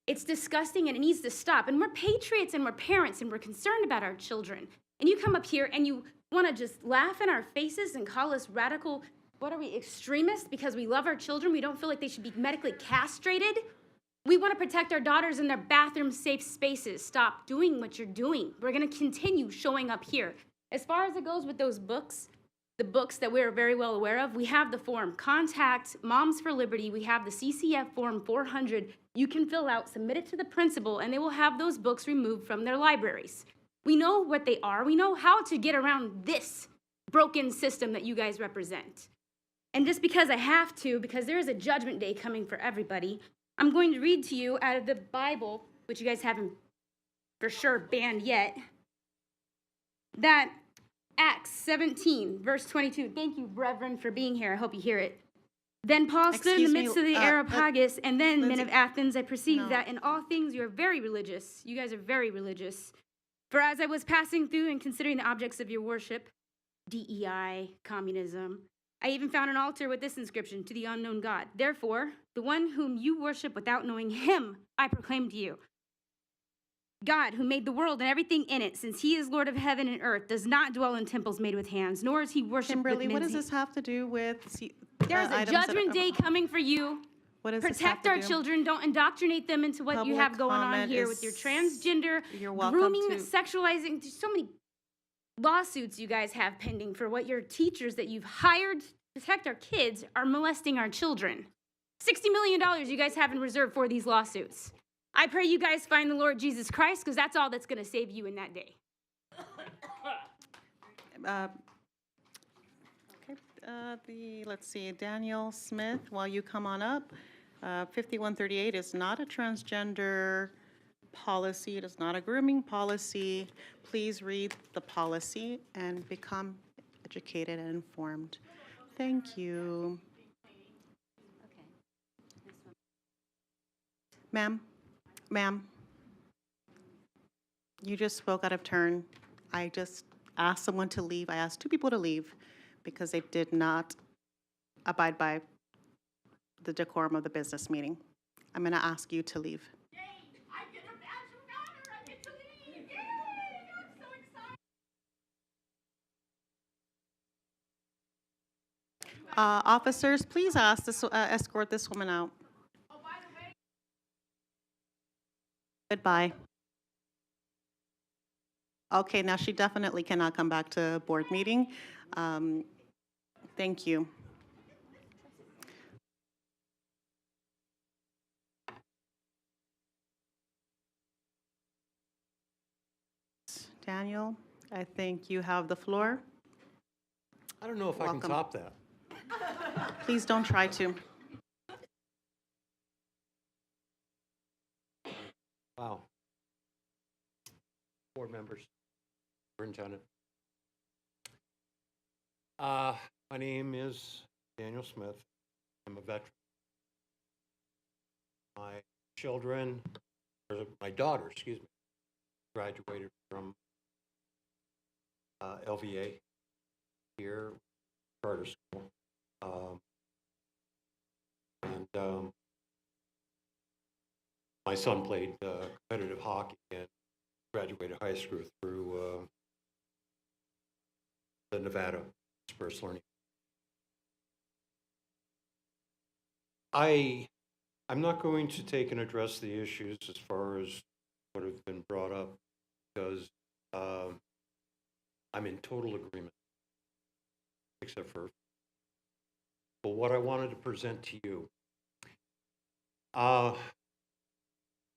It's disgusting and it needs to stop. And we're patriots and we're parents and we're concerned about our children. And you come up here and you want to just laugh in our faces and call us radical, what are we, extremists because we love our children? We don't feel like they should be medically castrated? We want to protect our daughters in their bathroom safe spaces. Stop doing what you're doing. We're going to continue showing up here. As far as it goes with those books, the books that we're very well aware of, we have the form. Contact Moms for Liberty. We have the CCF form 400. You can fill out, submit it to the principal, and they will have those books removed from their libraries. We know what they are. We know how to get around this broken system that you guys represent. And just because I have to, because there is a judgment day coming for everybody, I'm going to read to you out of the Bible, which you guys haven't for sure banned yet, that Acts 17, verse 22. Thank you, Reverend, for being here. I hope you hear it. Then Paul stood in the midst of the Areopagus, and then, men of Athens, I perceived that in all things you are very religious. You guys are very religious. For as I was passing through and considering the objects of your worship, DEI, communism, I even found an altar with this inscription, to the unknown God. Therefore, the one whom you worship without knowing him, I proclaim to you. God, who made the world and everything in it, since he is Lord of heaven and earth, does not dwell in temples made with hands, nor is he worshipped Kimberly, with what men's does this have to do with There's a judgment day coming for you. What does this have Protect to our do? children. Don't indoctrinate them into what you Public have going on comment here is- with your transgender, You're welcome grooming, to- sexualizing. There's so many lawsuits you guys have pending for what your teachers that you've hired to protect our kids are molesting our children. $60 million you guys have in reserve for these lawsuits. I pray you guys find the Lord Jesus Christ, because that's all that's going to save you in that day. Let's see, Daniel Smith, while you come on up, 5138 is not a transgender policy. It is not a grooming policy. Please read the policy and become educated and informed. Thank you. Ma'am, you just spoke out of turn. I just asked someone to leave. I asked 2 people to leave because they did not abide by the decorum of the business meeting. I'm going to ask you to leave. Officers, please escort this woman out. Goodbye. Okay, now she definitely cannot come back to board meeting. Thank you. Daniel, I think you have the floor. I don't know if I can top that. Please don't try to. Wow. Board members, superintendent. My name is Daniel Smith. I'm a veteran. My children, or my daughter, excuse me, graduated from LVA here, charter school. My son played competitive hockey and graduated high school through the Nevada Dispersed Learning. I'm not going to take and address the issues as far as what have been brought up because I'm in total agreement, except for what I wanted to present to you.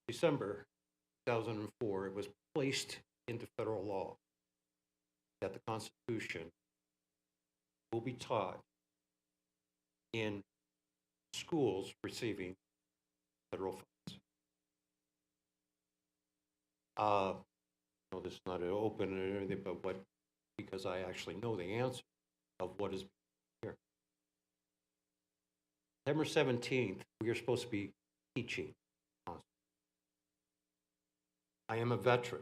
December 2004, it was placed into federal law that the Constitution will be taught in schools receiving federal funds. No, this is not an open or anything, but because I actually know the answer of what is here. September 17th, we are supposed to be teaching. I am a veteran.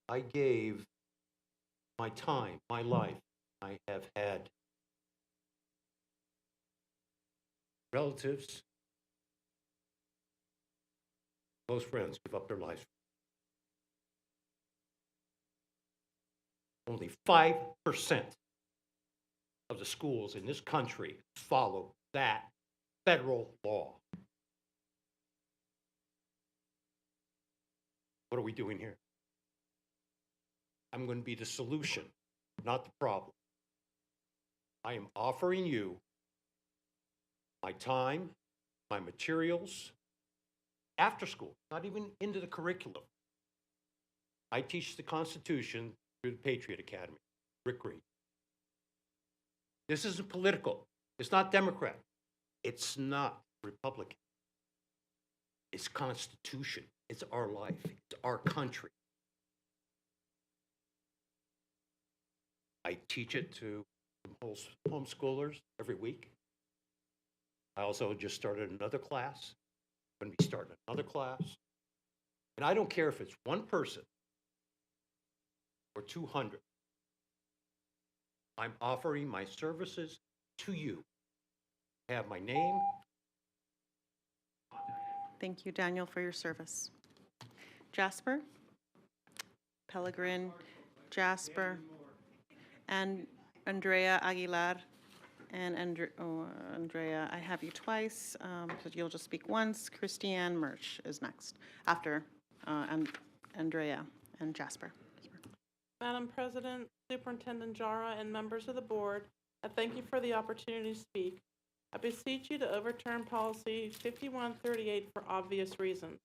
I gave my time, my life. I have had relatives, close friends give up their lives. Only 5% of the schools in this country follow that federal law. What are we doing here? I'm going to be the solution, not the problem. I am offering you my time, my materials, after school, not even into the curriculum. I teach the Constitution through the Patriot Academy, Rick Green. This isn't political. It's not Democrat. It's not Republican. It's Constitution. It's our life. It's our country. I teach it to homeschoolers every week. I also just started another class. I'm going to be starting another class. And I don't care if it's one person or 200. I'm offering my services to you. I have my name. Thank you, Daniel, for your service. Jasper, Pellegrin, Jasper, and Andrea Aguilar. And Andrea, I have you twice, so you'll just speak once. Christiane Murch is next, after Andrea and Jasper. Madam President, Superintendent Jara, and members of the board, I thank you for the opportunity to speak. I beseech you to overturn policy 5138 for obvious reasons.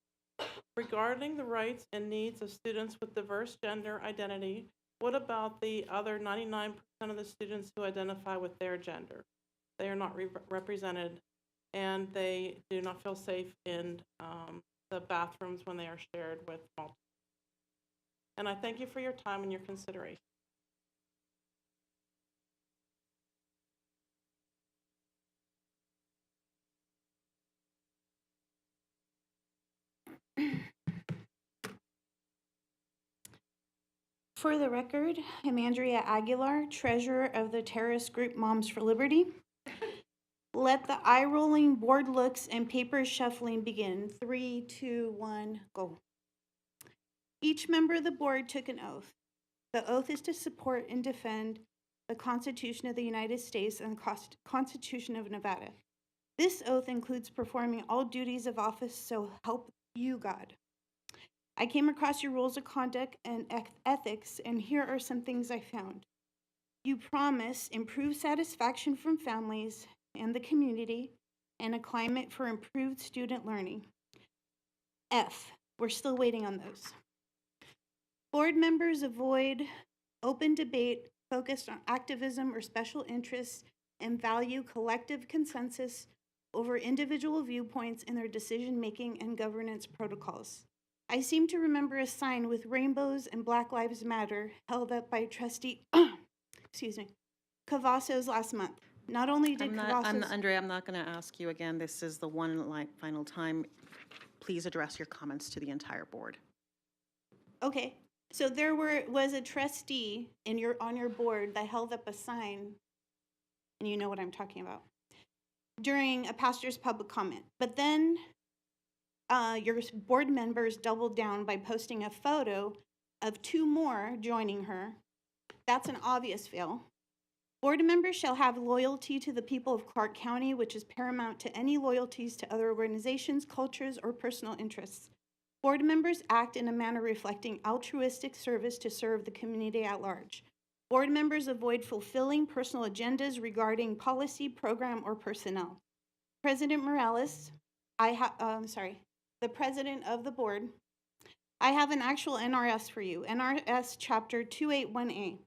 Regarding the rights and needs of students with diverse gender identity, what about the other 99% of the students who identify with their gender? They are not represented, and they do not feel safe in the bathrooms when they are shared with multiple. And I thank you for your time and your consideration. For the record, I'm Andrea Aguilar, treasurer of the terrorist group Moms for Liberty. Let the eye-rolling, board looks, and paper shuffling begin. 3, 2, 1, go. Each member of the board took an oath. The oath is to support and defend the Constitution of the United States and the Constitution of Nevada. This oath includes performing all duties of office, so help you God. I came across your rules of conduct and ethics, and here are some things I found. You promise improved satisfaction from families and the community, and a climate for improved student learning. F, we're still waiting on those. Board members avoid open debate focused on activism or special interests and value collective consensus over individual viewpoints in their decision-making and governance protocols. I seem to remember a sign with rainbows and Black Lives Matter held up by trustee, Cavazos last month. Not only did Cavazos... Andrea, I'm not going to ask you again. This is the one final time. Please address your comments to the entire board. Okay, so there was a trustee on your board that held up a sign, and you know what I'm talking about, during a pastor's public comment. But then your board members doubled down by posting a photo of 2 more joining her. That's an obvious fail. Board members shall have loyalty to the people of Clark County, which is paramount to any loyalties to other organizations, cultures, or personal interests. Board members act in a manner reflecting altruistic service to serve the community at large. Board members avoid fulfilling personal agendas regarding policy, program, or personnel. President Morales, the president of the board, I have an actual NRS for you, NRS chapter 281A.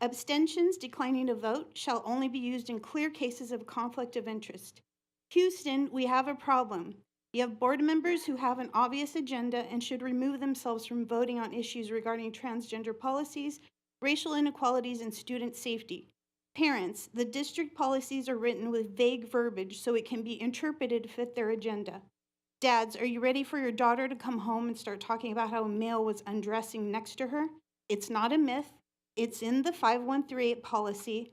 Abstentions declining to vote shall only be used in clear cases of conflict of interest. Houston, we have a problem. You have board members who have an obvious agenda and should remove themselves from voting on issues regarding transgender policies, racial inequalities, and student safety. Parents, the district policies are written with vague verbiage so it can be interpreted to fit their agenda. Dads, are you ready for your daughter to come home and start talking about how a male was undressing next to her? It's not a myth. It's in the 5138 policy,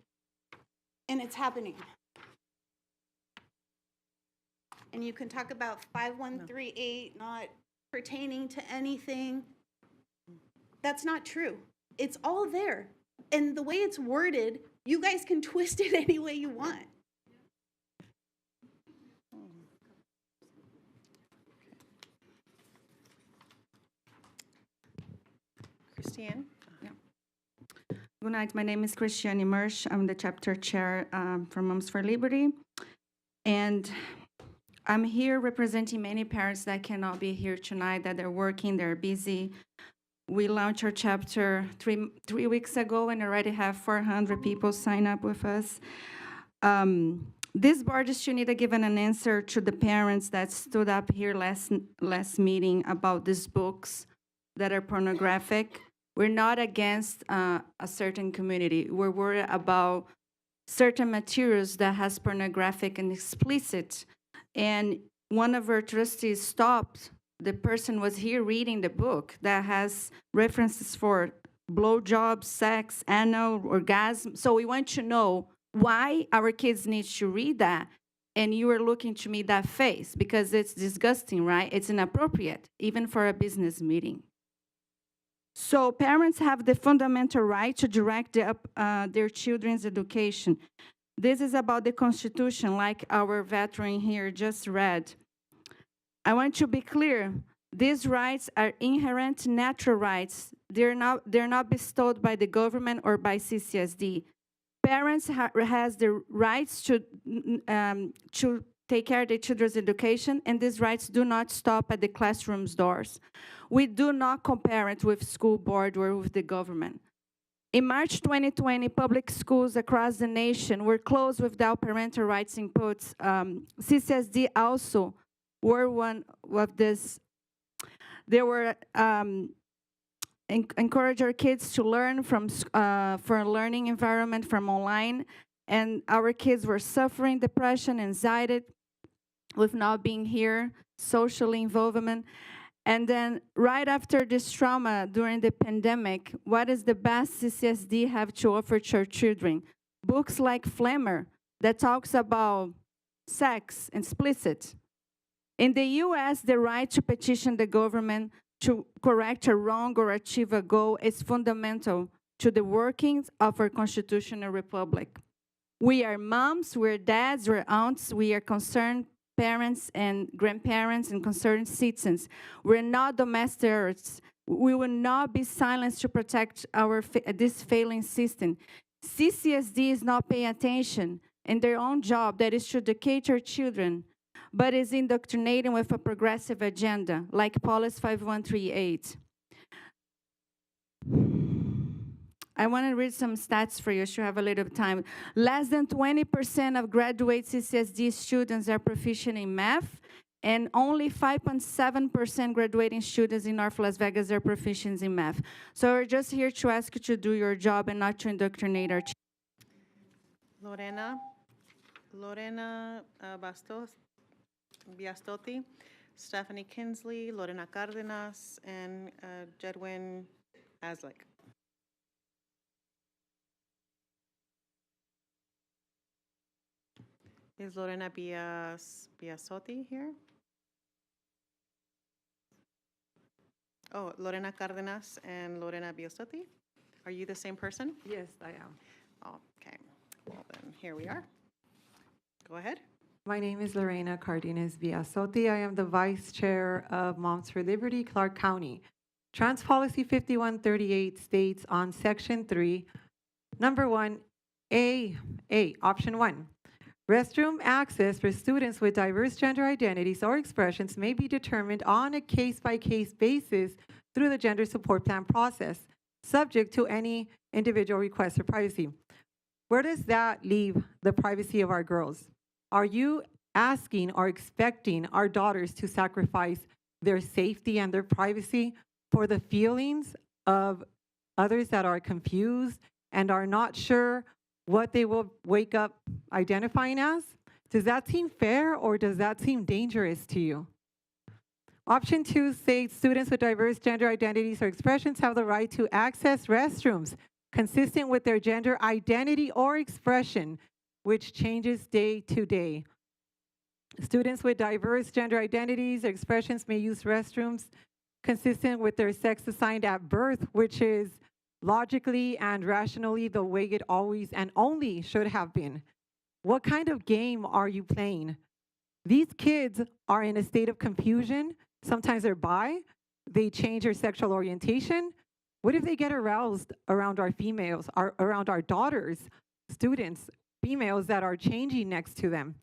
and it's happening. And you can talk about 5138 not pertaining to anything. That's not true. It's all there. And the way it's worded, you guys can twist it any way you want. Christiane? Good night. My name is Christiane Mersch. I'm the chapter chair from Moms for Liberty. And I'm here representing many parents that cannot be here tonight, that they're working, they're busy. We launched our chapter three weeks ago and already have 400 people sign up with us. This board just need to give an answer to the parents that stood up here last meeting about these books that are pornographic. We're not against a certain community. We're worried about certain materials that has pornographic and explicit. And one of our trustees stopped. The person was here reading the book that has references for blowjobs, sex, anal, orgasm. So we want to know why our kids need to read that. And you are looking to me that face because it's disgusting, right? It's inappropriate, even for a business meeting. So parents have the fundamental right to direct their children's education. This is about the Constitution, like our veteran here just read. I want to be clear. These rights are inherent natural rights. They're not bestowed by the government or by CCSD. Parents has the rights to take care of their children's education, and these rights do not stop at the classroom's doors. We do not compare it with school board or with the government. In March 2020, public schools across the nation were closed without parental rights inputs. CCSD also were one of this. They were encourage our kids to learn from for a learning environment from online, and our kids were suffering depression, anxiety, with not being here, social involvement. And then right after this trauma during the pandemic, what is the best CCSD have to offer to our children? Books like Flammer that talks about sex explicit. In the US, the right to petition the government to correct a wrong or achieve a goal is fundamental to the workings of our constitutional republic. We are moms, we're dads, we're aunts, we are concerned parents and grandparents and concerned citizens. We're not domestic terrorists. We will not be silenced to protect this failing system. CCSD is not paying attention in their own job, that is to educate our children, but is indoctrinating with a progressive agenda, like Policy 5138. I want to read some stats for you to have a little time. Less than 20% of graduate CCSD students are proficient in math, and only 5.7% graduating students in North Las Vegas are proficient in math. So we're just here to ask you to do your job and not to indoctrinate our children. Lorena Biastotti, Stephanie Kinsley, Lorena Cardenas, and Jedwin Aslick. Is Lorena Biasotti here? Oh, Lorena Cardenas and Lorena Biasotti? Are you the same person? Yes, I am. Okay, well then, here we are. Go ahead. My name is Lorena Cardenas Biasotti. I am the Vice Chair of Moms for Liberty, Clark County. Trans Policy 5138 states on Section 3, Number 1, Option 1. Restroom access for students with diverse gender identities or expressions may be determined on a case-by-case basis through the gender support plan process, subject to any individual request for privacy. Where does that leave the privacy of our girls? Are you asking or expecting our daughters to sacrifice their safety and their privacy for the feelings of others that are confused and are not sure what they will wake up identifying as? Does that seem fair or does that seem dangerous to you? Option 2 states students with diverse gender identities or expressions have the right to access restrooms consistent with their gender identity or expression, which changes day to day. Students with diverse gender identities or expressions may use restrooms consistent with their sex assigned at birth, which is logically and rationally the way it always and only should have been. What kind of game are you playing? These kids are in a state of confusion. Sometimes they're bi, they change their sexual orientation. What if they get aroused around our females, around our daughters, students, females that are changing next to them?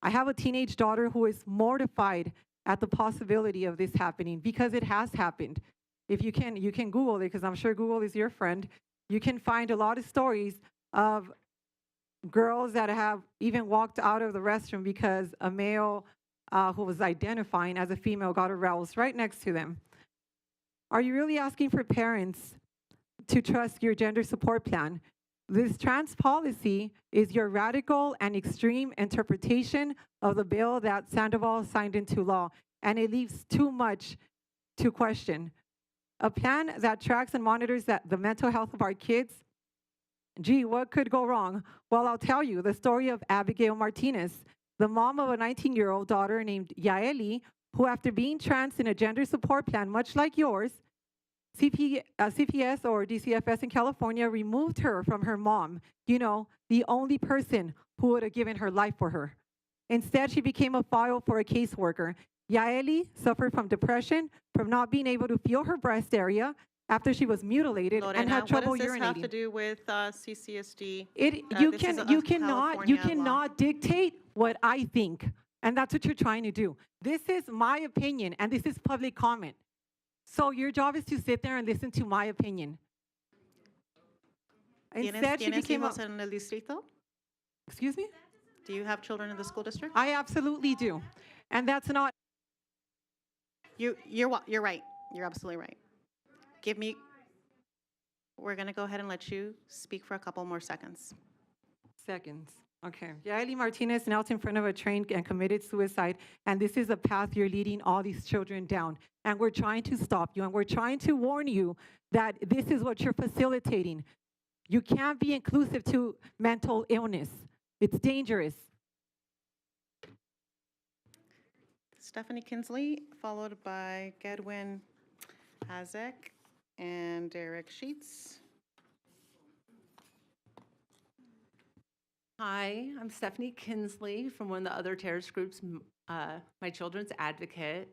I have a teenage daughter who is mortified at the possibility of this happening because it has happened. If you can Google it, because I'm sure Google is your friend. You can find a lot of stories of girls that have even walked out of the restroom because a male who was identifying as a female got aroused right next to them. Are you really asking for parents to trust your gender support plan? This trans policy is your radical and extreme interpretation of the bill that Sandoval signed into law, and it leaves too much to question. A plan that tracks and monitors the mental health of our kids. Gee, what could go wrong? Well, I'll tell you the story of Abigail Martinez, the mom of a 19-year-old daughter named Yaeli, who after being trans in a gender support plan, much like yours, CPS or DCFS in California removed her from her mom, the only person who would have given her life for her. Instead, she became a file for a caseworker. Yaeli suffered from depression, from not being able to feel her breast area after she was mutilated and had trouble urinating. What does this have to do with CCSD? You cannot dictate what I think, and that's what you're trying to do. This is my opinion, and this is public comment. So your job is to sit there and listen to my opinion. Instead, she became hijos en el distrito? Excuse me? Do you have children in the school district? I absolutely do, and that's not. You're right. You're absolutely right. We're going to go ahead and let you speak for a couple more seconds. Okay. Yaeli Martinez knelt in front of a train and committed suicide, and this is the path you're leading all these children down. And we're trying to stop you, and we're trying to warn you that this is what you're facilitating. You can't be inclusive to mental illness. It's dangerous. Stephanie Kinsley, followed by Gedwin Hazek and Derek Sheets. Hi, I'm Stephanie Kinsley from one of the other terrorist groups, My Children's Advocate.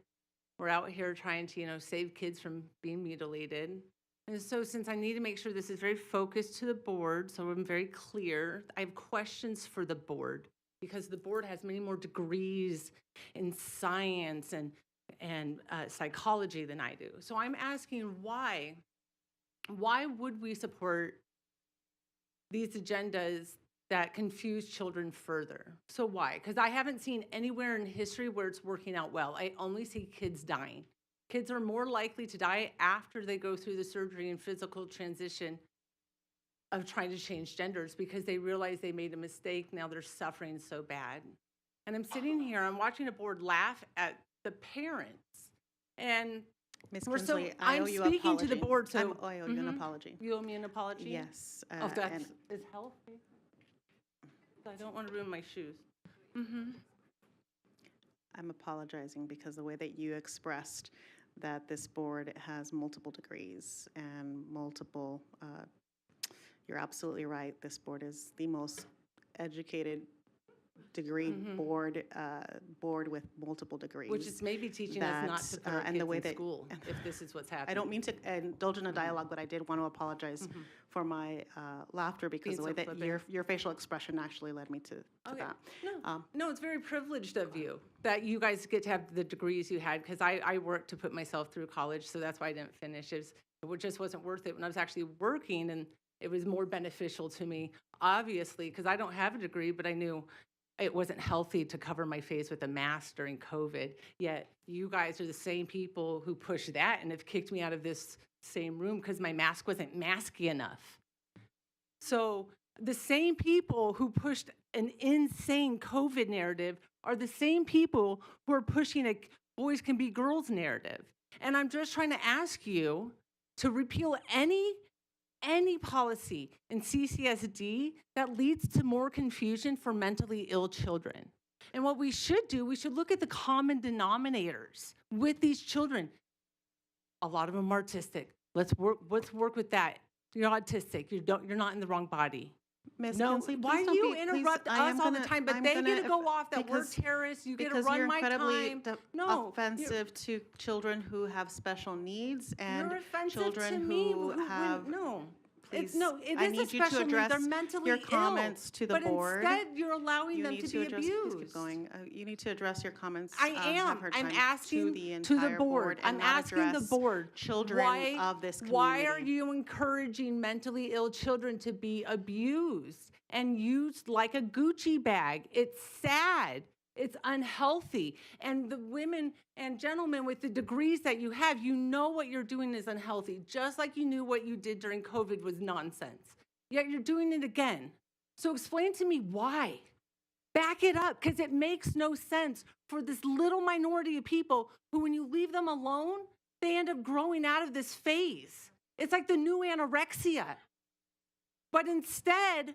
We're out here trying to, save kids from being mutilated. And so since I need to make sure this is very focused to the board, so I'm very clear, I have questions for the board because the board has many more degrees in science and psychology than I do. So I'm asking why would we support these agendas that confuse children further? So why? Because I haven't seen anywhere in history where it's working out well. I only see kids dying. Kids are more likely to die after they go through the surgery and physical transition of trying to change genders because they realize they made a mistake. Now they're suffering so bad. And I'm sitting here, I'm watching a board laugh at the parents. And Ms. we're Kinsley, so, I owe I'm you speaking apology. to the board, so I owe you an apology. You owe me an apology? Yes. Oh, that's and is healthy. I don't want to ruin my shoes. Mm-hmm. I'm apologizing because the way that you expressed that this board has multiple degrees and multiple, you're absolutely right. This board is the most educated degree board with multiple degrees. Which is maybe teaching us not to put our and the kids way in that school, if this is what's happening. I don't mean to indulge in a dialogue, but I did want to apologize for my laughter because Being the way so that flippant. your facial expression actually led me to Okay. that. No, it's very privileged of you that you guys get to have the degrees you had, because I worked to put myself through college, so that's why I didn't finish. It just wasn't worth it when I was actually working, and it was more beneficial to me, obviously, because I don't have a degree, but I knew it wasn't healthy to cover my face with a mask during COVID. Yet you guys are the same people who pushed that and have kicked me out of this same room because my mask wasn't masky enough. So the same people who pushed an insane COVID narrative are the same people who are pushing a boys can be girls narrative. And I'm just trying to ask you to repeal any policy in CCSD that leads to more confusion for mentally ill children. And what we should do, we should look at the common denominators with these children. A lot of them are autistic. Let's work with that. You're autistic. You're not in the wrong body. Ms. No, Kinsley, why please do you don't be- interrupt please, I us am all the gonna- time? But I'm they gonna- get to go off that we're because- terrorists. You get to because run you're my incredibly time. No, offensive to children who have special needs and you're offensive children to me. who have. No. Please, It I is a need you to special need. address They're mentally your ill. comments to the but board. instead, you're allowing You them need to be address, please abused. keep going. You need to address your comments. I have am. heard I'm time asking to the to the entire board. I'm and not asking the address board. children why, of this community. Why are you encouraging mentally ill children to be abused and used like a Gucci bag? It's sad. It's unhealthy. And the women and gentlemen with the degrees that you have, you know what you're doing is unhealthy, just like you knew what you did during COVID was nonsense. Yet you're doing it again. So explain to me why. Back it up, because it makes no sense for this little minority of people who, when you leave them alone, they end up growing out of this phase. It's like the new anorexia. But instead,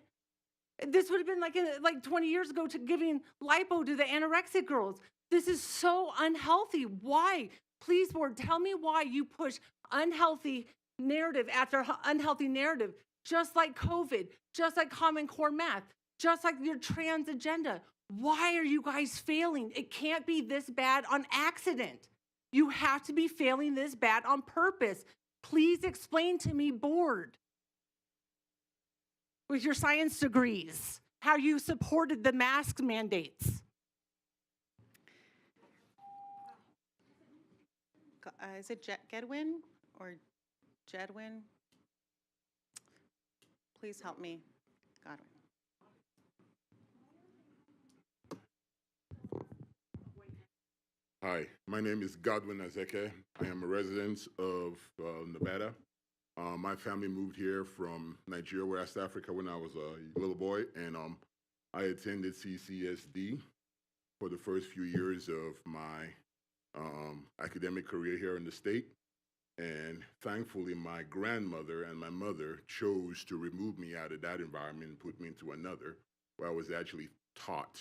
this would have been like 20 years ago to giving lipo to the anorexic girls. This is so unhealthy. Why? Please, board, tell me why you push unhealthy narrative after unhealthy narrative, just like COVID, just like Common Core math, just like your trans agenda. Why are you guys failing? It can't be this bad on accident. You have to be failing this bad on purpose. Please explain to me, board, with your science degrees, how you supported the mask mandates. Is it Gedwin or Jedwin? Please help me, Godwin. Hi, my name is Godwin Azeke. I am a resident of Nevada. My family moved here from Nigeria, West Africa, when I was a little boy, and I attended CCSD for the first few years of my academic career here in the state. And thankfully, my grandmother and my mother chose to remove me out of that environment and put me into another where I was actually taught.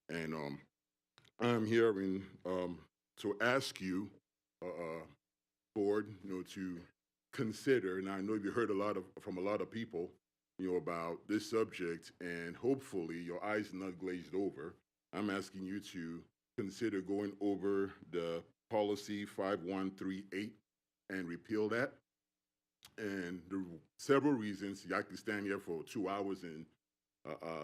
And I'm here to ask you, board, to consider, and I know you heard from a lot of people, about this subject, and hopefully your eyes not glazed over. I'm asking you to consider going over the policy 5138 and repeal that. And there are several reasons. I could stand here for 2 hours and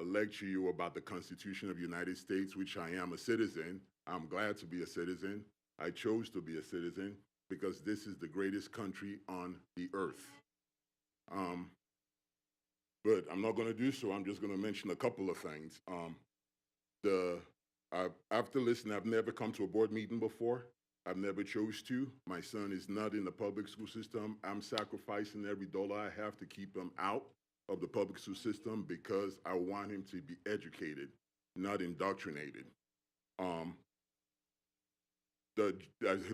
lecture you about the Constitution of the United States, which I am a citizen. I'm glad to be a citizen. I chose to be a citizen because this is the greatest country on the earth. But I'm not going to do so. I'm just going to mention a couple of things. After listening, I've never come to a board meeting before. I've never chose to. My son is not in the public school system. I'm sacrificing every dollar I have to keep him out of the public school system because I want him to be educated, not indoctrinated. I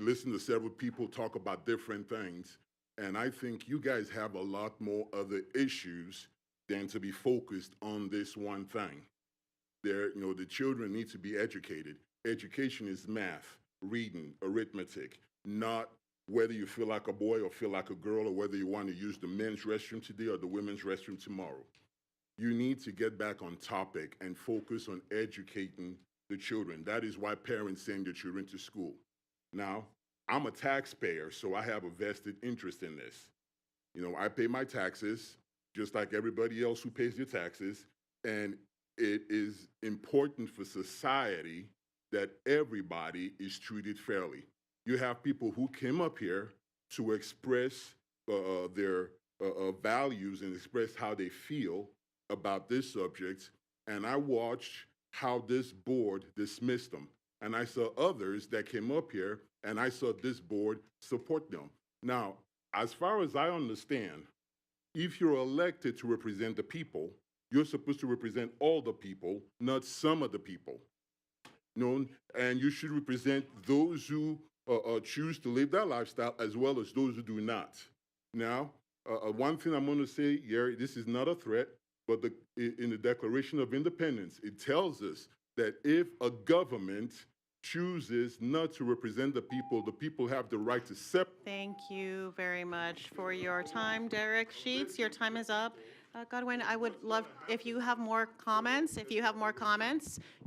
listened to several people talk about different things, and I think you guys have a lot more other issues than to be focused on this one thing. The children need to be educated. Education is math, reading, arithmetic, not whether you feel like a boy or feel like a girl, or whether you want to use the men's restroom today or the women's restroom tomorrow. You need to get back on topic and focus on educating the children. That is why parents send their children to school. Now, I'm a taxpayer, so I have a vested interest in this. I pay my taxes just like everybody else who pays their taxes, and it is important for society that everybody is treated fairly. You have people who came up here to express their values and express how they feel about this subject, and I watched how this board dismissed them. And I saw others that came up here, and I saw this board support them. Now, as far as I understand, if you're elected to represent the people, you're supposed to represent all the people, not some of the people. And you should represent those who choose to live that lifestyle as well as those who do not. Now, one thing I'm going to say, Gary, this is not a threat, but in the Declaration of Independence, it tells us that if a government chooses not to represent the people have the right to separate. Thank you very much for your time, Derek Sheets. Your time is up. Godwin, I would love, if you have more comments,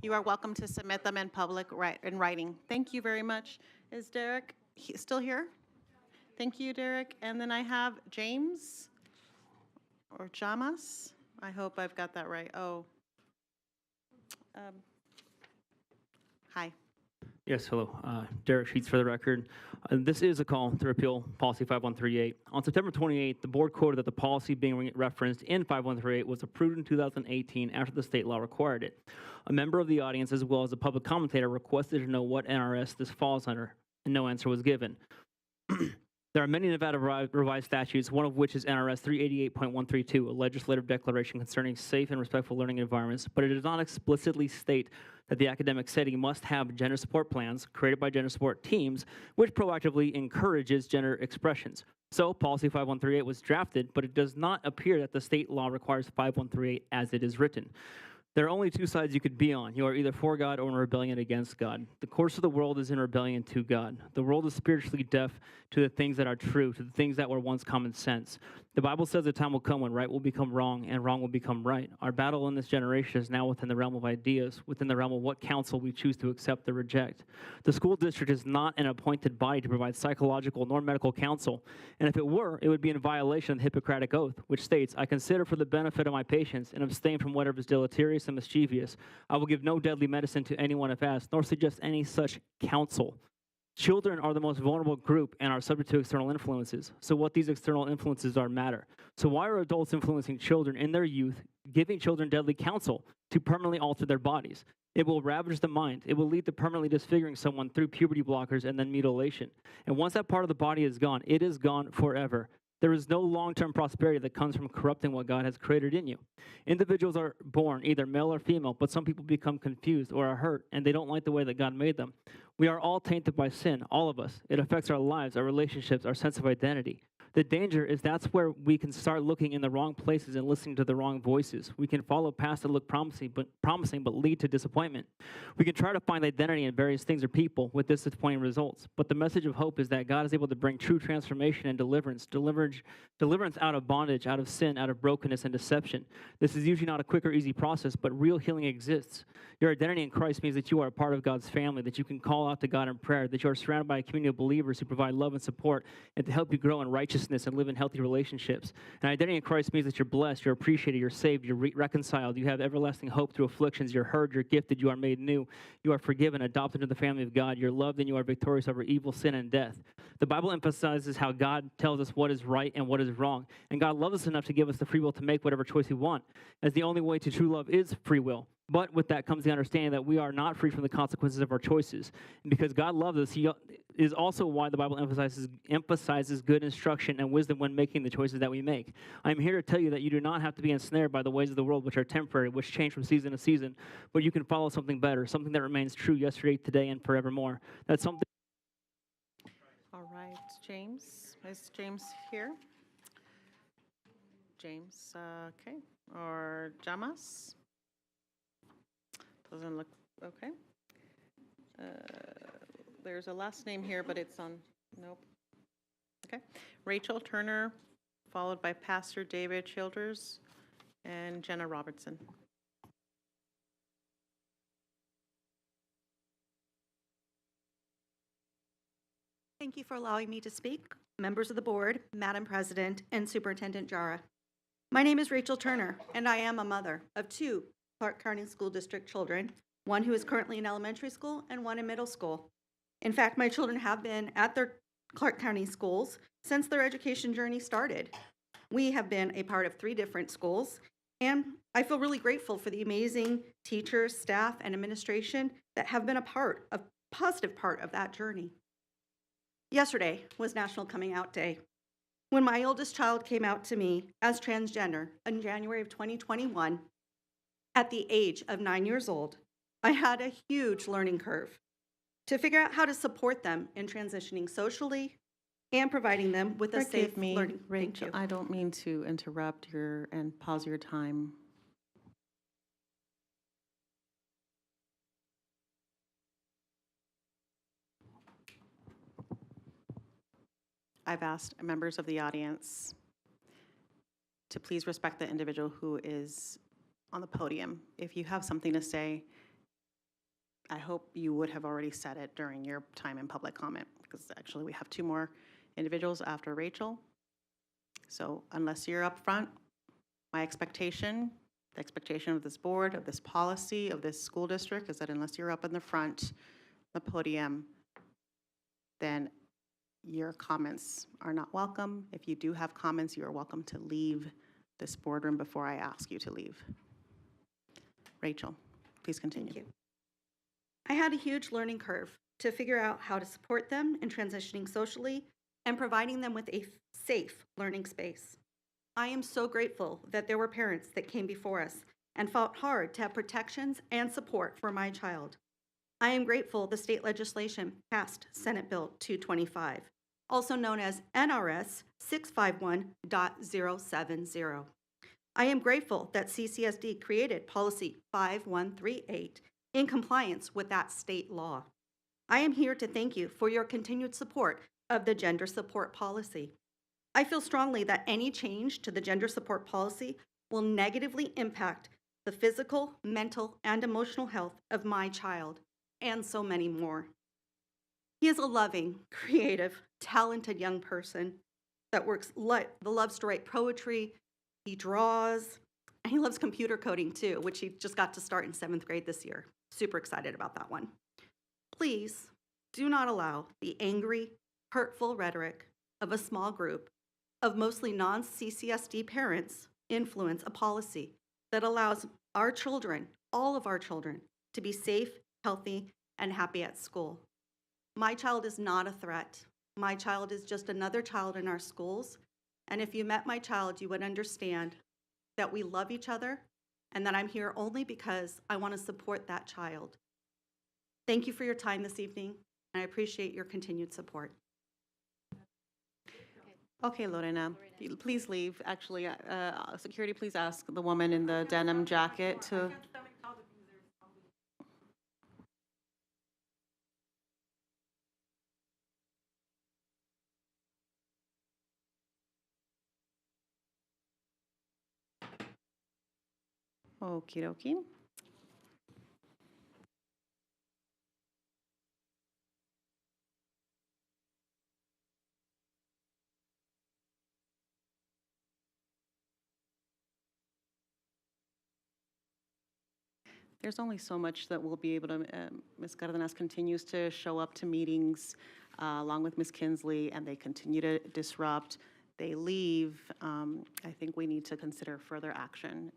you are welcome to submit them in public in writing. Thank you very much. Is Derek still here? Thank you, Derek. And then I have James or Jamas. I hope I've got that right. Hi. Yes, hello. Derek Sheets for the record. This is a call to repeal Policy 5138. On September 28th, the board quoted that the policy being referenced in 5138 was approved in 2018 after the state law required it. A member of the audience, as well as a public commentator, requested to know what NRS this falls under, and no answer was given. There are many Nevada revised statutes, one of which is NRS 388.132, a legislative declaration concerning safe and respectful learning environments, but it does not explicitly state that the academic setting must have gender support plans created by gender support teams, which proactively encourages gender expressions. So Policy 5138 was drafted, but it does not appear that the state law requires 5138 as it is written. There are only two sides you could be on. You are either for God or in rebellion against God. The course of the world is in rebellion to God. The world is spiritually deaf to the things that are true, to the things that were once common sense. The Bible says the time will come when right will become wrong and wrong will become right. Our battle in this generation is now within the realm of ideas, within the realm of what counsel we choose to accept or reject. The school district is not an appointed body to provide psychological nor medical counsel, and if it were, it would be in violation of the Hippocratic Oath, which states, I consider for the benefit of my patients and abstain from whatever is deleterious and mischievous. I will give no deadly medicine to anyone if asked, nor suggest any such counsel. Children are the most vulnerable group and are subject to external influences. So what these external influences are matter. So why are adults influencing children in their youth, giving children deadly counsel to permanently alter their bodies? It will ravage the mind. It will lead to permanently disfiguring someone through puberty blockers and then mutilation. And once that part of the body is gone, it is gone forever. There is no long-term prosperity that comes from corrupting what God has created in you. Individuals are born either male or female, but some people become confused or are hurt, and they don't like the way that God made them. We are all tainted by sin, all of us. It affects our lives, our relationships, our sense of identity. The danger is that's where we can start looking in the wrong places and listening to the wrong voices. We can follow paths that look promising but lead to disappointment. We can try to find identity in various things or people with disappointing results. But the message of hope is that God is able to bring true transformation and deliverance out of bondage, out of sin, out of brokenness and deception. This is usually not a quick or easy process, but real healing exists. Your identity in Christ means that you are a part of God's family, that you can call out to God in prayer, that you are surrounded by a community of believers who provide love and support and to help you grow in righteousness and live in healthy relationships. And identity in Christ means that you're blessed, you're appreciated, you're saved, you're reconciled, you have everlasting hope through afflictions, you're heard, you're gifted, you are made new, you are forgiven, adopted into the family of God, you're loved, and you are victorious over evil, sin, and death. The Bible emphasizes how God tells us what is right and what is wrong. And God loves us enough to give us the free will to make whatever choice we want, as the only way to true love is free will. But with that comes the understanding that we are not free from the consequences of our choices. And because God loves us, He is also why the Bible emphasizes good instruction and wisdom when making the choices that we make. I'm here to tell you that you do not have to be ensnared by the ways of the world, which are temporary, which change from season to season, but you can follow something better, something that remains true yesterday, today, and forevermore. That's something. All right, James. Is James here? James, okay. Or Jamas? Doesn't look, okay. There's a last name here, but it's on, nope. Okay. Rachel Turner, followed by Pastor David Childers and Jenna Robertson. Thank you for allowing me to speak, members of the board, Madam President, and Superintendent Jara. My name is Rachel Turner, and I am a mother of two Clark County School District children, one who is currently in elementary school and one in middle school. In fact, my children have been at their Clark County schools since their education journey started. We have been a part of 3 different schools, and I feel really grateful for the amazing teachers, staff, and administration that have been a positive part of that journey. Yesterday was National Coming Out Day. When my oldest child came out to me as transgender in January of 2021, at the age of 9 years old, I had a huge learning curve to figure out how to support them in transitioning socially and providing them with a safe learning. Rachel, I don't mean to interrupt and pause your time. I've asked members of the audience to please respect the individual who is on the podium. If you have something to say, I hope you would have already said it during your time in public comment, because actually we have 2 more individuals after Rachel. So unless you're up front, my expectation, the expectation of this board, of this policy, of this school district, is that unless you're up in the front, the podium, then your comments are not welcome. If you do have comments, you are welcome to leave this boardroom before I ask you to leave. Rachel, please continue. Thank you. I had a huge learning curve to figure out how to support them in transitioning socially and providing them with a safe learning space. I am so grateful that there were parents that came before us and fought hard to have protections and support for my child. I am grateful the state legislation passed Senate Bill 225, also known as NRS 651.070. I am grateful that CCSD created Policy 5138 in compliance with that state law. I am here to thank you for your continued support of the gender support policy. I feel strongly that any change to the gender support policy will negatively impact the physical, mental, and emotional health of my child, and so many more. He is a loving, creative, talented young person that loves to write poetry, he draws, and he loves computer coding too, which he just got to start in 7th grade this year. Super excited about that one. Please do not allow the angry, hurtful rhetoric of a small group of mostly non-CCSD parents influence a policy that allows our children, all of our children, to be safe, healthy, and happy at school. My child is not a threat. My child is just another child in our schools And if you met my child, you would understand that we love each other and that I'm here only because I want to support that child. Thank you for your time this evening, and I appreciate your continued support. Okay, Lorena, please leave. Actually, security, please ask the woman in the denim jacket to. Okie dokie. There's only so much that we'll be able to, Ms. Cardenas continues to show up to meetings along with Ms. Kinsley, and they continue to disrupt. They leave. I think we need to consider further action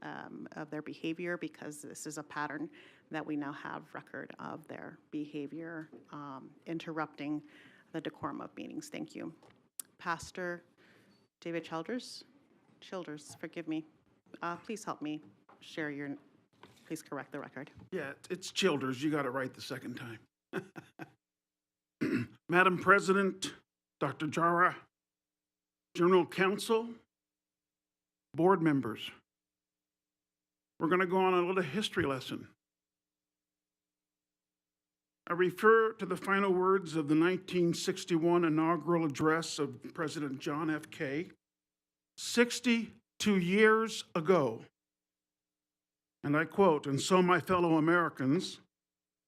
of their behavior, because this is a pattern that we now have record of their behavior interrupting the decorum of meetings. Thank you. Pastor David Childers, forgive me. Please help me share your. Please correct the record. Yeah, it's Childers. You got it right the second time. Madam President, Dr. Jara, General Counsel, board members, we're going to go on a little history lesson. I refer to the final words of the 1961 inaugural address of President John F. Kennedy, 62 years ago. And I quote, "And so, my fellow Americans,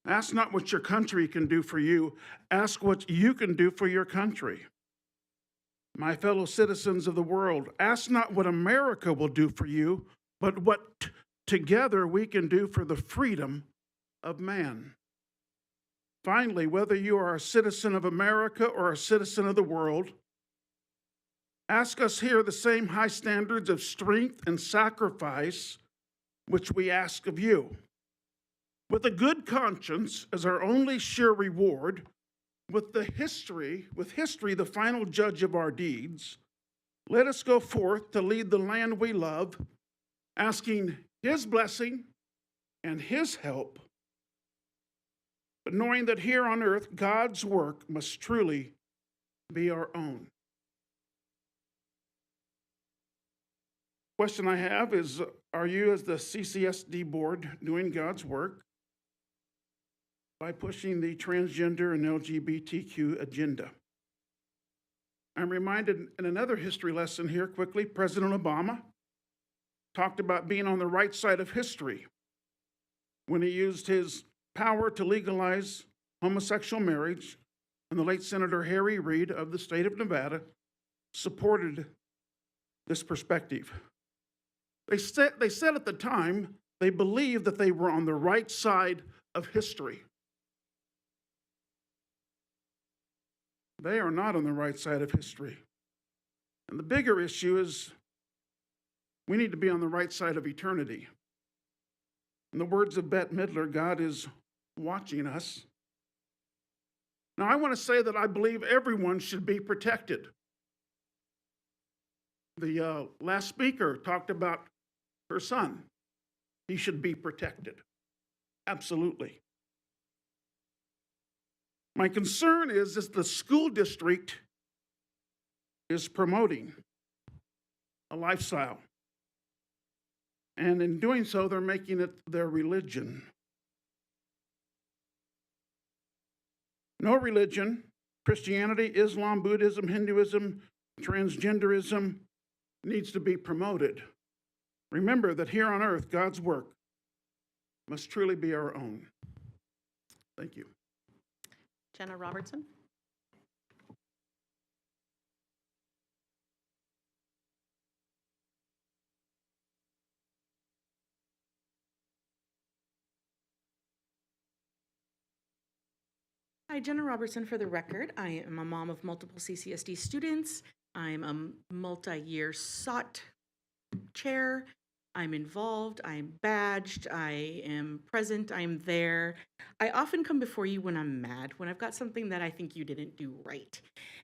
ask not what your country can do for you, ask what you can do for your country. My fellow citizens of the world, ask not what America will do for you, but what together we can do for the freedom of man. Finally, whether you are a citizen of America or a citizen of the world, ask us here the same high standards of strength and sacrifice which we ask of you. With a good conscience as our only sure reward, with history the final judge of our deeds, let us go forth to lead the land we love, asking His blessing and His help, but knowing that here on earth, God's work must truly be our own." Question I have is, are you as the CCSD board doing God's work by pushing the transgender and LGBTQ agenda? I'm reminded in another history lesson here quickly, President Obama talked about being on the right side of history when he used his power to legalize homosexual marriage, and the late Senator Harry Reid of the state of Nevada supported this perspective. They said at the time they believed that they were on the right side of history. They are not on the right side of history. And the bigger issue is we need to be on the right side of eternity. In the words of Bette Midler, God is watching us. Now, I want to say that I believe everyone should be protected. The last speaker talked about her son. He should be protected. Absolutely. My concern is the school district is promoting a lifestyle. And in doing so, they're making it their religion. No religion, Christianity, Islam, Buddhism, Hinduism, transgenderism, needs to be promoted. Remember that here on earth, God's work must truly be our own. Thank you. Jenna Robertson. Hi, Jenna Robertson for the record. I am a mom of multiple CCSD students. I'm a multi-year SOT chair. I'm involved, I'm badged, I am present, I'm there. I often come before you when I'm mad, when I've got something that I think you didn't do right.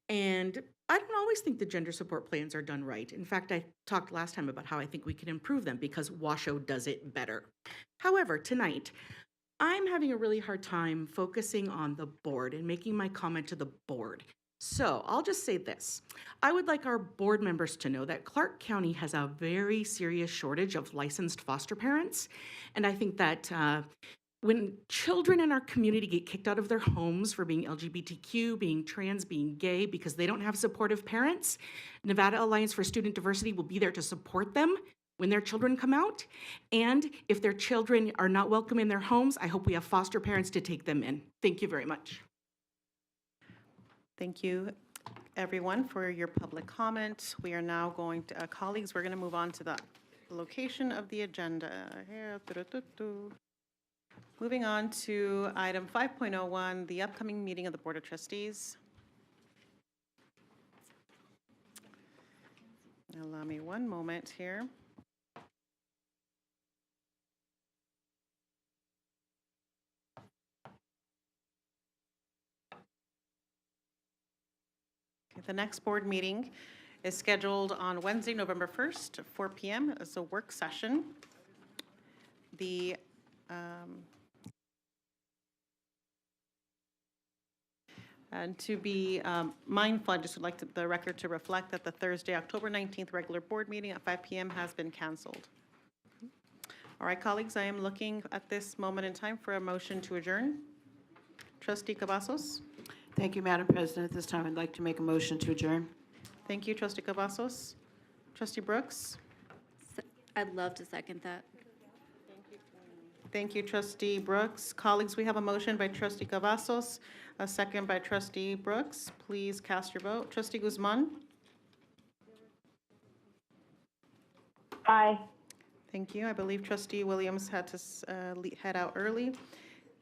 And I don't always think the gender support plans are done right. In fact, I talked last time about how I think we can improve them because Washoe does it better. However, tonight, I'm having a really hard time focusing on the board and making my comment to the board. So I'll just say this. I would like our board members to know that Clark County has a very serious shortage of licensed foster parents. And I think that when children in our community get kicked out of their homes for being LGBTQ, being trans, being gay, because they don't have supportive parents, Nevada Alliance for Student Diversity will be there to support them when their children come out. And if their children are not welcome in their homes, I hope we have foster parents to take them in. Thank you very much. Thank you, everyone, for your public comment. We are now going to, colleagues, we're going to move on to the location of the agenda. Here, moving on to item 5.01, the upcoming meeting of the Board of Trustees. Allow me one moment here. The next board meeting is scheduled on Wednesday, November 1st, 4 p.m. It's a work session. And to be mindful, I just would like the record to reflect that the Thursday, October 19th regular board meeting at 5 p.m. has been canceled. All right, colleagues, I am looking at this moment in time for a motion to adjourn. Trustee Cavazos. Thank you, Madam President. At this time, I'd like to make a motion to adjourn. Thank you, Trustee Cavazos. Trustee Brooks. I'd love to second that. Thank you, Trustee Brooks. Colleagues, we have a motion by Trustee Cavazos, a second by Trustee Brooks. Please cast your vote. Trustee Guzman. Aye. Thank you. I believe Trustee Williams had to head out early.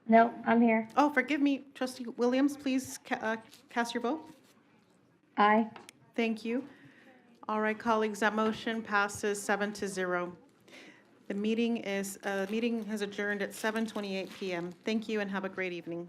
No, I'm here. Oh, forgive me, Trustee Williams, please cast your vote. Aye. Thank you. All right, colleagues, that motion passes 7-0. The meeting has adjourned at 7:28 p.m. Thank you and have a great evening.